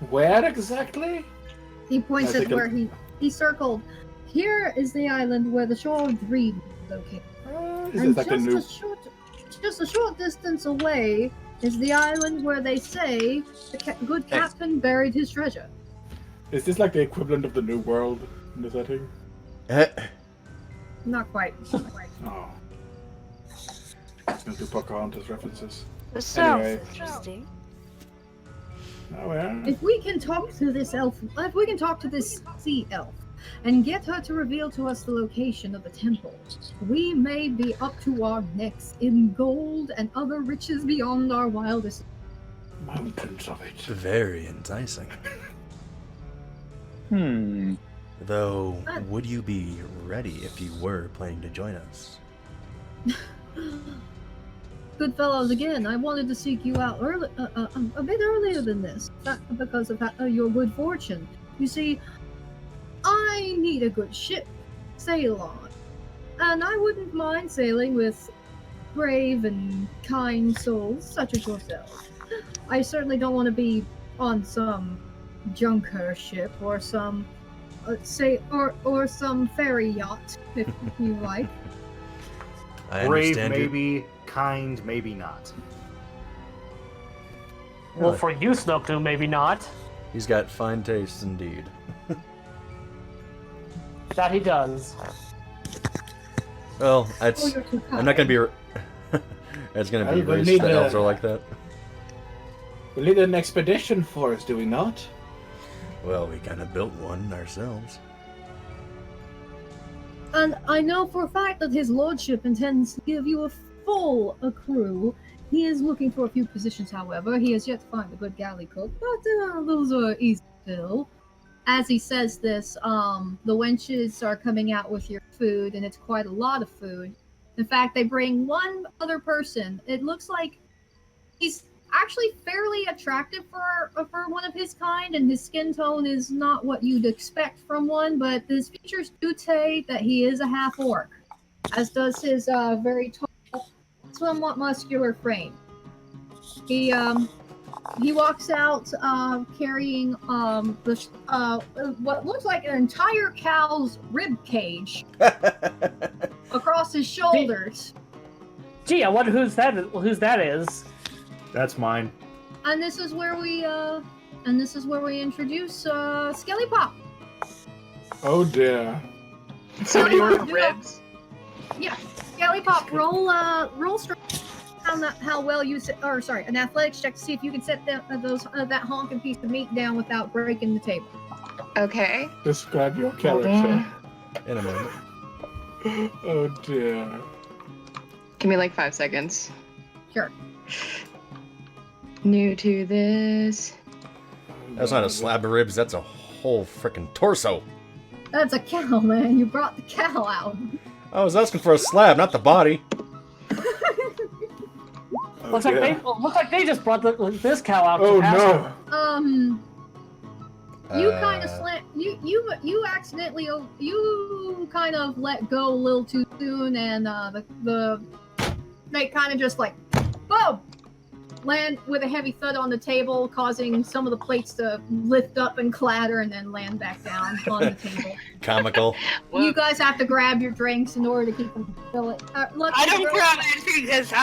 Where exactly? He points I at think where he circled. Here is the island where the Shore of Dreams is located. Is And it like a new... just a short distance away is the island where they say the good captain buried his treasure. Is this like the equivalent of the New World in the setting? Not quite. Oh. It's going to do Pocahontas references. This sounds Anyway. interesting. Oh, yeah. If we can talk to this elf, if we can talk to this sea elf, and get her to reveal to us the location of the temple, we may be up to our necks in gold and other riches beyond our wildest. Mountains of it. Very enticing. Though, would you be ready if you were planning to join us? Good fellows, again, I wanted to seek you out early, a bit earlier than this, because of your good fortune. You see, I need a good ship to sail on, and I wouldn't mind sailing with brave and kind souls such as yourself. I certainly don't want to be on some junker ship or some, or some ferry yacht, if you like. I Brave, understand maybe. Kind, maybe not. Well, for you, Snokdu, maybe not. He's got fine taste indeed. That he does. Well, Oh, you're too kind. I'm not gonna be. It's gonna be Well, we racist need that a- elves are like that. We need an expedition force, do we not? Well, we kind of built one ourselves. And I know for a fact that his lordship intends to give you a full crew. He is looking for a few positions, however. He has yet to find a good galley cook, but those are easy to fill. As he says this, the wenches are coming out with your food, and it's quite a lot of food. In fact, they bring one other person. It looks like he's actually fairly attractive for one of his kind, and his skin tone is not what you'd expect from one, but his features do say that he is a half-orc, as does his very tall, somewhat muscular frame. He walks out carrying what looks like an entire cow's rib cage across his shoulders. Gee, I wonder whose that is. That's mine. And this is where we and this is where we introduce Skelly Pop. Oh dear. Somebody ordered ribs. Yeah, Skelly Pop. Roll strength. How well you an athletics check to see if you can set that honking piece of meat down without breaking the table. Okay. Describe your character. In a moment. Oh dear. Give me like 5 seconds. Sure. New to this. That's not a slab of ribs, that's a whole frickin' torso. That's a cow, man. You brought the cow out. I was asking for a slab, not the body. Looks like they just brought this cow out. Oh to pasture. no. You kind of you accidentally kind of let go a little too soon, and they kind of just like boom land with a heavy thud on the table, causing some of the plates to lift up and clatter and then land back down on the table. Comical. You guys have to grab your drinks in order to keep them filling. I don't grab anything because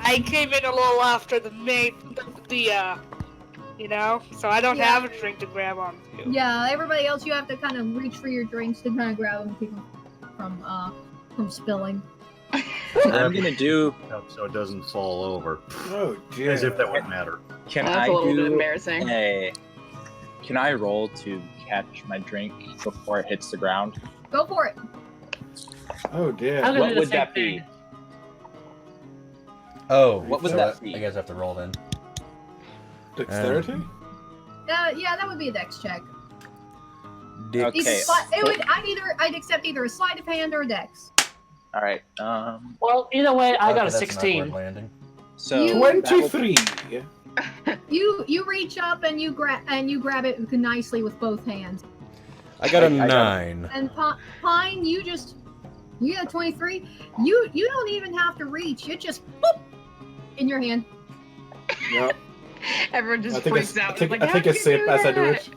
I came in a little after the so I don't have a drink to grab on. Yeah, everybody else, you have to kind of reach for your drinks to kind of grab them and keep them from spilling. I'm gonna do. So it doesn't fall over. Oh dear. As if that wouldn't matter. Can That's I a little bit do embarrassing. Can I roll to catch my drink before it hits the ground? Go for it. Oh dear. I'm gonna What do the would same that be? thing. Oh, What would so that be? I guys have to roll then. Dexterity? Yeah, that would be a dex check. Okay. I'd accept either a sleight of hand or a dex. All right. Well, either way, I got a Okay, that's an 16. upward landing. So You- 23. You reach up and you grab it nicely with both hands. I got a I got- 9. And Pine, you got 23. You don't even have to reach. It just boop in your hand. Yep. Everyone just I think freaks out. I take Like, how a did you sip do as I do that?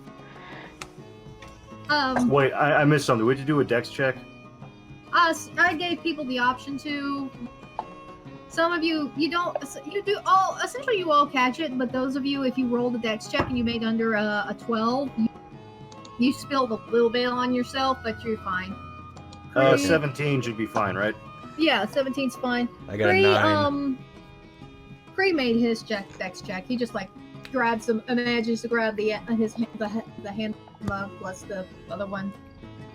it. Wait, I missed something. Would you do a dex check? I gave people the option to. Some of you don't. You do all. Essentially, you all catch it. But those of you, if you rolled a dex check and you made under a 12, you spilled a little bit on yourself, but you're fine. 17 should be fine, right? Yeah, 17's fine. I got a 9. Cree made his dex check. He just like grabs him, manages to grab the hand plus the other one,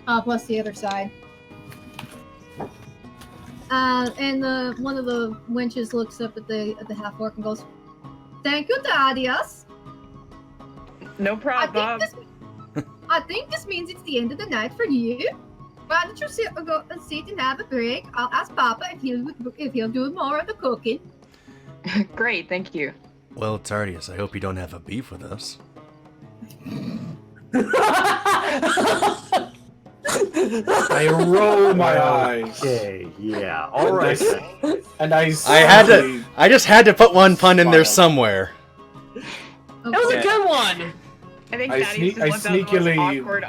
plus the other side. And one of the wenches looks up at the Half-Orc and goes, "Thank you, Thadius. No problem. I think this means it's the end of the night for you. Why don't you sit and have a break? I'll ask Papa if he'll do more of the cooking." Great, thank you. Well, Thadius, I hope you don't have a beef with us. I roll my eyes. Okay, yeah. All right. And I just had to put one pun in there somewhere. It was a good one. I think I Thaddeus sneak- I is one of the most sneakily- awkward.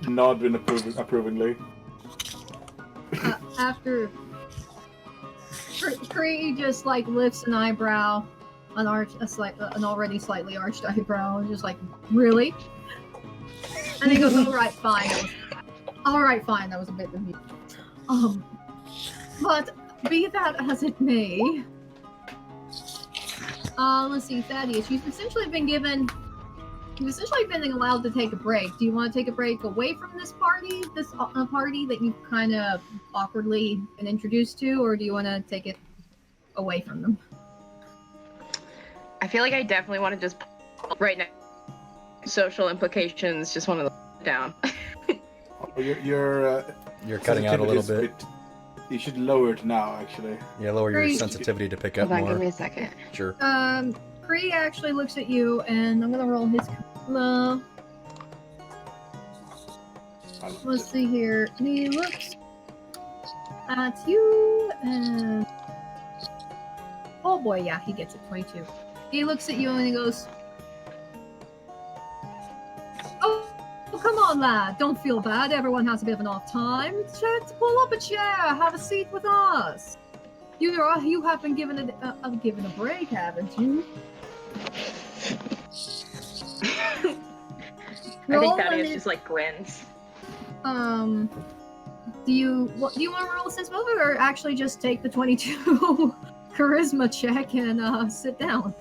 nod approvingly. After Cree just like lifts an eyebrow, an already slightly arched eyebrow, and just like, really? And he goes, "All right, fine. That was a bit of me. But be that as it may, let's see, Thaddeus, you've essentially been allowed to take a break. Do you want to take a break away from this party that you've kind of awkwardly been introduced to, or do you want to take it away from them? I feel like I definitely want to just right now. Social implications. Just want to down. You're cutting out a little bit. You should lower it now, actually. Yeah, lower your Cree. sensitivity to pick up Hold on, more. give me a second. Sure. Cree actually looks at you, and I'm gonna roll his charisma. Let's see here. He looks at you, and oh boy, yeah, he gets it. 22. He looks at you and he goes, "Oh, come on, lad. Don't feel bad. Everyone has a bit of an off time. Pull up a chair. Have a seat with us. You have been given a break, haven't you?" I think Roll Thaddeus and just like grins. Do you want to roll a sense motive, or actually just take the 22 charisma check and sit down?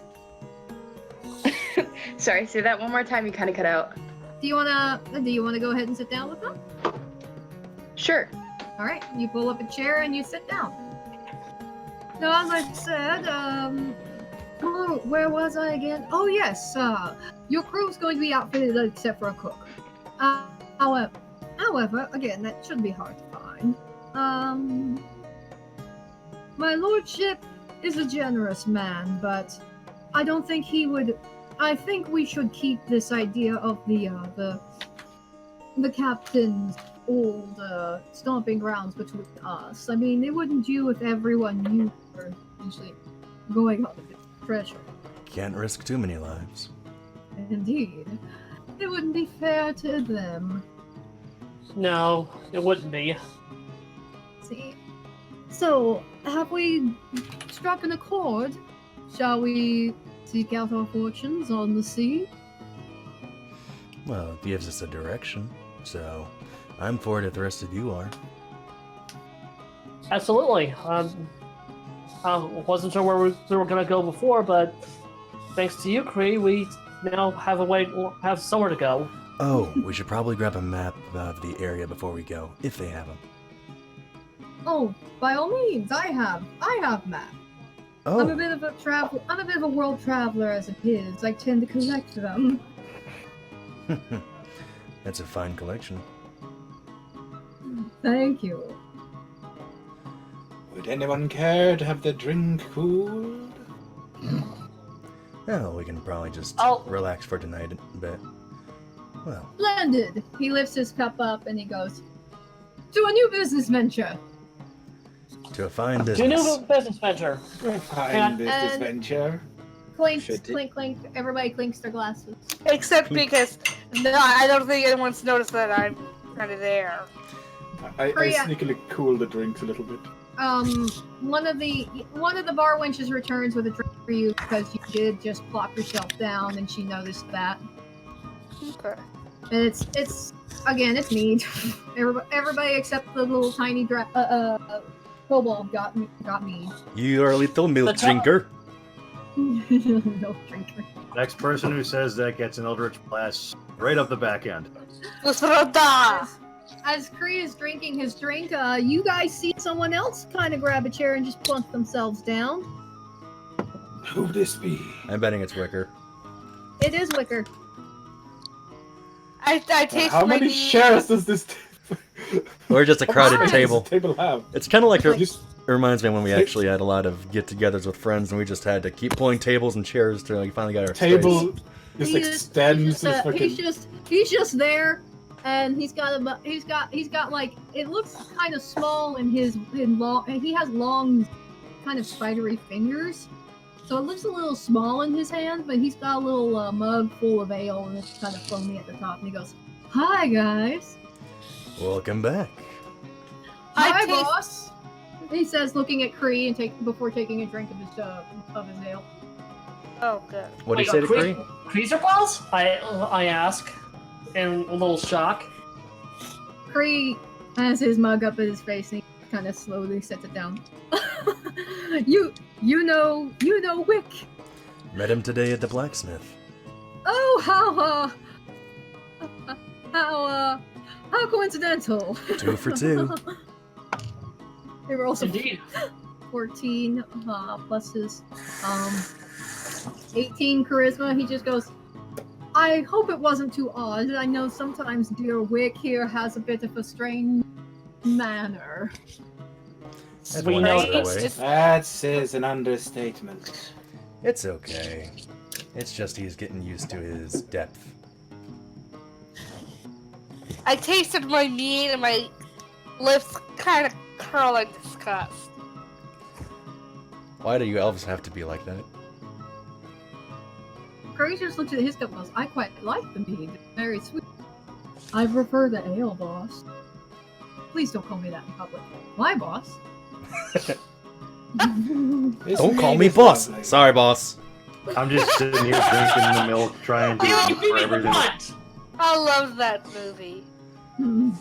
Sorry, say that one more time. You kind of cut out. Do you wanna go ahead and sit down with them? Sure. All right, you pull up a chair and you sit down. Now, as I said, where was I again? Oh yes, your crew's going to be outfitted except for a cook. However, again, that shouldn't be hard to find. My lordship is a generous man, but I don't think he would. I think we should keep this idea of the captain's old stomping grounds between us. I mean, it wouldn't do if everyone knew we were usually going on the treasure. Can't risk too many lives. Indeed. It wouldn't be fair to them. No, it wouldn't be. See? So, have we struck an accord? Shall we seek out our fortunes on the sea? Well, it gives us a direction, so I'm for it if the rest of you are. Absolutely. I wasn't sure where we were going to go before, but thanks to you, Kree, we now have somewhere to go. Oh, we should probably grab a map of the area before we go, if they have them. Oh, by all means, I have map. Oh. I'm a bit of a world traveler as it is. I tend to collect them. That's a fine collection. Thank you. Would anyone care to have the drink cooled? Well, we can probably just relax for tonight a bit. Well. Splendid. He lifts his cup up and he goes, to a new business venture. To a fine business. To a new business venture. Fine business venture. Clink, clink, clink. Everybody clinks their glasses. Except because I don't think anyone's noticed that I'm kind of there. I sneakily cool the drinks a little bit. One of the bar wenches returns with a drink for you because you did just plop yourself down, and she noticed that. Okay. And it's mead. Everybody except the little tiny kobold got mead. You are a little milk drinker. Milk drinker. Next person who says that gets an Eldritch Blast right up the back end. As Kree is drinking his drink, you guys see someone else kind of grab a chair and just plunk themselves down. Who'd this be? I'm betting it's Wicker. It is Wicker. I taste How many shares does this Or just a crowded What table. does this table have? It's kind of like it reminds me when we actually had a lot of get-togethers with friends, and we just had to keep pulling tables and chairs till we finally got our Table space. just extends. He's just there, and he's got like, it looks kind of small in he has long, kind of spidery fingers, so it looks a little small in his hand, but he's got a little mug full of ale, and it's kind of foamy at the top, and he goes, "Hi guys." Welcome back. Hi, boss. He says, looking at Kree before taking a drink of his ale. Oh, good. What do you say to Kree? Kree's your boss? I ask, in a little shock. Kree has his mug up at his face and he kind of slowly sets it down. You know Wick. Met him today at the Blacksmith. Oh, how coincidental. 2 for 2. They were also Indeed. 14 plus his 18 charisma. He just goes, I hope it wasn't too odd. I know sometimes dear Wick here has a bit of a strange manner. We know That is an understatement. It's okay. It's just he's getting used to his depth. I tasted my meat and my lips kind of curl in disgust. Why do you elves have to be like that? Kree just looks at his cup and goes, I quite like the mead. It's very sweet. I prefer the ale, boss. Please don't call me that in public. Why, boss? Don't call me boss. Lovely. Sorry, boss. I'm just sitting here drinking the milk, trying to for everything. I love that movie. Hmm.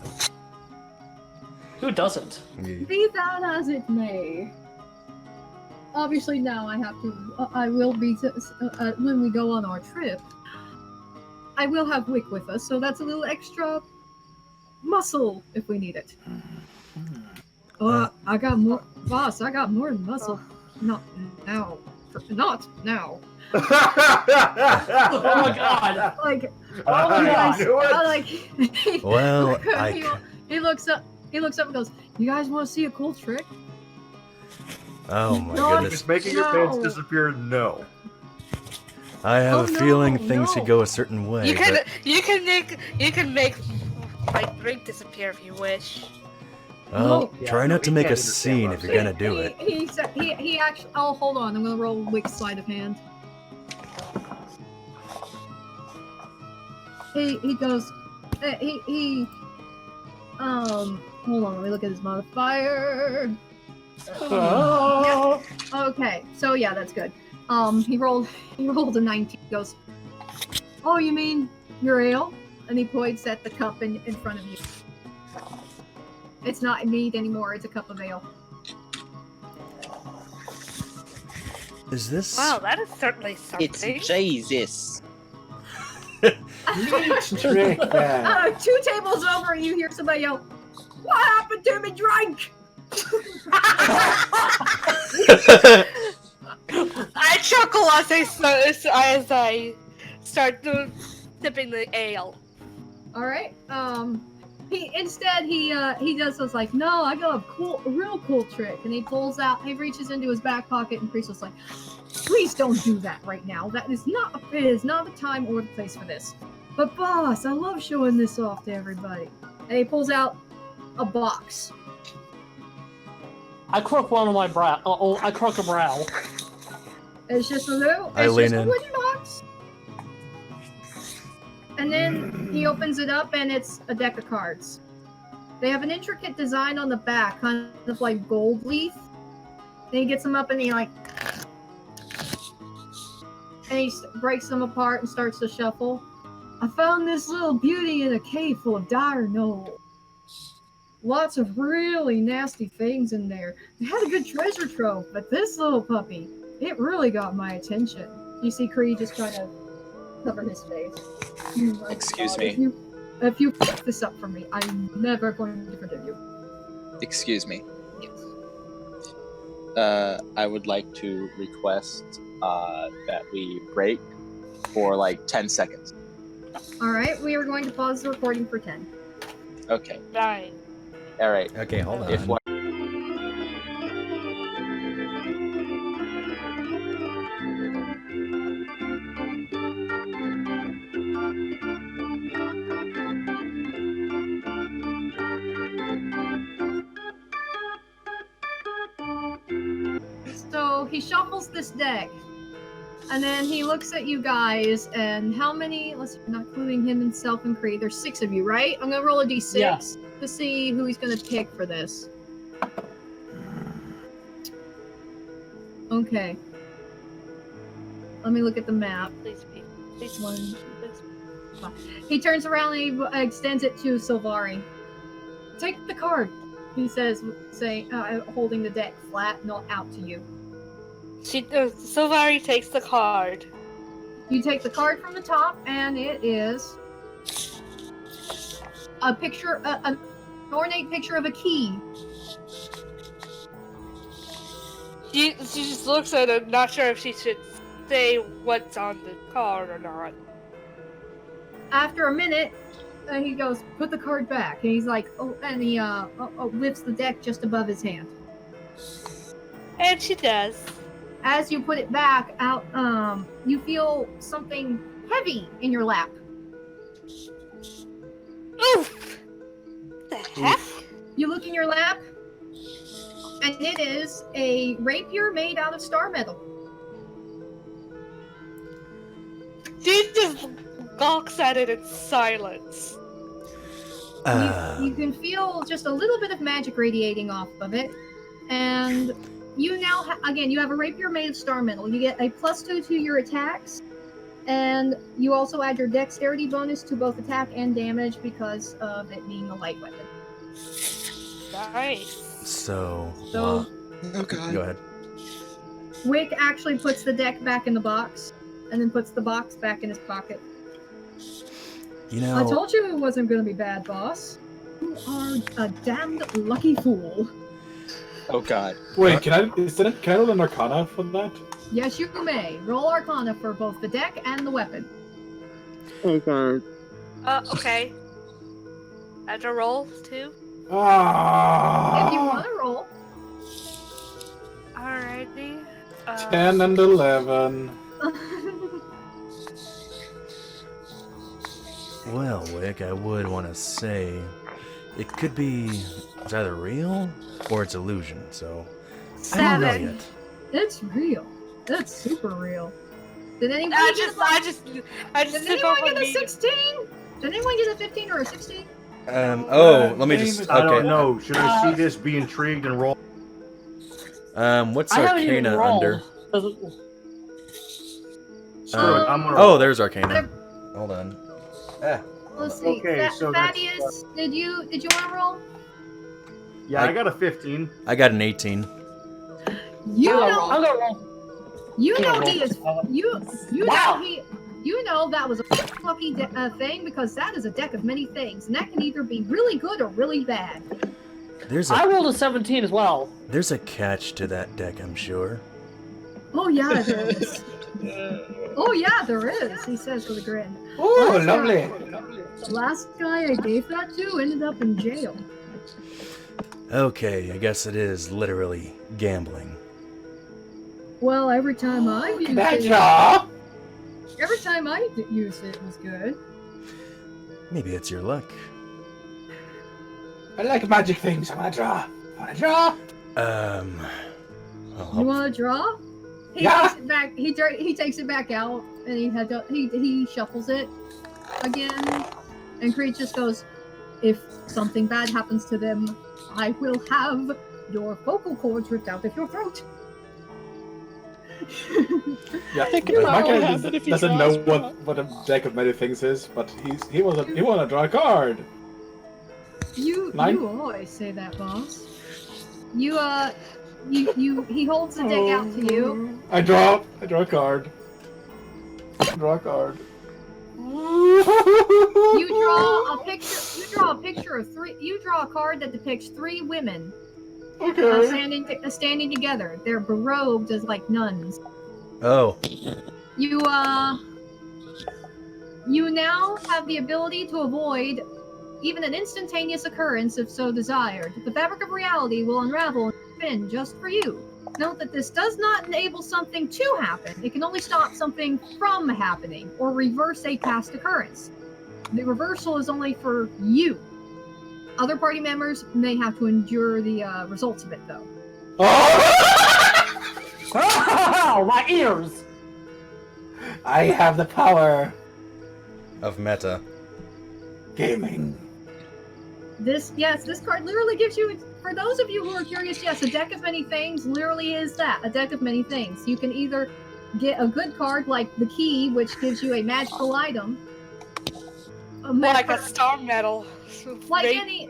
Who doesn't? Be that as it may. Obviously, now I have to. I will be when we go on our trip. I will have Wick with us, so that's a little extra muscle if we need it. I got more, boss. I got more muscle. Not now. Not now. Oh my god! Like, Oh my guys, God. like. Well, he looks up. He looks up and goes, "You guys want to see a cool trick?" Oh my No, goodness. Just making your pants disappear? No. I have a feeling things no. should go a certain way. You can but- you can make my drink disappear if you wish. Well, Yeah, try not to we make a can't understand scene what if I'm you're gonna do it. He actually. Oh, hold on. I'm gonna roll Wick's sleight of hand. He goes. Hold on. Let me look at his modifier. Oh. Okay. So yeah, that's good. He rolled a 19. He goes, "Oh, you mean your ale?" And he points at the cup in front of you. It's not mead anymore. It's a cup of ale. Is this? Wow, that is certainly something. It's Jesus. Trick that. 2 tables over, you hear somebody yell, "What happened to me drink?" I chuckle as I start sipping the ale. All right. He does this like, "No, I got a real cool trick," and he pulls out. He reaches into his back pocket, and Priest's like, "Please don't do that right now. It is not the time or the place for this." "But boss, I love showing this off to everybody." And he pulls out a box. I crook one of my brow. I crook a brow. It's just a little. I It's lean just a in. wooden box. And then he opens it up, and it's a deck of cards. They have an intricate design on the back, kind of like Goldleaf. And he gets them up, and he breaks them apart and starts to shuffle. "I found this little beauty in a cave full of dire gnolls. Lots of really nasty things in there. They had a good treasure trove, but this little puppy, it really got my attention." You see Kree just try to cover his face. "My Excuse God, me. If you fuck this up for me, I'm never going to forgive you." Excuse me. Yes. I would like to request that we break for like 10 seconds. All right, we are going to pause the recording for 10. Okay. 9. All right. Okay, hold on. If what? So he shuffles this deck, and then he looks at you guys, and how many, let's see, not including him himself and Kree, there's 6 of you, right? I'm gonna roll a d6 Yeah. to see who he's gonna pick for this. Okay. Let me look at the map. Please be. Please One. Please. He turns around and he extends it to Sylvari. "Take the card," he says, holding the deck flat, not out to you. Sylvari takes the card. You take the card from the top, and it is a picture, an ornate picture of a key. She just looks at it, not sure if she should say what's on the card or not. After a minute, he goes, "Put the card back," and he's like, and he lifts the deck just above his hand. And she does. As you put it back out, you feel something heavy in your lap. Oof! The heck? You look in your lap, and it is a rapier made out of star metal. She just gawks at it in silence. You can feel just a little bit of magic radiating off of it, and you now, you have a rapier made of star metal. You get a +2 to your attacks, And you also add your dexterity bonus to both attack and damage because of it being a light weapon. Nice. So So- Oh god. go ahead. Wick actually puts the deck back in the box, and then puts the box back in his pocket. You know, I told you it wasn't going to be bad, boss. You are a damned lucky fool. Oh god. Wait, can I roll an Arcana for that? Yes, you may. Roll Arcana for both the deck and the weapon. Okay. Okay. I have to roll too? If you Ah. want to roll. Alrighty. 10 and 11. well, Wick, I would want to say it could be it's either real or it's illusion. So I don't know 7. yet. It's real. It's super real. Did anyone I get just Did sip anyone off get a a meat. 16? Did anyone get a 15 or a 16? Let me just. I don't Okay. know. Should I see this, be intrigued, and roll? What's I haven't even Arcana rolled. under? Screw it, I'm gonna Oh, roll. there's Arcana. Hold on. Let's see. Okay, so that's, Thaddeus, did you want to roll? Yeah, I got a 15. I got an 18. You I'm know, gonna roll. you know roll. he is. You Wow. know he. You know that was a lucky thing because that is a deck of many things, and that can either be really good or really bad. There's I a rolled a 17 as well. there's a catch to that deck, I'm sure. Oh yeah, there is. Oh yeah, there is. He says with a grin. Oh, lovely. The last guy I gave that to ended up in jail. Okay, I guess it is literally gambling. Well, every time I've used Can I it, draw? every time I used it was good. Maybe it's your luck. I like magic things. I want to draw. Want to draw? Well, You want to draw? He Yeah. takes it back. He takes it back out, and he shuffles it again. And Creed just goes, "If something bad happens to them, I will have your vocal cords ripped out of your throat." Yeah, Think my about what character happened if he doesn't know draws what a deck of many things is, but he want to draw a card. You Nine? always say that, boss. He holds the deck out to you. I draw a card. Draw a card. You draw a picture. You draw a picture of three. You draw a card that depicts 3 women Okay. standing together. They're berobed as like nuns. Oh, You now have the ability to avoid even an instantaneous occurrence if so desired. The fabric of reality will unravel and spin just for you. Note that this does not enable something to happen. It can only stop something from happening or reverse a past occurrence. The reversal is only for you. Other party members may have to endure the results of it, though. Oh, my ears! I have the power. of meta. Gaming. This card literally gives you, for those of you who are curious, yes, a deck of many things literally is that, a deck of many things. You can either get a good card like the key, which gives you a magical item. Like a star medal. Like Maybe.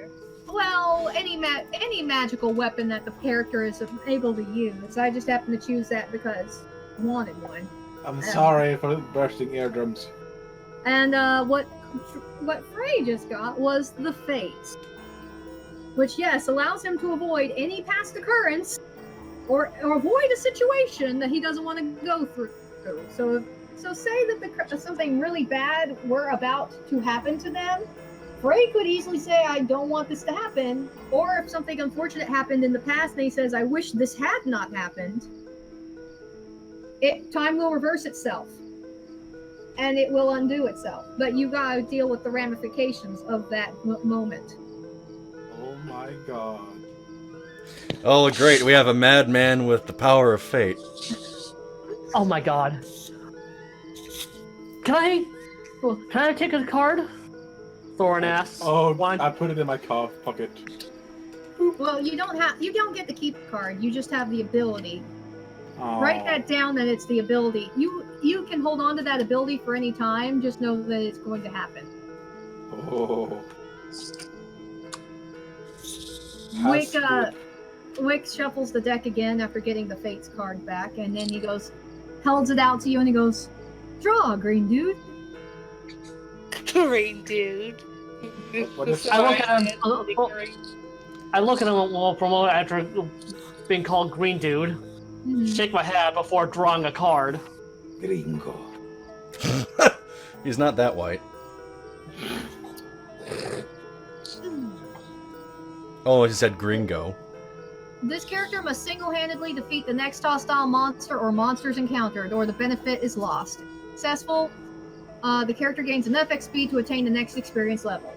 any magical weapon that the character is able to use. I just happened to choose that because I wanted one. I'm sorry for bursting eardrums. And what Frej just got was the Fate, which yes allows him to avoid any past occurrence or avoid a situation that he doesn't want to go through. So say that something really bad were about to happen to them. Frej could easily say, "I don't want this to happen," or if something unfortunate happened in the past and he says, "I wish this had not happened," time will reverse itself. And it will undo itself. But you gotta deal with the ramifications of that moment. Oh my god. Oh, great! We have a madman with the power of fate. Oh my god. Can I take a card? Thoryn asks. Oh, Why- I put it in my pocket. Well, you don't get to keep the card. You just have the ability. Oh. Write that down that it's the ability. You you can hold on to that ability for any time. Just know that it's going to happen. Oh. Wick shuffles the deck again after getting the Fates card back, and then he holds it out to you, and he goes, "Draw, green dude." Green dude. What is I look at him. I look at him a little for a moment after being called green dude. Shake my head before drawing a card. Gringo. He's not that white. Oh, he said gringo. This character must single-handedly defeat the next hostile monster or monsters encountered, or the benefit is lost. Successful, the character gains enough XP to attain the next experience level.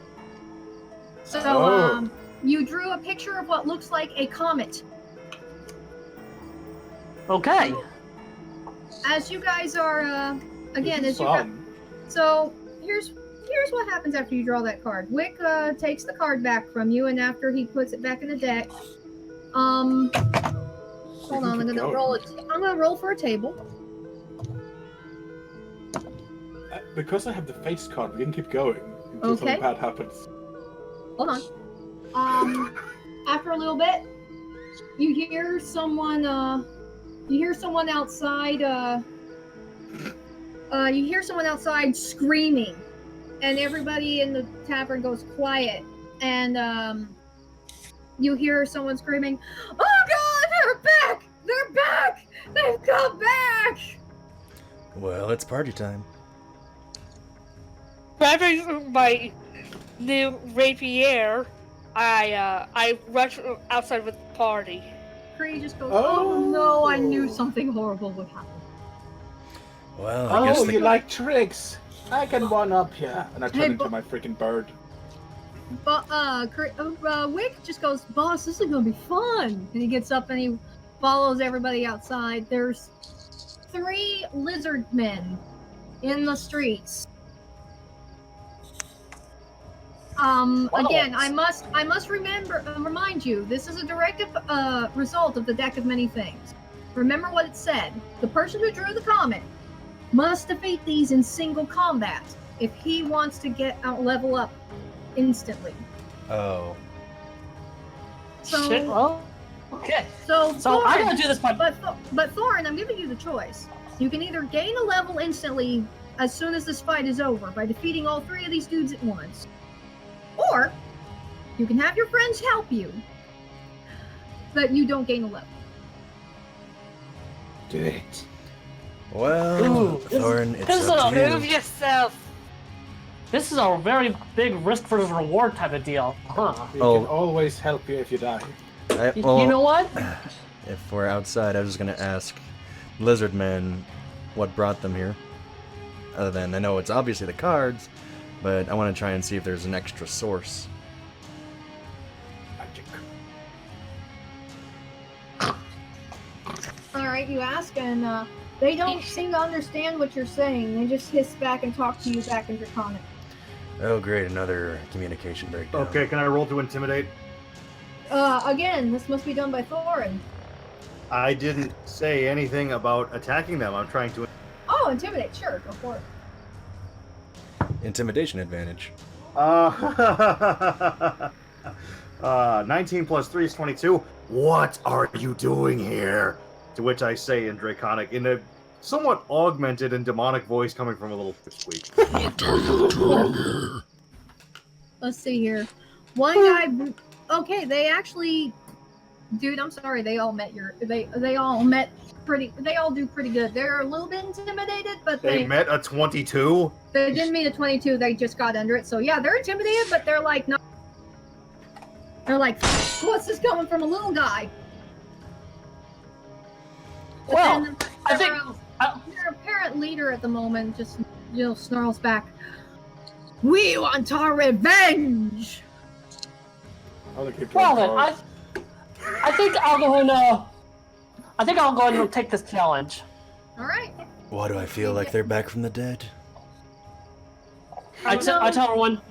So, you drew a picture of what looks like a comet. Okay. As you guys are, again, so here's what happens after you draw that card. Wick takes the card back from you, and after he puts it back in the deck, hold on, I'm gonna roll for a table. Because I have the face card, we can keep going until something bad happens. Hold on. After a little bit, you hear someone outside. You hear someone outside screaming, and everybody in the tavern goes quiet. And you hear someone screaming, "Oh God, they're back! They're back! They've come back!" Well, it's party time. Grabbing my new rapier, I rush outside with the party. Cree just goes, "Oh no, I knew something horrible would happen." Well, I guess you like tricks? I can one up you. And I turn into my freaking bird. But Wick just goes, "Boss, this is gonna be fun." And he gets up and he follows everybody outside. There's 3 lizard men in the streets. Again, I must remind you, this is a direct result of the deck of many things. Remember what it said. The person who drew the comet must defeat these in single combat if he wants to level up instantly. Oh. So, Shit, well, okay. So Thoryn, I'm gonna do this by. But Thoryn, I'm giving you the choice. You can either gain a level instantly as soon as this fight is over by defeating all 3 of these dudes at once, or you can have your friends help you, but you don't gain a level. Do it. Well, Thoryn, it's up to you. Move yourself. This is a very big risk versus reward type of deal, huh? We can always help you if you die. You know what? If we're outside, I was just gonna ask Lizard Man what brought them here. Other than, I know it's obviously the cards, but I want to try and see if there's an extra source. Magic. Alright, you ask, and they don't seem to understand what you're saying. They just hiss back and talk to you back in Draconic. Oh great, another communication breakdown. Okay, can I roll to intimidate? Again, this must be done by Thoryn. I didn't say anything about attacking them. I'm trying to... Oh, intimidate, sure, go for it. Intimidation advantage. 19 plus 3 is 22. What are you doing here? To which I say in Draconic, in a somewhat augmented and demonic voice coming from a little squeak. What are you doing here? Let's see here. One guy... Okay, they actually... Dude, I'm sorry, they all met They all do pretty good. They're a little bit intimidated, but They met a 22? They didn't meet a 22, they just got under it. So yeah, they're intimidated, but they're like, no. They're like, what's this coming from a little guy? But Well, then I think... their apparent leader at the moment just, snarls back, "We want our revenge!" Well then, I think I'll go and take this challenge. Alright. Why do I feel like they're back from the dead? I tell everyone,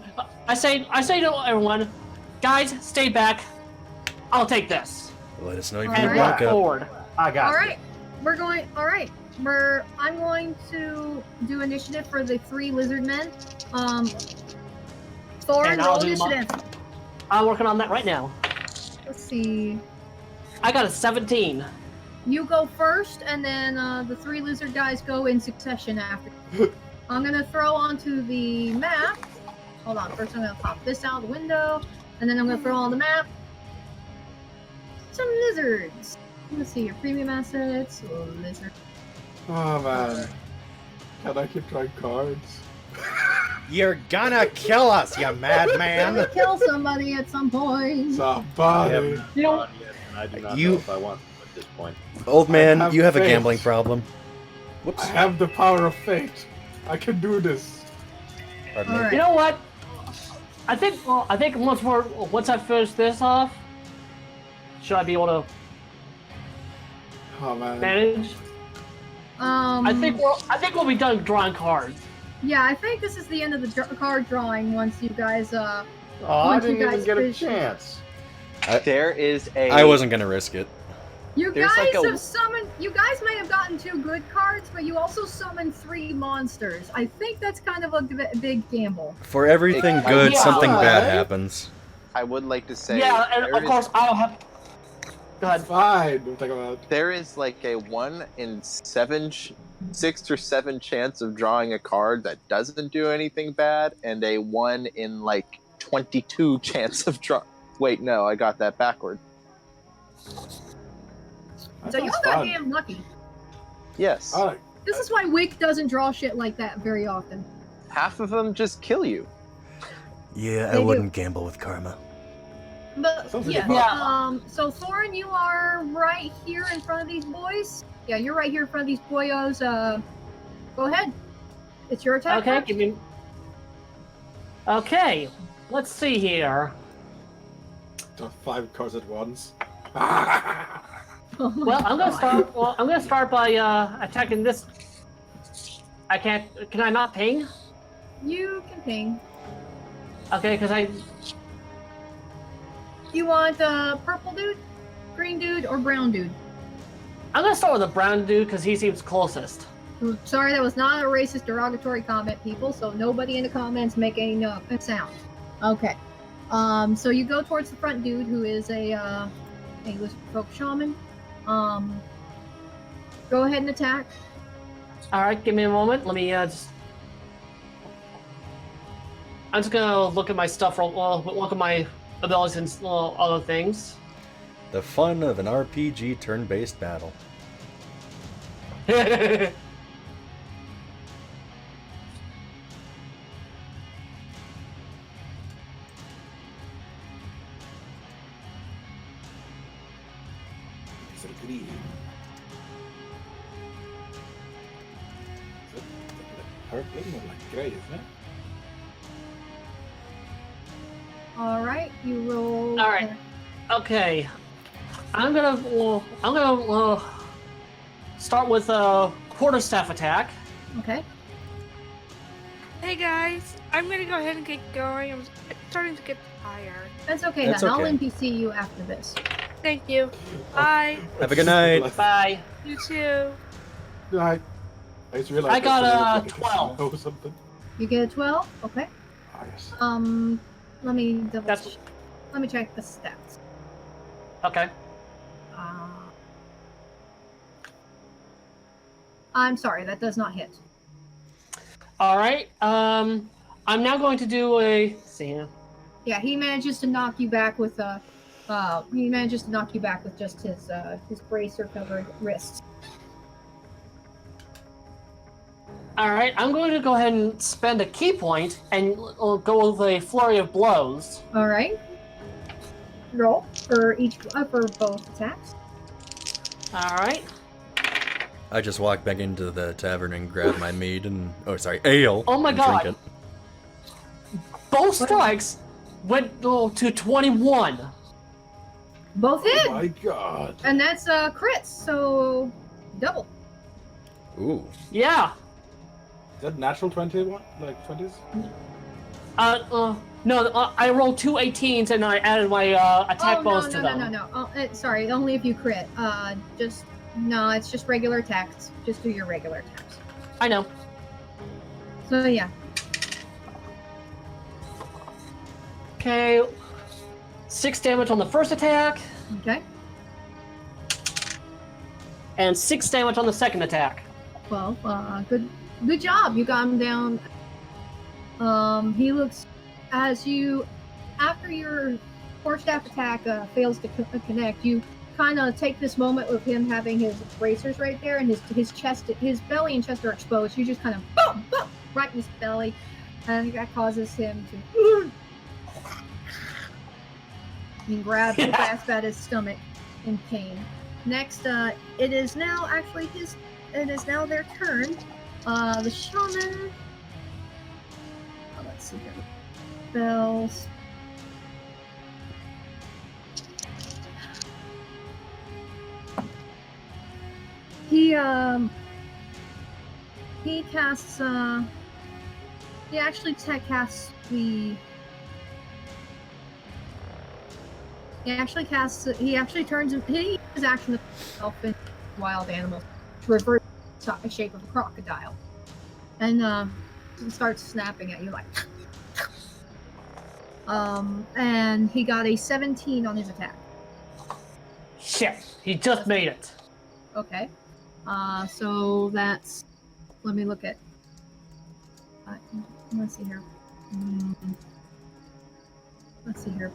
I say to everyone, guys, stay back. I'll take this. Let us know if And you walk walk up. forward. I got Alright. We're going, alright. I'm going to do initiative for the 3 lizard men. Thoryn, And I'll roll do initiative. I'm working on that right now. Let's see. I got a 17. You go first, and then the 3 lizard guys go in succession after. I'm gonna throw onto the map. Hold on. First, I'm gonna pop this out the window, and then I'm gonna throw on the map some lizards. Let's see your premium assets. Lizard. Oh man. Can I keep drawing cards? You're gonna kill us, you I'm madman! gonna kill somebody at some point. Somebody. You know, I do not You- know if I want them at this point. Old man, have you have a faith. gambling problem. Whoops. I have the power of fate. I can do this. Pardon me. Alright. you know what? I think once I finish this off, should I be able to Oh man. manage? I think we'll be done drawing cards. Yeah, I think this is the end of the card drawing once you guys Oh, I Once you didn't even guys get a finish- chance. There is a. I wasn't gonna risk it. You There's guys like a- have summoned. You guys may have gotten 2 good cards, but you also summoned 3 monsters. I think that's kind of a big gamble. For everything good, Yeah. something bad Alright. happens. I would like to say. Yeah, and there of is- course I'll have. Go ahead. Fine. We'll take them out. There is like a 1 in 6 or 7 chance of drawing a card that doesn't do anything bad, and a 1 in like 22 chance of draw. Wait, no, I got that backward. That So you're sounds fun. goddamn lucky. Yes, Alright. This is why Wick doesn't draw shit like that very often. half of them just kill you. Yeah, They I do. wouldn't gamble with karma. But Sounds like yeah, fun. Yeah. so Thoryn, you are right here in front of these boys. Yeah, you're right here in front of these boyos. Go ahead. It's your attack. Okay, first. give me. Okay, let's see here. Draw 5 cards at once. Oh my Well, I'm gonna God. start. Well, I'm gonna start by attacking this. I can't. Can I not ping? You can ping. Okay, because I. You want purple dude, green dude, or brown dude? I'm gonna start with the brown dude because he seems closest. Sorry, that was not a racist, derogatory comment, people. So nobody in the comments make any sound. Okay. So you go towards the front dude, who is a lizard folk shaman. Go ahead and attack. All right, give me a moment. Let me just. I'm just gonna look at my stuff. Look at my abilities and other things. The fun of an RPG turn-based battle. Is it green? Is it purple or like grey, isn't it? All right, you roll. All right. Okay, I'm gonna start with a quarterstaff attack. Okay. Hey guys, I'm gonna go ahead and get going. I'm starting to get tired. That's okay. That's then okay. I'll NPC you after this. Thank you. Bye. Have a good night. Bye. You too. I just realized I got that a it was 12. or something. You get a 12. Okay. Ah, yes. Let me double. That's Let me check the stats. okay. I'm sorry, that does not hit. All right. I'm now going to do a. See ya. Yeah, he manages to knock you back with just his bracer covered wrist. All right. I'm going to go ahead and spend a key point and go with a flurry of blows. All right. Roll for both attacks. All right. I just walked back into the tavern and grabbed my mead and ale. Oh my and God. drink Both strikes went to 21. Both Oh hit, my god. and that's crits, so double. it. Ooh. Yeah. Is that natural 21? Like 20s? No. I rolled 2 18s and I added my attack bonus to them. No. Sorry, only if you crit. Just No, it's just regular attacks. Just do your regular attacks. I know. So yeah. Okay. 6 damage on the first attack, Okay. and 6 damage on the second attack. Well, good job. You got him down. He looks after your quarterstaff attack fails to connect. You kind of take this moment with him having his bracers right there, and his chest, his belly and chest are exposed. You just kind of boom, boom, right in his belly, and that causes him to and grab and grasp at his stomach in pain. Next, it is now their turn. The shaman. Let's see here. Spells. He casts. He actually casts the. He actually turns. He uses action to himself in wild animal to revert to the shape of a crocodile, and starts snapping at you like. And he got a 17 on his attack. Shit, he just made it. Okay. So that's. Let me look at. Let's see here. Let's see here.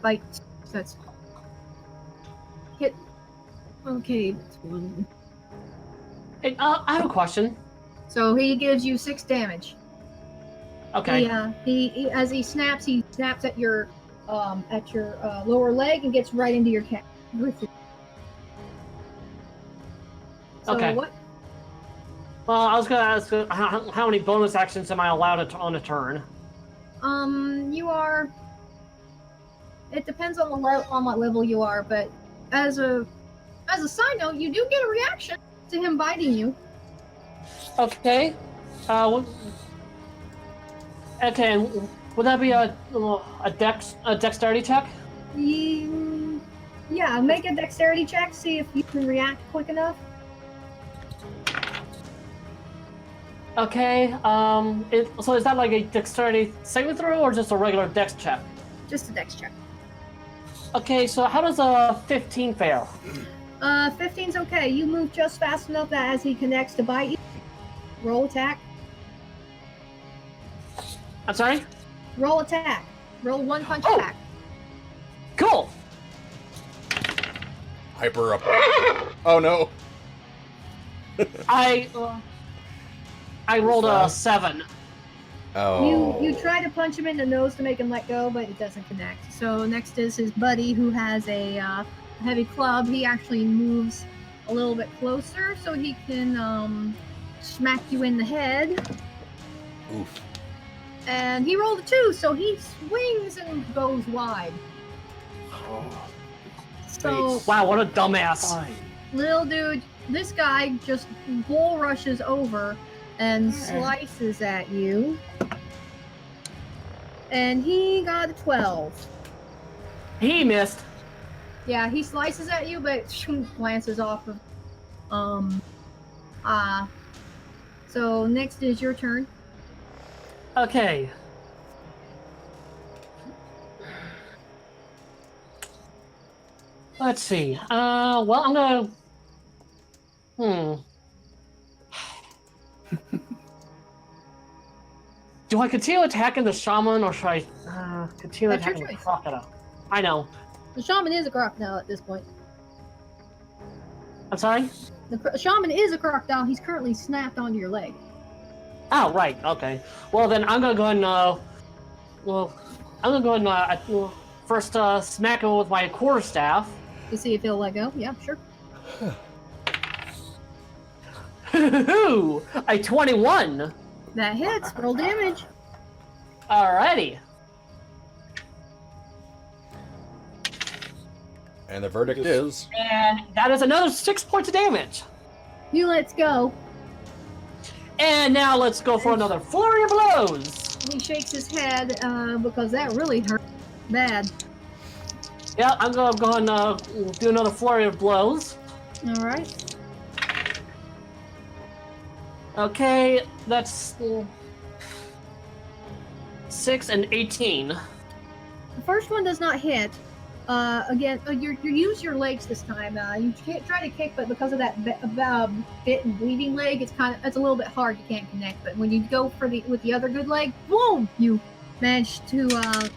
Fight. So that's hit. Okay, that's one. Hey, I have a question. So he gives you 6 damage. Okay. He as he snaps at your lower leg and gets right into your cat. So Okay. what? Well, I was gonna ask how many bonus actions am I allowed on a turn? You are. It depends on what level you are, but as a side note, you do get a reaction to him biting you. Okay. Okay, would that be a dexterity check? Yeah, make a dexterity check. See if you can react quick enough. Okay. So is that like a dexterity saving throw or just a regular dex check? Just a dex check. Okay, so how does a 15 fare? 15's okay. You move just fast enough that as he connects to bite you. Roll attack. I'm sorry? Roll attack. Roll one punch attack. Cool! Hyper up. Oh no. I rolled a 7. Oh. You try to punch him in the nose to make him let go, but it doesn't connect. So next is his buddy who has a heavy club. He actually moves a little bit closer so he can smack you in the head. Oof. And he rolled a 2, so he swings and goes wide. Oh, So Wow, what a dumbass. fine. little dude, this guy just bull rushes over and slices at you. And he got a 12. He missed. Yeah, he slices at you, but glances off of. So next is your turn. Okay. Let's see. Well, I'm gonna. Do I continue attacking the shaman, or should I continue That's your attacking the choice. crocodile? I know. The shaman is a crocodile at this point. I'm sorry? The shaman is a crocodile. He's currently snapped onto your leg. Oh, right. Okay. Well, then I'm gonna go ahead and, I'm gonna go ahead and, first, smack him with my quarterstaff. To see if he'll let go. Yeah, sure. A 21! That hits. Roll damage. Alrighty. And the verdict is... And that is another 6 points of damage. He lets go. And now let's go for another flurry of blows. He shakes his head because that really hurt bad. Yeah, I'm gonna go and do another flurry of blows. All right. Okay, that's 6 and 18. The first one does not hit. Again, you use your legs this time. You can't try to kick, but because of that bit and bleeding leg, it's a little bit hard. You can't connect. But when you go with the other good leg, boom, you manage to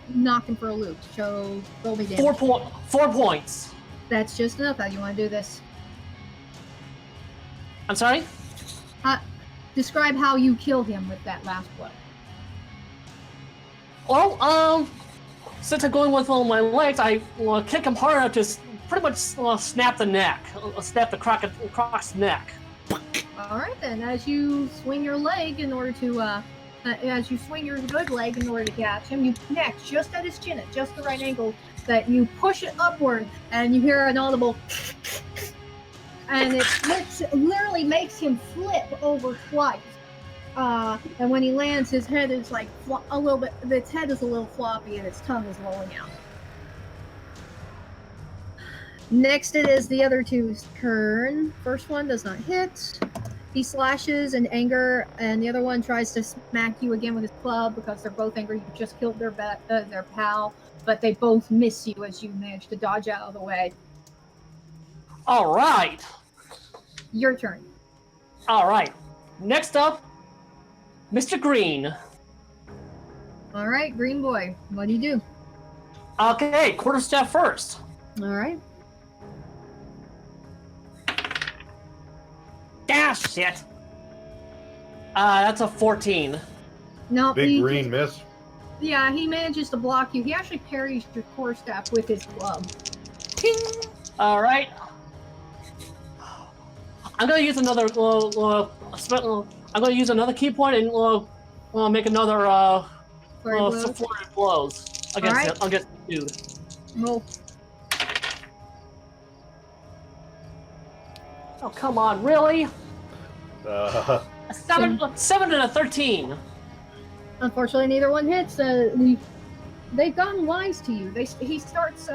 knock him for a loop. So roll me damage. 4 points. That's just enough. How do you want to do this? I'm sorry? Describe how you kill him with that last blow. Well, since I'm going with all my legs, I kick him hard enough to pretty much snap the neck. Snap the croc's neck. Alright then, as you swing your leg in order to, as you swing your good leg in order to catch him, you connect just at his chin at just the right angle that you push it upward and you hear an audible and it literally makes him flip over twice. And when he lands, his head is like a little bit, its head is a little floppy and its tongue is rolling out. Next, it is the other two's turn. First one does not hit. He slashes in anger, and the other one tries to smack you again with his club because they're both angry. You just killed their pal, but they both miss you as you manage to dodge out of the way. All right. Your turn. All right. Next up, Mr. Green. All right, Green Boy. What do you do? Okay, quarterstaff first. All right. Dash shit. That's a 14. No, Big green miss. Yeah, he manages to block you. He actually parries your quarterstaff with his club. Ting. All right. I'm gonna use another. I'm gonna use another key point and make another flurry of blows against the dude. Roll. Oh come on, really? Uh, A 7 and a 13. Unfortunately, neither one hits. They've gotten wise to you. He starts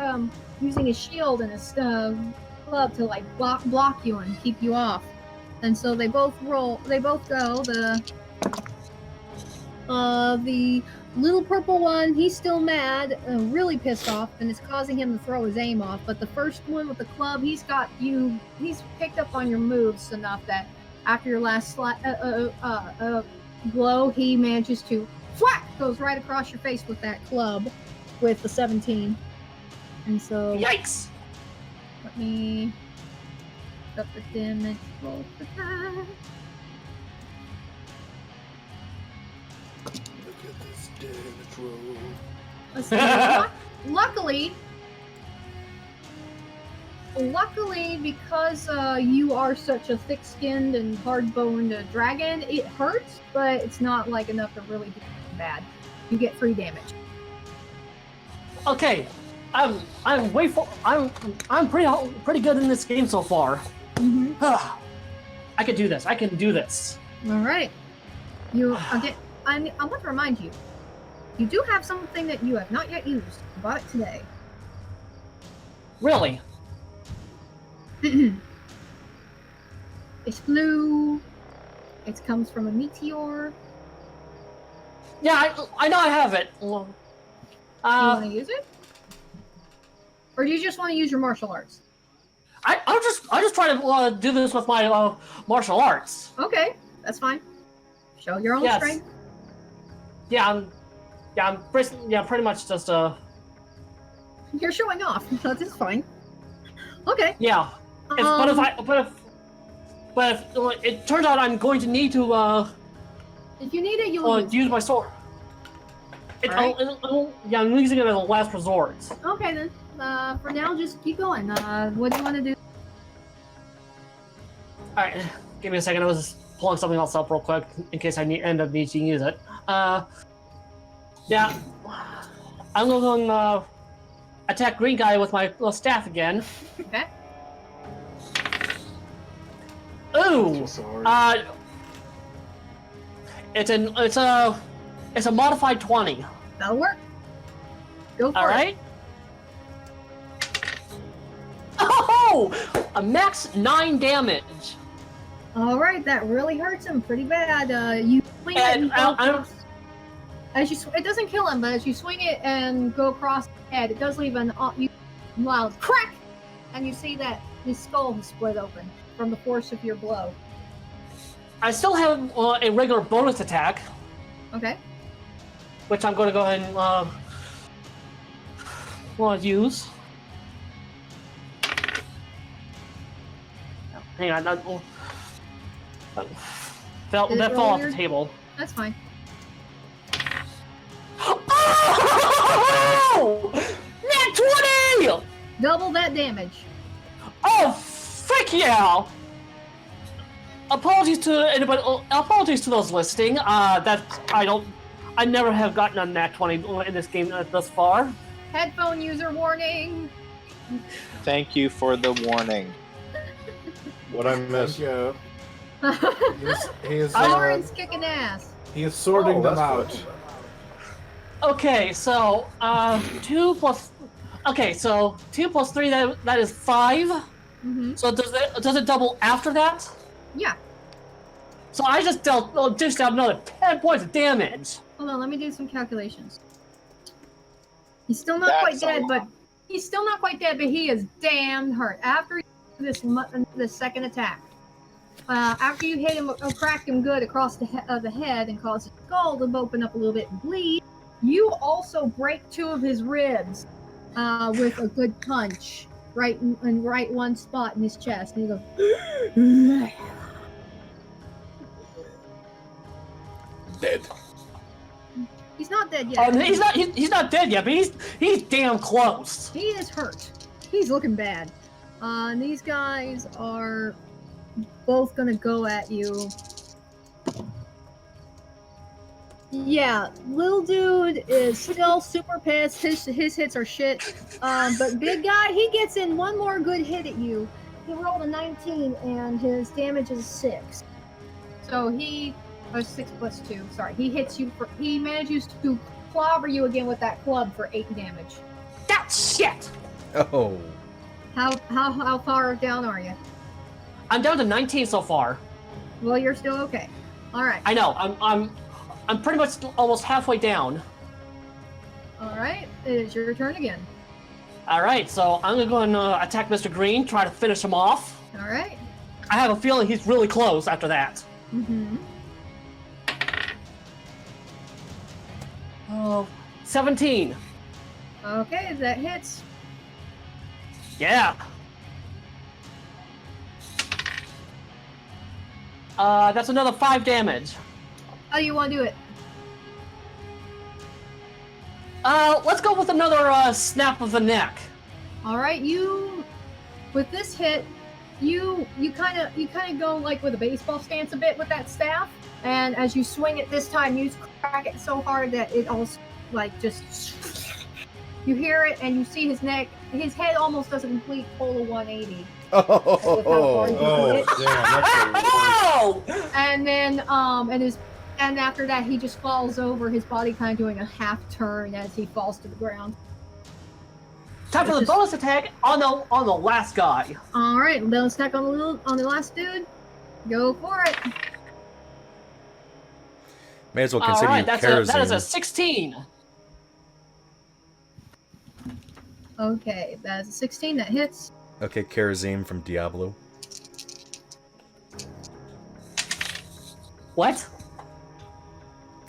using his shield and his club to like block you and keep you off. And so they both roll. They both go. The little purple one, he's still mad, really pissed off, and it's causing him to throw his aim off. But the first one with the club, he's got you. He's picked up on your moves enough that after your last blow, he manages to whack, goes right across your face with that club, with the 17. And so, yikes! Let me up the damage roll for that. Look at this damage roll. Let's see. Luckily, because you are such a thick-skinned and hard-boned dragon, it hurts, but it's not like enough to really do bad. You get free damage. Okay, I'm pretty good in this game so far. Mm-hmm. I can do this. I can do this. All right. I want to remind you, you do have something that you have not yet used. You bought it today. Really? It's blue. It comes from a meteor. Yeah, I know I have it. Do you want to use it? Or do you just want to use your martial arts? I just try to do this with my martial arts. Okay, that's fine. Show your own strength. Yeah, I'm pretty much just You're showing off. That is fine. Okay. Yeah. But if it turns out I'm going to need to if you need it, you'll use my sword. Right. I'm using it as a last resort. Okay then. For now, just keep going. What do you want to do? All right, give me a second. I was just pulling something else up real quick in case I end up needing to use it. Yeah, I'm going to attack green guy with my little staff again. Okay. Ooh. It's a modified 20. That'll work. Go for it. All right. Oh! a max 9 damage. All right, that really hurts him pretty bad. You swing it and go across. It doesn't kill him, but as you swing it and go across the head, it does leave a loud crack, and you see that his skull has split open from the force of your blow. I still have a regular bonus attack. Okay. Which I'm going to go ahead and use. Hang on, that fell off the table. That's fine. Oh! Nat 20! Double that damage. Oh, frick yeah! Apologies to anybody. Apologies to those listening. I never have gotten a nat 20 in this game thus far. Headphone user warning. Thank you for the warning. What I missed? Thank you. He's Thoryn's kicking ass. He is sorting them out. Cool. Okay, so 2 plus. Okay, so 2 plus 3. That is 5. Mm-hmm. So does it double after that? Yeah. So I just dished out another 10 points of damage. Hold on, let me do some calculations. He's still not quite dead, but he is damn hurt. After this second attack, after you hit him, crack him good across the head and cause his skull to open up a little bit and bleed, you also break 2 of his ribs with a good punch right in one spot in his chest, and he goes. Dead. He's not dead yet. He's not dead yet, but he's damn close. He is hurt. He's looking bad. And these guys are both gonna go at you. Yeah, little dude is still super pissed. His hits are shit. But big guy, he gets in one more good hit at you. He rolled a 19 and his damage is 6. So he 6 plus 2. Sorry, he hits you he manages to clobber you again with that club for 8 damage. That's shit. Oh. How far down are you? I'm down to 19 so far. Well, you're still okay. All right. I know. I'm pretty much almost halfway down. All right, it is your turn again. All right, so I'm gonna go and attack Mr. Green, try to finish him off. All right. I have a feeling he's really close after that. Mm-hmm. 17. Okay, that hits. Yeah. That's another 5 damage. How do you want to do it? Let's go with another snap of the neck. All right, with this hit, you kind of go like with a baseball stance a bit with that staff, and as you swing it this time, you crack it so hard that it also like just you hear it and you see his head almost does a complete total 180. Oh, damn, that's And then and after that he just falls over, his body kind of doing a half turn as he falls to the ground. Time for the bonus attack on the last guy. All right, bonus attack on the last dude. Go for it. May as well consider you Karazim. That is a 16. Okay, that's a 16. That hits. Okay, Karazim from Diablo. What?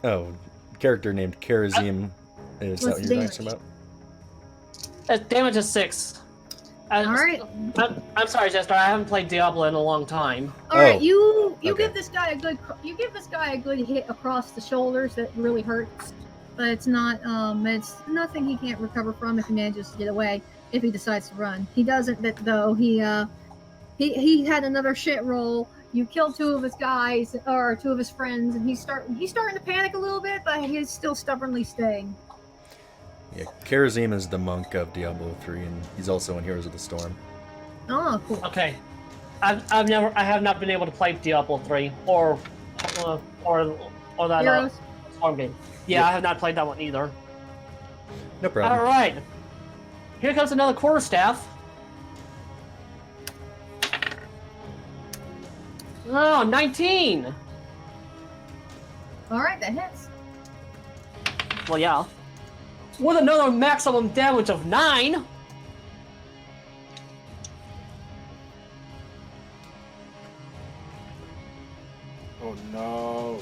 Oh, character named Karazim. Is that what you're talking about? Damage is 6. All right. I'm sorry, Jestre. I haven't played Diablo in a long time. All right, you okay. give this guy a good hit across the shoulders that really hurts, but it's not it's nothing he can't recover from if he manages to get away. If he decides to run, he doesn't. Though he had another shit roll. You killed 2 of his guys or 2 of his friends, and he's starting to panic a little bit, but he's still stubbornly staying. Yeah, Karazim is the monk of Diablo 3, and he's also in Heroes of the Storm. Oh, cool. Okay, I have not been able to play Diablo 3 or that Heroes? Storm game. Yeah, I have not played that one either. No problem. All right, here comes another quarterstaff. Oh, 19! Alright, that hits. Well, yeah. With another maximum damage of 9! Oh no.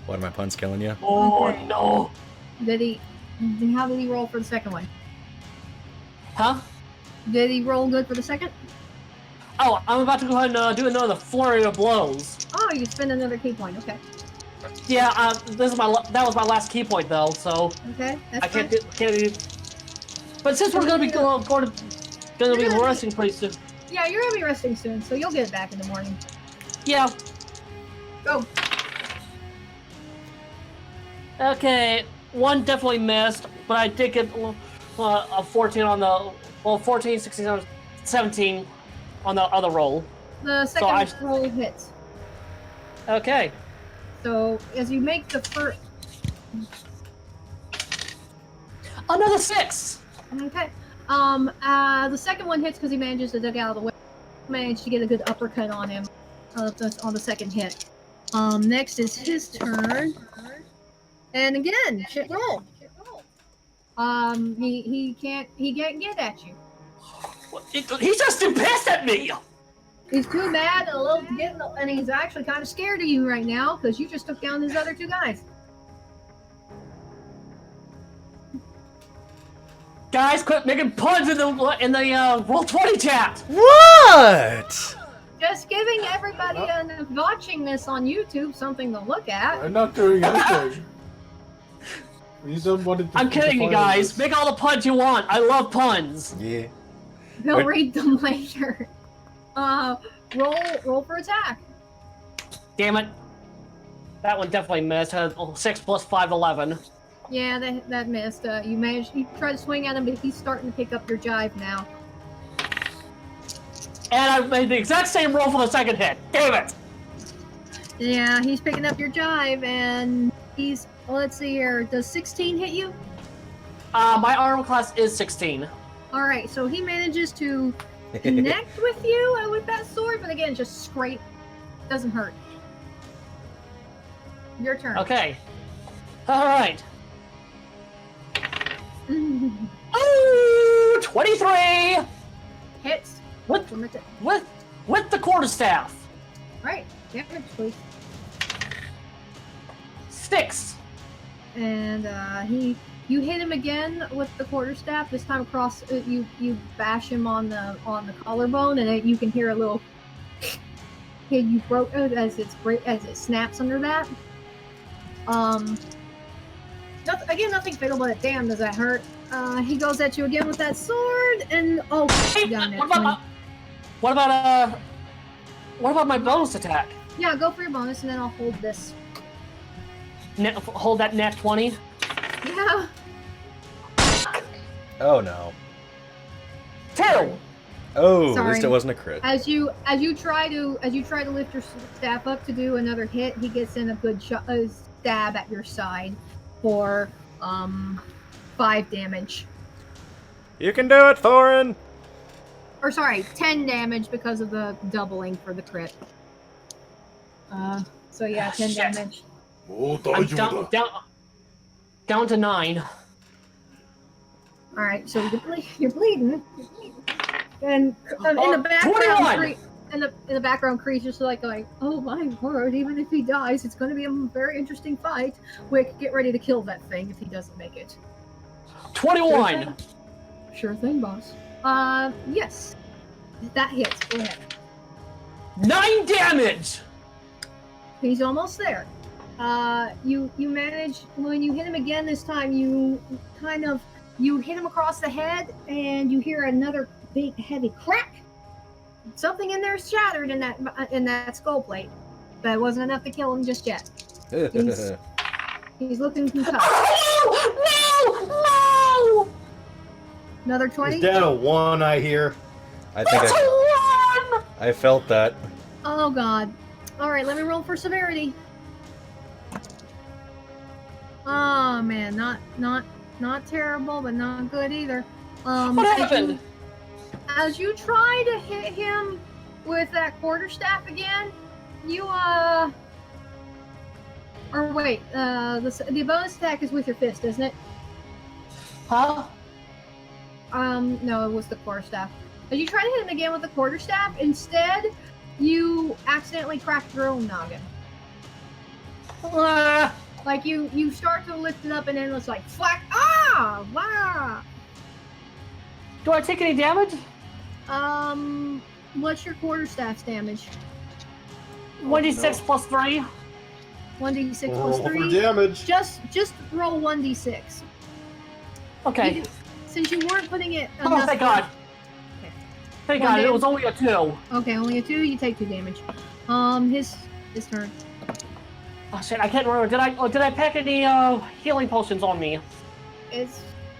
What, are my puns killing you? Oh, Okay. no! How did he roll for the second one? Huh? Did he roll good for the second? Oh, I'm about to go ahead and do another flurry of blows. Oh, you spend another key point. Okay. Yeah, that was my last key point though, so Okay, that's I can't fine. do. But since we're gonna be going to be resting pretty soon. Yeah, you're gonna be resting soon, so you'll get it back in the morning. Yeah. Go. Okay, one definitely missed, but I did get a 14 on the 14, 16, 17 on the other roll. The second roll hits. Okay. So as you make the first. Another 6. Okay. The second one hits because he manages to duck out of the way. Managed to get a good uppercut on him on the second hit. Next is his turn. And again, shit roll. He can't get at you. He's just too pissed at me. He's too mad and he's actually kind of scared of you right now because you just took down his other two guys. Guys, quit making puns in the Roll20 chat. What? Just giving everybody watching this on YouTube something to look at. I'm not doing anything. I'm kidding, you guys. Make all the puns you want. I love puns. Yeah. They'll read them later. Roll for attack. Damn it. That one definitely missed. 6 plus 5, 11. Yeah, that missed. You try to swing at him, but he's starting to pick up your jive now. And I made the exact same roll for the second hit. Damn it! Yeah, he's picking up your jive, and he's. Let's see here. Does 16 hit you? My armor class is 16. All right, so he manages to connect with you with that sword, but again, just scrape. Doesn't hurt. Your turn. Okay. All right. Ooh, 23. Hits. With the quarterstaff. Right. Damage, please. 6. And you hit him again with the quarterstaff. This time across, you bash him on the collarbone, and you can hear a little. You broke as it snaps under that. Nothing fatal, but damn, does that hurt? He goes at you again with that sword, and what about my bonus attack? Yeah, go for your bonus, and then I'll hold this. Hold that nat 20. Yeah. Oh no. 2. Oh, Sorry. at least it wasn't a crit. As you try to lift your staff up to do another hit, he gets in a good stab at your side for 5 damage. You can do it, Thoryn. Or sorry, 10 damage because of the doubling for the crit. So yeah, 10 damage. I'm down to 9. All right, so you're bleeding, and in the background, in the background, Kree's just like, oh my word! Even if he dies, it's going to be a very interesting fight. Wick, get ready to kill that thing if he doesn't make it. 21. Sure thing, boss. Yes, that hits. Go ahead. 9 damage. He's almost there. You manage, when you hit him again this time, you hit him across the head, and you hear another big heavy crack. Something in there shattered in that skull plate, but it wasn't enough to kill him just yet. He's looking tough. No! Another 20? Is that a 1 I hear? I think I felt that. Oh god. Alright, let me roll for severity. Oh man, not terrible, but not good either. What happened? As you try to hit him with that quarterstaff again, You or wait, the bonus attack is with your fist, isn't it? Huh? No, it was the quarterstaff. As you try to hit him again with the quarterstaff, instead, you accidentally cracked your own noggin. Like you start to lift it up and then it's like flack. Ah! Wow! Do I take any damage? What's your quarterstaff's damage? 1d6 plus 3. 1d6 Oh, plus for 3. damage. Just roll 1d6. Okay. Since you weren't putting it. Oh, thank God. Okay. Thank One God, it damage. was only a 2. Okay, only a 2. You take 2 damage. His turn. Oh shit, I can't remember. Did I pack any healing potions on me?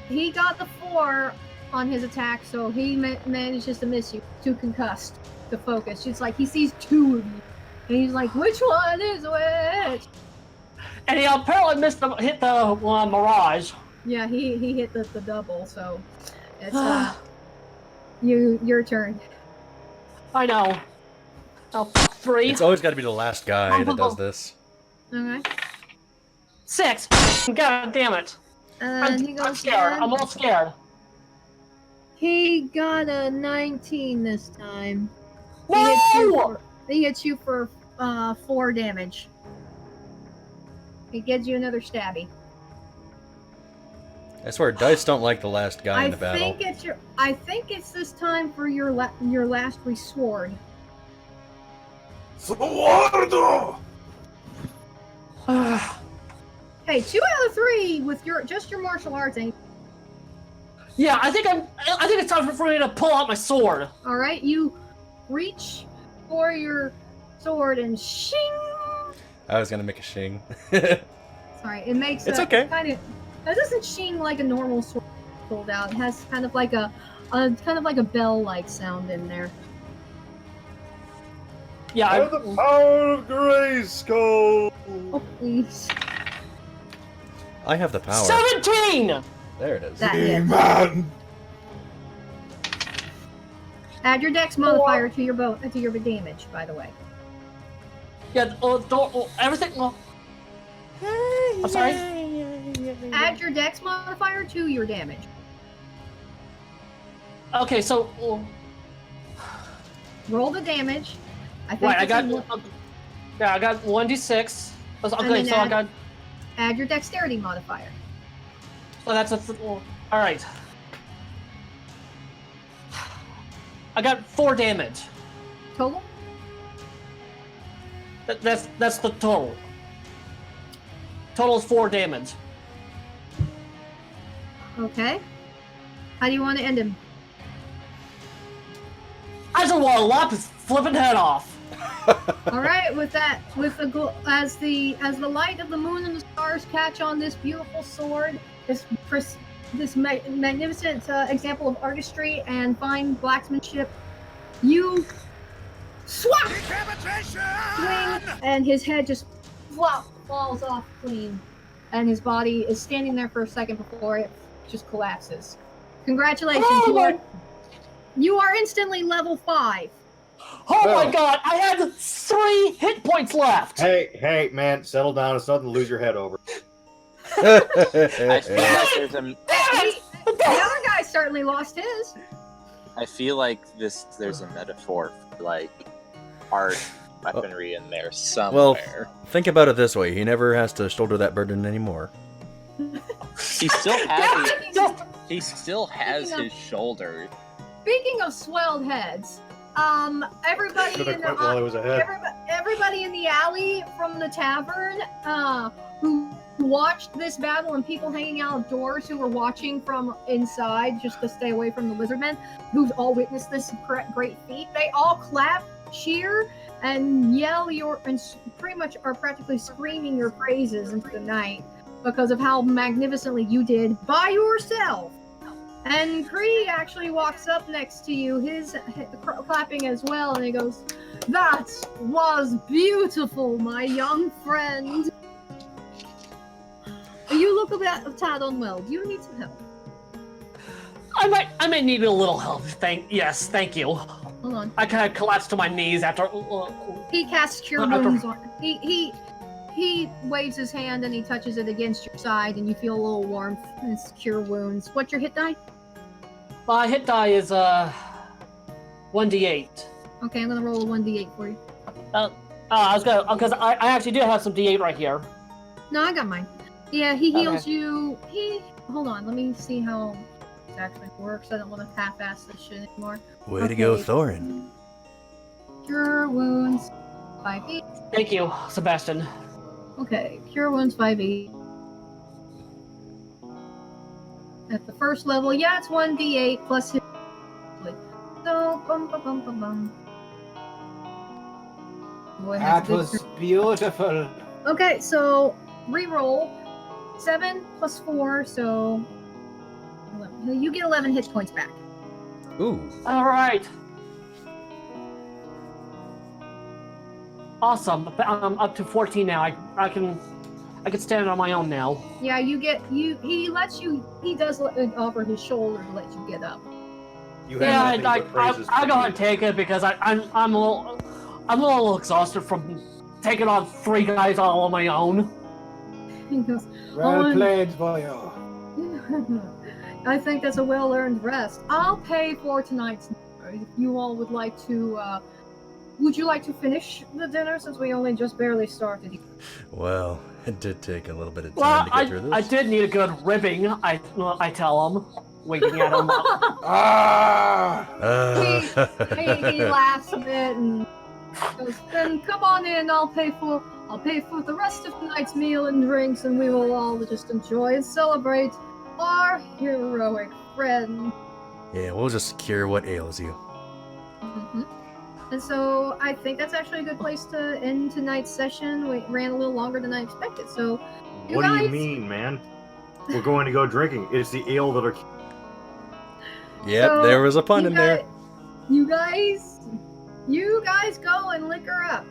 He got the 4 on his attack, so he manages to miss you. 2 concussed. To focus. It's like he sees 2 of you, and he's like, "Which one is which?" And he apparently hit the mirage. Yeah, he hit the double. So it's your turn. I know. Oh, 3. It's always got to be the last guy that does this. Okay. 6. God damn it. And he goes I'm scared. again. I'm all scared. He got a 19 this time. No! He hits you for 4 damage. He gives you another stabby. I swear, dice don't like the last guy in the battle. I think it's this time for your last resword. Swordo! Hey, 2 out of 3 with your martial arts. Yeah, I think it's time for me to pull out my sword. All right, you reach for your sword and shing. I was gonna make a shing. Sorry, it makes It's okay. Kind of. It doesn't shing like a normal sword pulled out. It has kind of like a bell-like sound in there. Yeah. By the power of Greenscales! Oh please. I have the power. 17. There it is. That hits. Man! Add your dex modifier to your damage, by the way. Yeah. Everything. I'm sorry. Add your dex modifier to your damage. Okay, so. Roll the damage. I think. Right, I got 1d6. Okay, so I got. Add your dexterity modifier. So that's all right. I got 4 damage. Total? That's the total. Total is 4 damage. Okay. How do you want to end him? I just want to lop his flipping head off. All right, as the light of the moon and the stars catch on this beautiful sword, this magnificent example of artistry and fine blacksmanship, you swap, swing, and his head just falls off clean, and his body is standing there for a second before it just collapses. Congratulations, you are instantly level 5. Oh my God! I had 3 hit points left. Hey, man, settle down. It's nothing to lose your head over. I feel like there's a. The other guy certainly lost his. I feel like there's a metaphor for like art weaponry in there somewhere. Well, think about it this way: he never has to shoulder that burden anymore. He still has his shoulders. Speaking of swelled heads, everybody in the alley from the tavern, who watched this battle, and people hanging outdoors who were watching from inside just to stay away from the lizardmen, who've all witnessed this great feat, they all clap, cheer, and yell and pretty much are practically screaming your praises into the night because of how magnificently you did by yourself. And Kree actually walks up next to you, his clapping as well, and he goes, "That was beautiful, my young friend. You look a tad unwell. Do you need some help?" I might need a little help. Thank you. Hold on. I kind of collapse to my knees after. He casts Cure Wounds on. He waves his hand and he touches it against your side, and you feel a little warmth. And it's Cure Wounds. What's your hit die? My hit die is 1d8. Okay, I'm gonna roll a 1d8 for you. I was gonna, because I actually do have some d8 right here. No, I got mine. Yeah, he heals Okay. you. Hold on, let me see how it actually works. I don't want to half-ass this shit anymore. Way to go, Okay. Thoryn. Cure Wounds 5e. Thank you, Sebastian. Okay, Cure Wounds 5e. At the first level, yeah, it's 1d8 plus his. So, bum. Boy, That was beautiful. Okay, so reroll 7 plus 4, so 11. You get 11 hit points back. Ooh. All right. Awesome. I'm up to 14 now. I can stand on my own now. Yeah, you get he lets you. He does offer his shoulder to let you get up. You Yeah, have nothing but praises I for go me. ahead and take it because I'm a little exhausted from taking on 3 guys all on my own. He goes, Well played, boyo. I think that's a well-earned rest. I'll pay for tonight's dinner. If you all would like to, would you like to finish the dinner since we only just barely started? Well, it did take a little bit of Well, time to get through this. I did need a good ribbing. I tell him, winking at him. Ah! He laughs a bit and goes, then come on in, I'll pay for the rest of tonight's meal and drinks, and we will all just enjoy and celebrate our heroic friend. Yeah, we'll just cure what ails you. Mm-hmm. And so I think that's actually a good place to end tonight's session. We ran a little longer than I expected, so What do you mean, man? We're going to go drinking. It's the ale that are. Yep, So, there was a pun in there. You guys go and liquor up.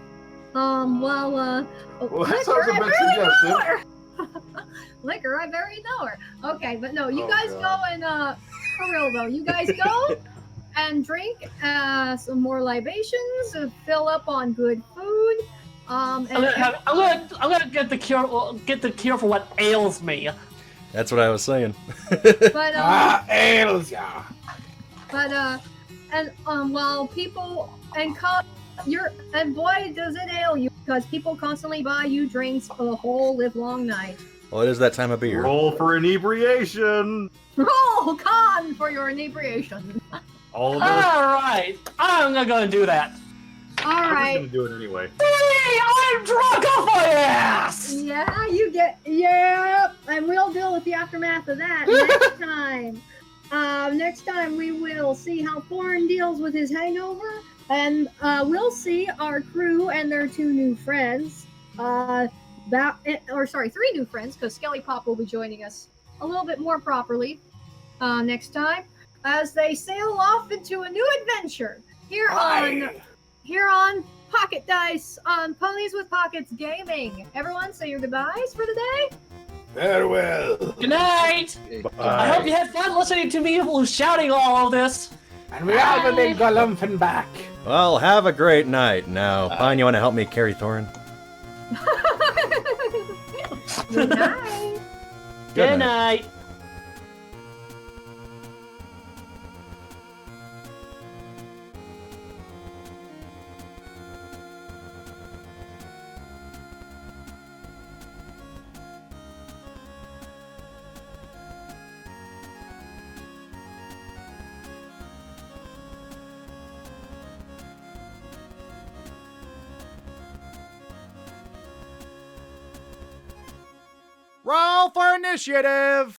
Well, that sounds liquor, a I bit barely know suggestive. her. Liquor, I barely know her. Okay, but no, you Oh, guys God. go and for real though, you guys go and drink some more libations, fill up on good food. I'm gonna get the cure for what ails me. That's what I was saying. But Ails, yeah. But and while people and boy does it ail you because people constantly buy you drinks for the whole live-long night. Well, it is that time of year. Roll for inebriation. Roll con for your inebriation. All of All us. right, I'm gonna go and do that. All I'm just right. gonna do it anyway. Hey, I'm drunk off my ass. Yeah, and we'll deal with the aftermath of that next time. Next time we will see how Thoryn deals with his hangover, and we'll see our crew and their 2 new friends. 3 new friends, because Skelly Pop will be joining us a little bit more properly next time as they sail off into a new adventure here on Pocket Dice on Ponies with Pockets Gaming. Everyone, say your goodbyes for today. Farewell. Good night. I Bye. hope you had fun listening to me shouting all of this. And we all will be galumphing back. Well, have a great night. Now, Pine, you want to help me carry Thoryn? Good night. Good night. Roll for initiative!